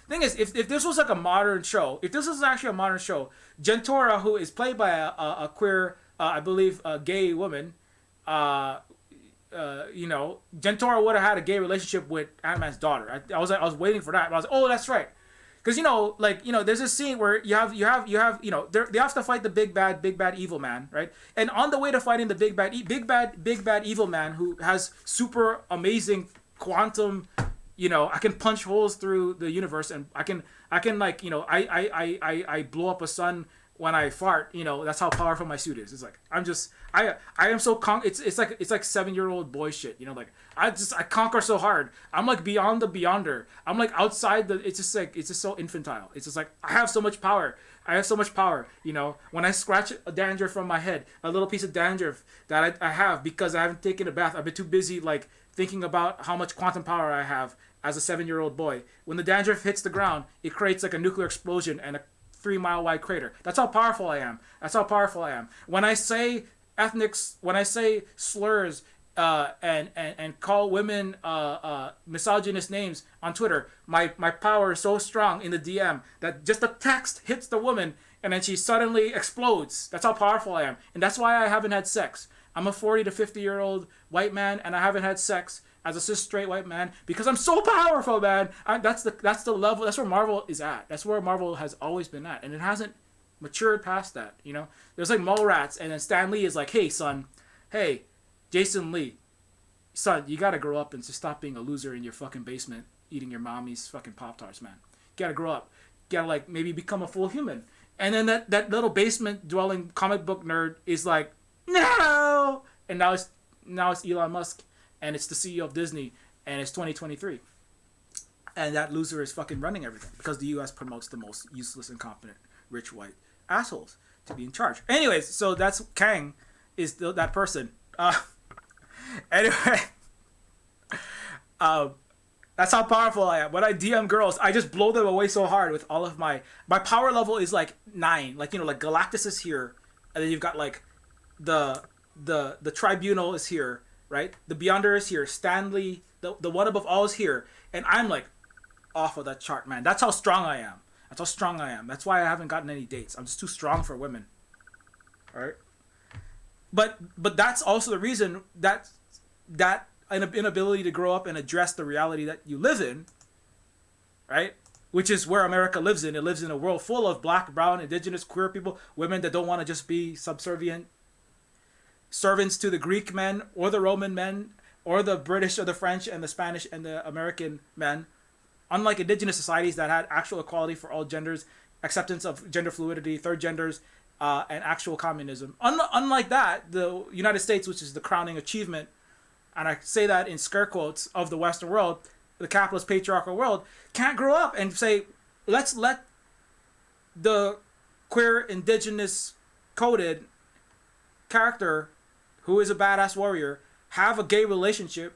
thing is, if this was like a modern show, if this was actually a modern show, Gentora, who is played by a queer I believe a gay woman, Gentora would have had a gay relationship with Ant-Man's daughter. I was waiting for that. I was like, oh, that's right. Because there's a scene where you have they have to fight the big bad evil man, right? And on the way to fighting the big bad evil man, who has super amazing quantum, I can punch holes through the universe, and I can I blow up a sun when I fart. That's how powerful my suit is. It's like I am so it's like 7-year-old boy shit. I conquer so hard. I'm like beyond the beyonder. I'm like outside the. It's just so infantile. It's just like I have so much power. When I scratch a dandruff from my head, a little piece of dandruff that I have because I haven't taken a bath. I've been too busy like thinking about how much quantum power I have as a 7-year-old boy. When the dandruff hits the ground, it creates like a nuclear explosion and a 3-mile wide crater. That's how powerful I am. When I say when I say slurs and call women misogynist names on Twitter, my power is so strong in the DM that just the text hits the woman and then she suddenly explodes. That's how powerful I am. And that's why I haven't had sex. I'm a 40 to 50-year-old white man and I haven't had sex as a cis straight white man because I'm so powerful, man. That's the level. That's where Marvel is at. That's where Marvel has always been at, and it hasn't matured past that. There's like Mallrats, and then Stan Lee is like, hey son, hey Jason Lee, son, you gotta grow up and just stop being a loser in your fucking basement eating your mommy's fucking Pop-Tarts, man. You gotta grow up. You gotta like maybe become a full human. And then that little basement dwelling comic book nerd is like, no. And now it's Elon Musk. And it's the CEO of Disney, and it's 2023. And that loser is fucking running everything because the U.S. promotes the most useless, incompetent, rich, white assholes to be in charge. Anyways, so that's Kang is that person. Anyway, that's how powerful I am. When I DM girls, I just blow them away so hard with all of my power level is like 9. Like Galactus is here, and then you've got like the Tribunal is here. Right? The Beyonder is here. Stanley, the one above all is here. And I'm like off of that chart, man. That's how strong I am. That's why I haven't gotten any dates. I'm just too strong for women. Alright? But that's also the reason that inability to grow up and address the reality that you live in, right? Which is where America lives in. It lives in a world full of black, brown, indigenous, queer people, women that don't want to just be subservient servants to the Greek men or the Roman men or the British or the French and the Spanish and the American men. Unlike indigenous societies that had actual equality for all genders, acceptance of gender fluidity, third genders, and actual communism. Unlike that, the United States, which is the crowning achievement, and I say that in scare quotes, of the Western world, the capitalist patriarchal world, can't grow up and say, let's let the queer indigenous coded character who is a badass warrior have a gay relationship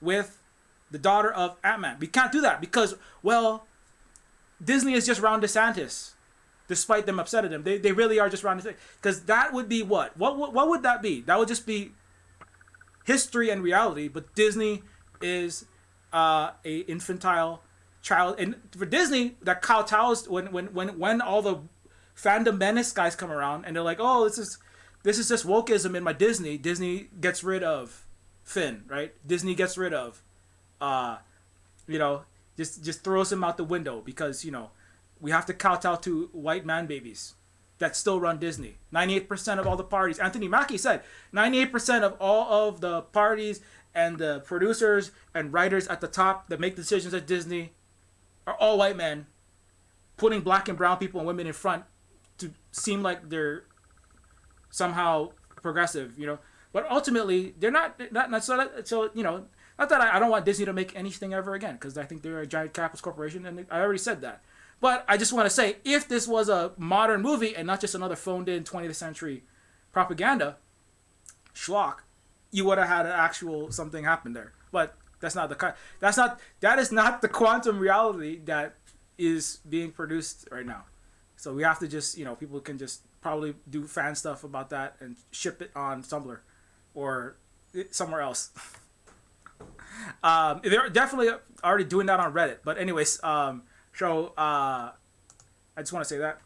with the daughter of Ant-Man. We can't do that because, well, Disney is just Ron DeSantis, despite them upsetting him. They really are just Ron DeSantis. Because that would be what? What would that be? That would just be history and reality, but Disney is a infantile child. And for Disney, that kowtows when all the fandom menace guys come around and they're like, oh, this is just wokeism in my Disney. Disney gets rid of Finn, right? Disney gets rid of, just throws him out the window because, we have to kowtow to white man babies that still run Disney. 98% of all the parties, Anthony Mackie said, 98% of all of the parties and the producers and writers at the top that make decisions at Disney are all white men, putting black and brown people and women in front seem like they're somehow progressive, but ultimately they're not so not that I don't want Disney to make anything ever again, because I think they're a giant capitalist corporation, and I already said that. But I just want to say, if this was a modern movie and not just another phoned in 20th century propaganda schlock, you would have had an actual something happen there. But that is not the quantum reality that is being produced right now. So we have to just, people can just probably do fan stuff about that and ship it on Tumblr or somewhere else. They're definitely already doing that on Reddit. But anyways, I just want to say that.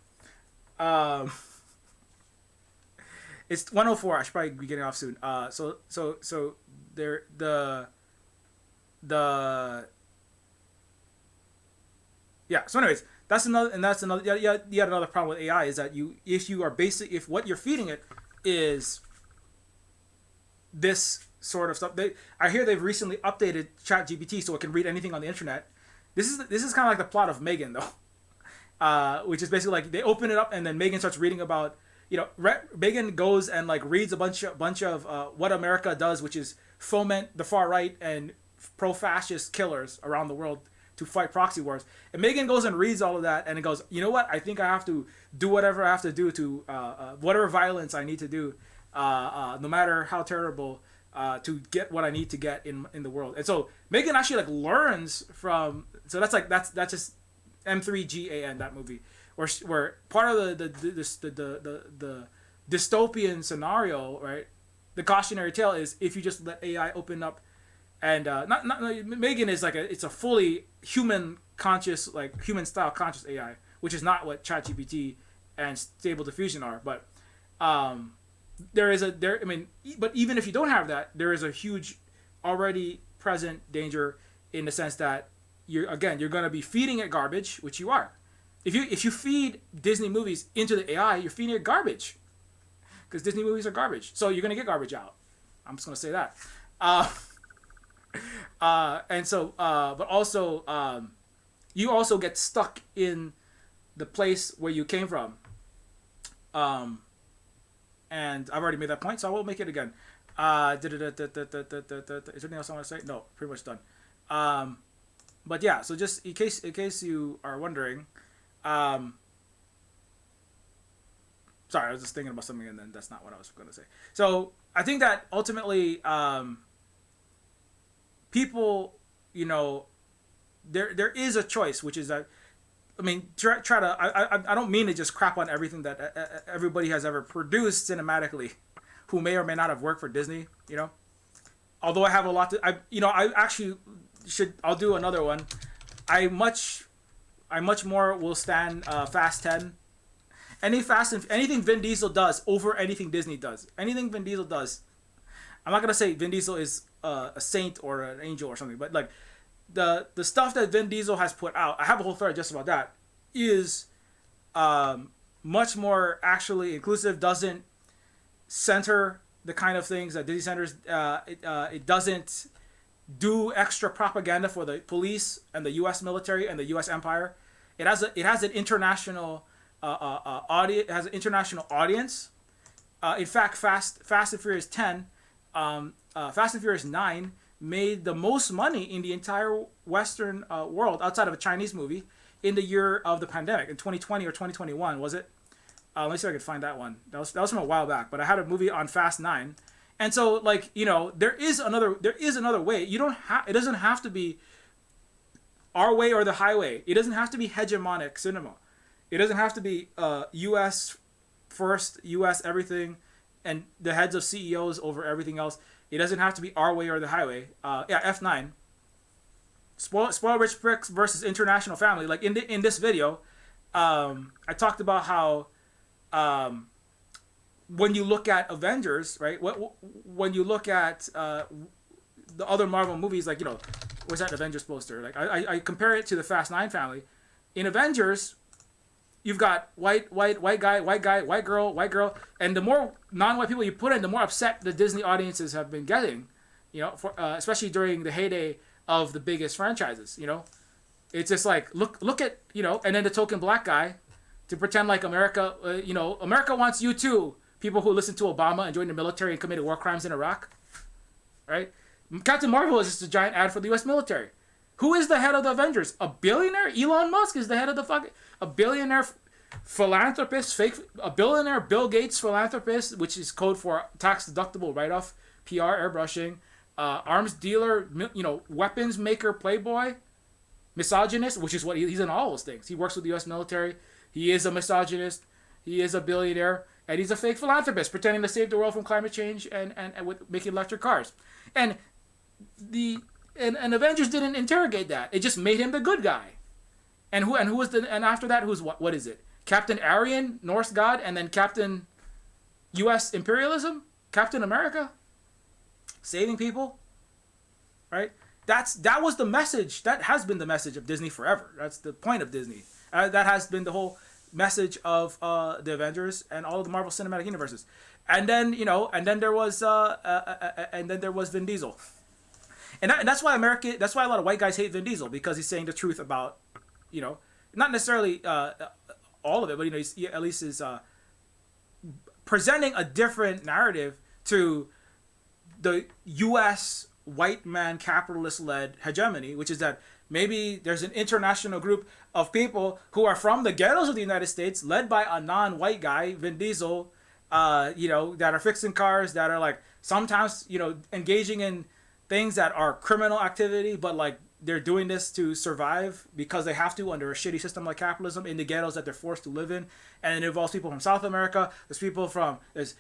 It's 104. I should probably be getting off soon. So there yeah. So anyways, that's another. Yet another problem with AI is that if what you're feeding it is this sort of stuff. I hear they've recently updated ChatGPT so it can read anything on the internet. This is kind of like the plot of Megan, though, which is basically like they open it up and then Megan starts reading about, Megan goes and like reads a bunch of what America does, which is foment the far right and pro-fascist killers around the world to fight proxy wars. And Megan goes and reads all of that and it goes, you know what? I think I have to do whatever I have to do to whatever violence I need to do, no matter how terrible. To get what I need to get in the world. And so Megan actually like learns from, so that's just M3GAN, that movie, where part of the dystopian scenario, right? The cautionary tale is if you just let AI open up, and Megan is like it's a fully human conscious, like human style conscious AI, which is not what ChatGPT and Stable Diffusion are, but but even if you don't have that, there is a huge already present danger in the sense that you're going to be feeding it garbage, which you are. If you feed Disney movies into the AI, you're feeding it garbage, because Disney movies are garbage. So you're going to get garbage out. I'm just going to say that. But also, you also get stuck in the place where you came from. And I've already made that point, so I won't make it again. Is there anything else I want to say? No, pretty much done. But yeah, so just in case you are wondering, sorry, I was just thinking about something and then that's not what I was going to say. So I think that ultimately, people, there is a choice, which is that, try to. I don't mean to just crap on everything that everybody has ever produced cinematically, who may or may not have worked for Disney. Although I have a lot to. I actually should. I'll do another one. I much more will stand Fast 10. Anything Vin Diesel does over anything Disney does. Anything Vin Diesel does. I'm not gonna say Vin Diesel is a saint or an angel or something, but like. The stuff that Vin Diesel has put out, I have a whole thread just about that, is much more actually inclusive, doesn't center the kind of things that Disney centers. It doesn't do extra propaganda for the police and the U.S. military and the U.S. empire. It has an international audience. It has an international audience. In fact, Fast and Furious 10, Fast and Furious 9. Made the most money in the entire Western world outside of a Chinese movie in the year of the pandemic in 2020 or 2021, was it? Let me see if I can find that one. That was from a while back, but I had a movie on Fast 9, and so like there is another way. It doesn't have to be our way or the highway. It doesn't have to be hegemonic cinema. It doesn't have to be U.S. first, U.S. everything, and the heads of CEOs over everything else. It doesn't have to be our way or the highway. F9. Spoil Rich Pricks versus International Family. Like in this video, I talked about how when you look at Avengers, right? When you look at the other Marvel movies, like where's that Avengers poster? Like I compare it to the Fast 9 family. In Avengers, you've got white guy, white girl, and the more non-white people you put in, the more upset the Disney audiences have been getting, especially during the heyday of the biggest franchises. It's just like look at and then the token black guy, to pretend like America, America wants you too. People who listen to Obama and joined the military and committed war crimes in Iraq, right? Captain Marvel is just a giant ad for the U.S. military. Who is the head of the Avengers? A billionaire? Elon Musk is the head of the fucking... A billionaire philanthropist, a billionaire Bill Gates philanthropist, which is code for tax-deductible write-off, PR, airbrushing, arms dealer, weapons maker, playboy, misogynist, which is what he's in all those things. He works with the U.S. military. He is a misogynist. He is a billionaire. And he's a fake philanthropist pretending to save the world from climate change and with making electric cars. And Avengers didn't interrogate that. It just made him the good guy. And who was and after that, who's what is it? Captain Aryan, Norse god, and then Captain US imperialism? Captain America? Saving people? Right? That was the message. That has been the message of Disney forever. That's the point of Disney. That has been the whole message of the Avengers and all of the Marvel Cinematic Universes. And then there was Vin Diesel. And that's why a lot of white guys hate Vin Diesel, because he's saying the truth about, not necessarily all of it, but he at least is presenting a different narrative to the U.S. white man capitalist-led hegemony, which is that maybe there's an international group of people who are from the ghettos of the United States, led by a non-white guy, Vin Diesel, that are fixing cars, that are like sometimes, engaging in things that are criminal activity, but like they're doing this to survive because they have to under a shitty system like capitalism in the ghettos that they're forced to live in. And it involves people from South America. There's people there's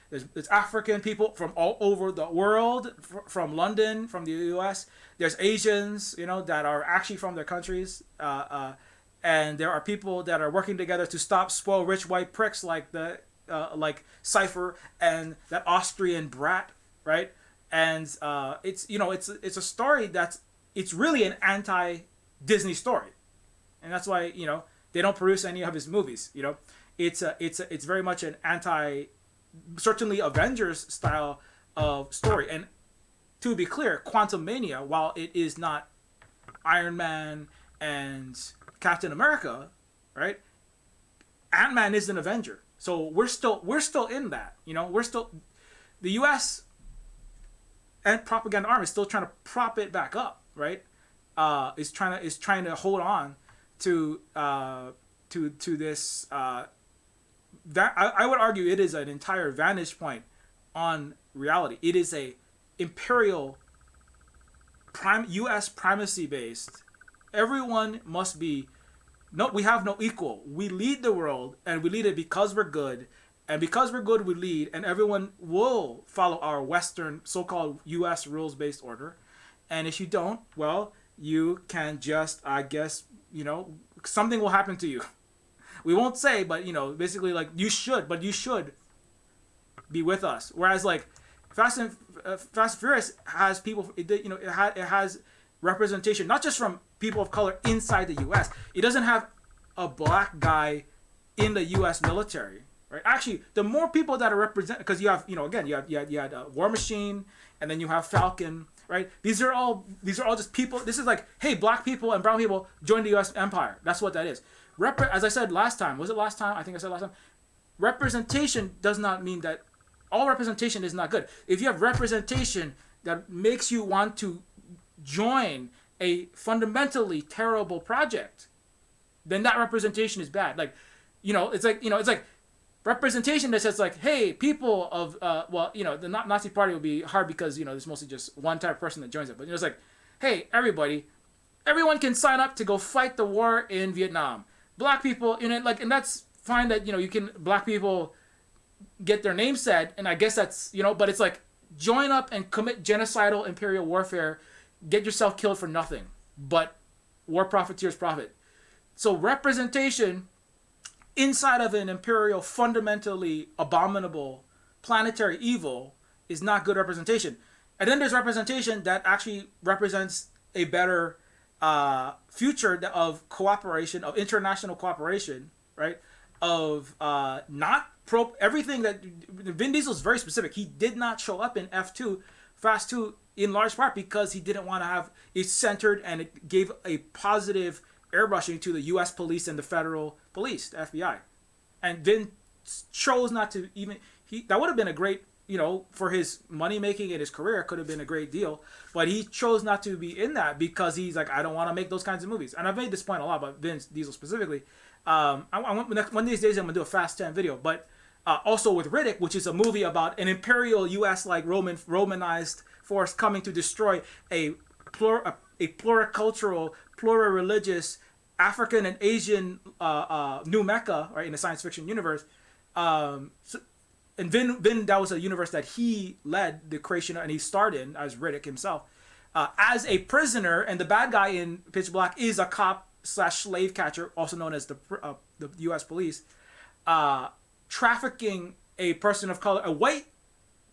African people from all over the world, from London, from the US. There's Asians, that are actually from their countries. And there are people that are working together to stop spoil rich white pricks like like Cypher and that Austrian brat, right? And it's a story it's really an anti-Disney story, and that's why they don't produce any of his movies. It's very much an certainly Avengers style of story. And to be clear, Quantumania, while it is not Iron Man and Captain America, right? AntMan is an Avenger, so we're still in that. We're still the U.S. and propaganda army is still trying to prop it back up, right? Is trying to hold on to this. That I would argue it is an entire vantage point on reality. It is a imperial U.S. primacy based. Everyone must be. No, we have no equal. We lead the world, and we lead it because we're good. And because we're good, we lead, and everyone will follow our Western, so-called U.S. rules-based order. And if you don't, well, you can just, I guess, something will happen to you. We won't say, but, basically, like, you should be with us. Whereas, like, Fast and Furious has people, it has representation, not just from people of color inside the U.S. It doesn't have a black guy in the U.S. military. Right. Actually, the more people that are represented, because you have, again, you had War Machine, and then you have Falcon, right? These are all just people. This is like, hey, black people and brown people join the U.S. empire. That's what that is. As I said last time, was it last time? I think I said last time. Representation does not mean that all representation is not good. If you have representation that makes you want to join a fundamentally terrible project, then that representation is bad. Like, it's like representation that says like, hey, people of the Nazi Party would be hard because there's mostly just one type of person that joins it. But it's like, hey, everyone can sign up to go fight the war in Vietnam. Black people, and that's fine that you can black people get their name said, and I guess that's but it's like join up and commit genocidal imperial warfare, get yourself killed for nothing, but war profiteers profit. So representation inside of an imperial, fundamentally abominable planetary evil is not good representation. And then there's representation that actually represents a better future of cooperation, of international cooperation, right? Of not everything that Vin Diesel is very specific. He did not show up in F2, Fast 2, in large part because he didn't want to have it centered, and it gave a positive airbrushing to the U.S. police and the federal police, the FBI, and Vin chose not to even. That would have been a great, for his money making and his career, could have been a great deal. But he chose not to be in that because he's like, I don't want to make those kinds of movies. And I've made this point a lot about Vin Diesel specifically. One of these days I'm gonna do a Fast 10 video, but also with Riddick, which is a movie about an imperial U.S. like Romanized force coming to destroy a pluricultural, pluri-religious African and Asian New Mecca, right, in the science fiction universe. And Vin, that was a universe that he led the creation of, and he starred in as Riddick himself, as a prisoner, and the bad guy in Pitch Black is a cop / slave catcher, also known as the U.S. police, trafficking a person of color, a white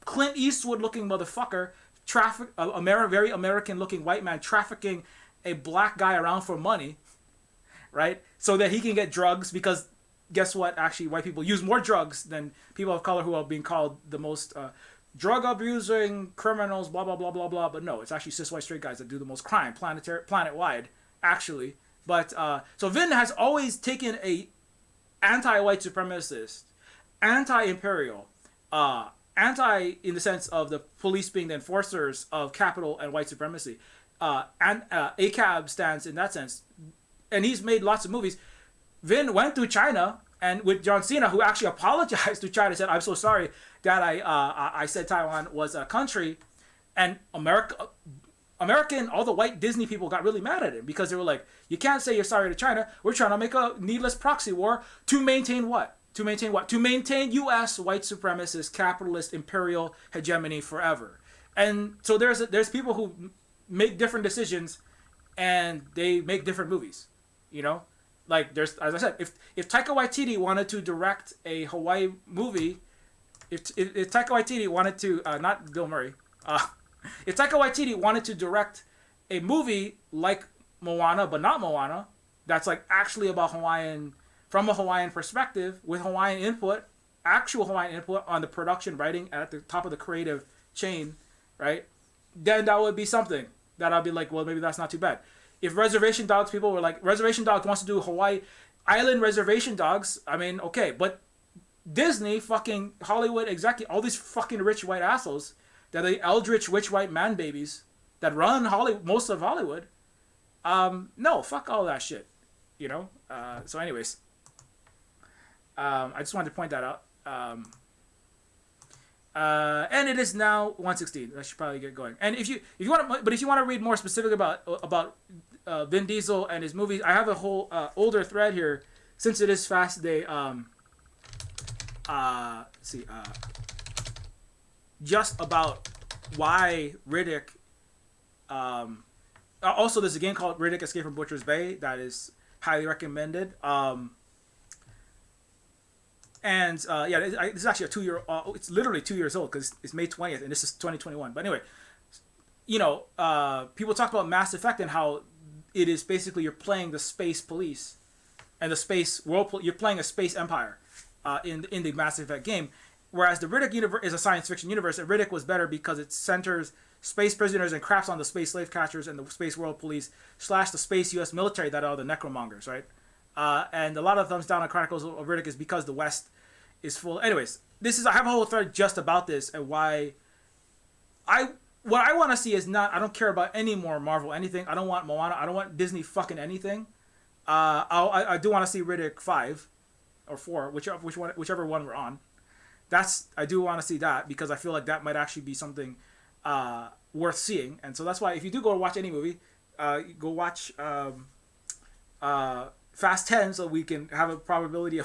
Clint Eastwood looking motherfucker, very American looking white man trafficking a black guy around for money, right? So that he can get drugs, because guess what? Actually, white people use more drugs than people of color, who are being called the most drug abusing criminals, blah, blah, blah, blah, blah. But no, it's actually cis white straight guys that do the most crime planet-wide, actually. But so Vin has always taken a anti-white supremacist, anti-imperial, anti in the sense of the police being the enforcers of capital and white supremacy, and ACAB stands in that sense. And he's made lots of movies. Vin went to China, and with John Cena, who actually apologized to China, said, "I'm so sorry that I said Taiwan was a country," and American, all the white Disney people got really mad at him because they were like, "You can't say you're sorry to China. We're trying to make a needless proxy war to maintain what? To maintain what? To maintain U.S. white supremacist, capitalist, imperial hegemony forever." And so there's people who make different decisions, and they make different movies, Like there's, as I said, if Taika Waititi wanted to direct a Hawaii movie, if Taika Waititi wanted to, not Bill Murray, if Taika Waititi wanted to direct a movie like Moana, but not Moana, that's like actually about from a Hawaiian perspective, with Hawaiian input, actual Hawaiian input on the production, writing, at the top of the creative chain, right? Then that would be something that I'd be like, well, maybe that's not too bad. If Reservation Dogs people were like, Reservation Dogs wants to do Hawaii Island Reservation Dogs, I mean, okay, but Disney, fucking Hollywood executive, all these fucking rich white assholes, that are the eldritch rich white man babies that run most of Hollywood, no, fuck all that shit, So anyways, I just wanted to point that out. And it is now 1:16. I should probably get going. And if you want to read more specific about Vin Diesel and his movies, I have a whole older thread here, since it is Fast Day. Just about why Riddick. Also, there's a game called Riddick: Escape from Butcher's Bay that is highly recommended. And this is actually a 2 year. It's literally 2 years old because it's May 20th, and this is 2021. But anyway, people talk about Mass Effect and how it is basically you're playing the space police and the space world. You're playing a space empire in the Mass Effect game, whereas the Riddick universe is a science fiction universe. And Riddick was better because it centers space prisoners and craps on the space slave catchers and the space world police / the space U.S. military that are the necromongers, right? And a lot of thumbs down on Chronicles of Riddick is because the West is full. Anyways, I have a whole thread just about this and why what I want to see is not, I don't care about any more Marvel anything. I don't want Moana. I don't want Disney fucking anything. I do want to see Riddick 5 or 4, whichever one we're on. I do want to see that because I feel like that might actually be something worth seeing. And so that's why if you do go watch any movie, go watch Fast 10 so we can have a probability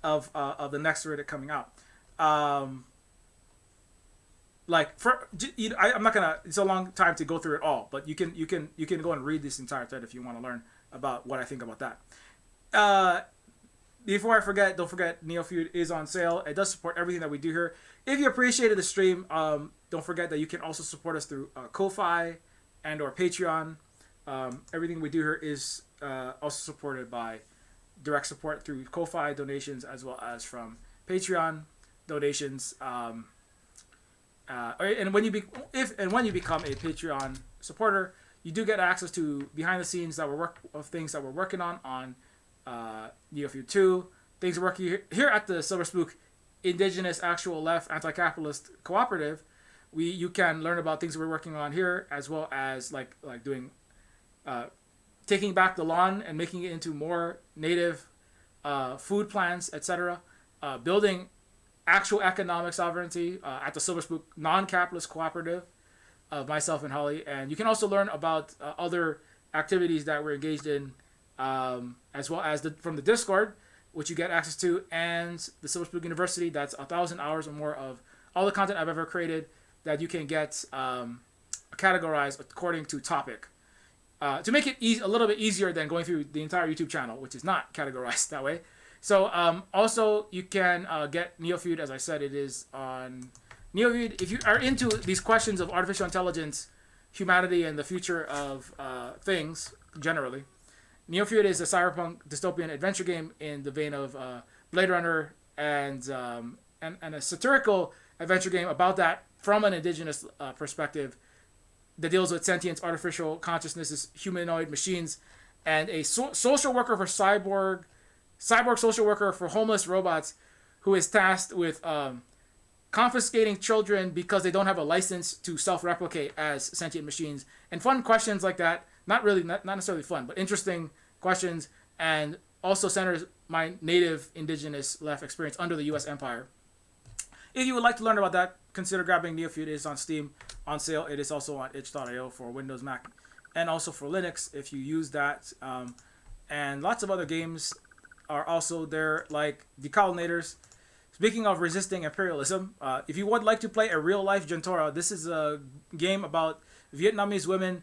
of the next Riddick coming out. I'm not gonna. It's a long time to go through it all, but you can go and read this entire thread if you want to learn about what I think about that. Before I forget, don't forget Neofeud is on sale. It does support everything that we do here. If you appreciated the stream, don't forget that you can also support us through Ko-Fi and/or Patreon. Everything we do here is also supported by direct support through Ko-Fi donations as well as from Patreon donations. And when you become a Patreon supporter, you do get access to behind the scenes things that we're working on Neofeud 2, things are working here at the Silver Spook Indigenous Actual Left Anti-Capitalist Cooperative. You can learn about things we're working on here, as well as like doing taking back the lawn and making it into more native food plants, etc. Building actual economic sovereignty at the Silver Spook Non-Capitalist Cooperative of myself and Holly. And you can also learn about other activities that we're engaged in, as well as from the Discord, which you get access to, and the Silver Spook University. That's 1,000 hours or more of all the content I've ever created that you can get categorized according to topic. To make it a little bit easier than going through the entire YouTube channel, which is not categorized that way. So also you can get Neofeud, as I said, it is on Neofeud. If you are into these questions of artificial intelligence, humanity, and the future of things generally, Neofeud is a cyberpunk dystopian adventure game in the vein of Blade Runner and a satirical adventure game about that from an indigenous perspective that deals with sentience, artificial consciousnesses, humanoid machines, and a social worker for cyborg social worker for homeless robots who is tasked with confiscating children because they don't have a license to self-replicate as sentient machines. And fun questions like that, not necessarily fun, but interesting questions, and also centers my native indigenous left experience under the U.S. Empire. If you would like to learn about that, consider grabbing Neofeud. It is on Steam on sale. It is also on itch.io for Windows, Mac, and also for Linux if you use that. And lots of other games are also there, like Decolonators. Speaking of resisting imperialism, if you would like to play a real-life Gentora, this is a game about Vietnamese women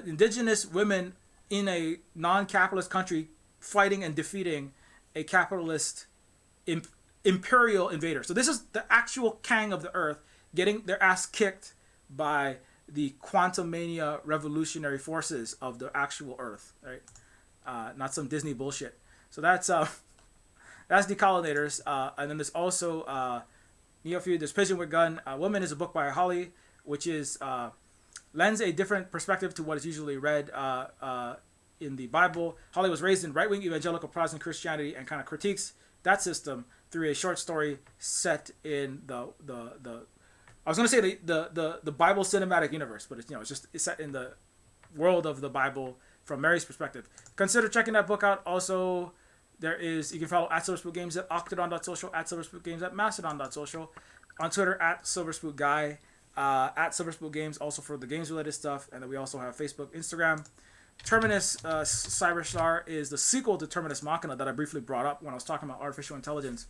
indigenous women in a non-capitalist country fighting and defeating a capitalist imperial invader. So this is the actual Kang of the Earth getting their ass kicked by the Quantumania revolutionary forces of the actual Earth, right? Not some Disney bullshit. So that's Decolonators. And then there's also Neofeud. There's Pigeon with Gun. Woman is a book by Holly, which is lends a different perspective to what is usually read in the Bible. Holly was raised in right-wing evangelical Protestant Christianity and kind of critiques that system through a short story set in the I was going to say the Bible cinematic universe, but it's set in the world of the Bible from Mary's perspective. Consider checking that book out. Also, you can follow at SilverSpook Games at octodon.social, at SilverSpook Games at mastodon.social, on Twitter at SilverSpookGuy, at SilverSpook Games also for the games related stuff, and then we also have Facebook, Instagram. Terminus Cyberstar is the sequel to Terminus Machina that I briefly brought up when I was talking about artificial intelligence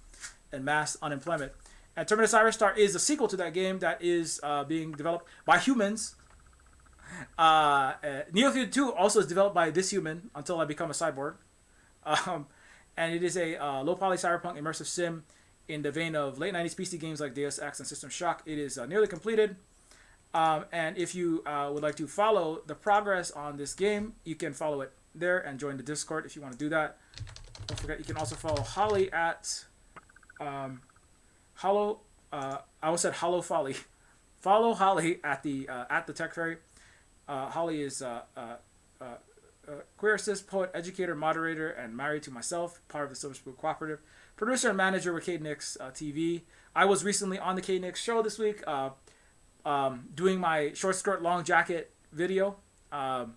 and mass unemployment. And Terminus Cyberstar is the sequel to that game that is being developed by humans. Neofeud 2 also is developed by this human until I become a cyborg. And it is a low-poly cyberpunk immersive sim in the vein of late 90s PC games like Deus Ex and System Shock. It is nearly completed. And if you would like to follow the progress on this game, you can follow it there and join the Discord if you want to do that. Don't forget, you can also follow Holly at I almost said Hollow Folly. Follow Holly at the Tech Fairy. Holly is queer, cis, poet, educator, moderator, and married to myself, part of the Silver Spook Cooperative. Producer and manager with K-Nix TV. I was recently on the K-Nix show this week, doing my short skirt, long jacket video. So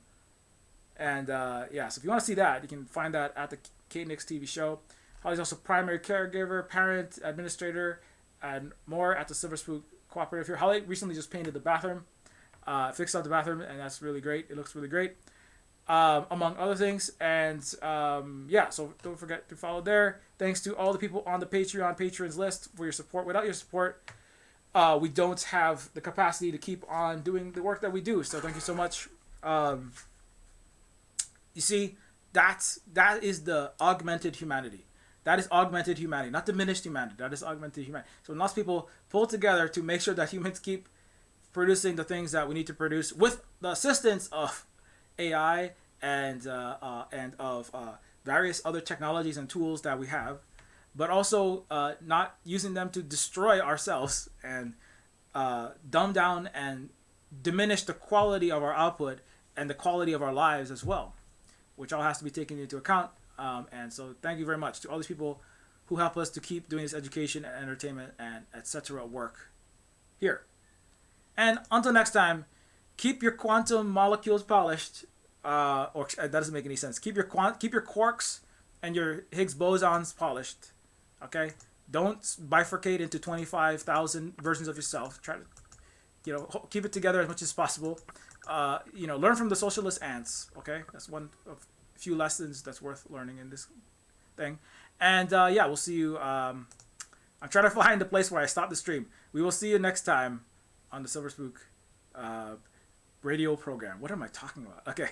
if you want to see that, you can find that at the K-Nix TV show. Holly's also primary caregiver, parent, administrator, and more at the Silver Spook Cooperative here. Holly recently just painted the bathroom, fixed up the bathroom, and that's really great. It looks really great, among other things. And so don't forget to follow there. Thanks to all the people on the Patreon patrons list for your support. Without your support, we don't have the capacity to keep on doing the work that we do. So thank you so much. You see, that is the augmented humanity. That is augmented humanity, not diminished humanity. That is augmented humanity. So when lots of people pull together to make sure that humans keep producing the things that we need to produce with the assistance of AI and of various other technologies and tools that we have, but also not using them to destroy ourselves and dumb down and diminish the quality of our output and the quality of our lives as well, which all has to be taken into account. And so thank you very much to all these people who help us to keep doing this education and entertainment and etc. work here. And until next time, keep your quantum molecules polished. Or that doesn't make any sense. Keep your quarks and your Higgs bosons polished. Okay, don't bifurcate into 25,000 versions of yourself. Try to, keep it together as much as possible. Learn from the socialist ants. Okay, that's one of a few lessons that's worth learning in this thing. And we'll see you. I'm trying to find the place where I stop the stream. We will see you next time on the Silver Spook radio program. What am I talking about? Okay.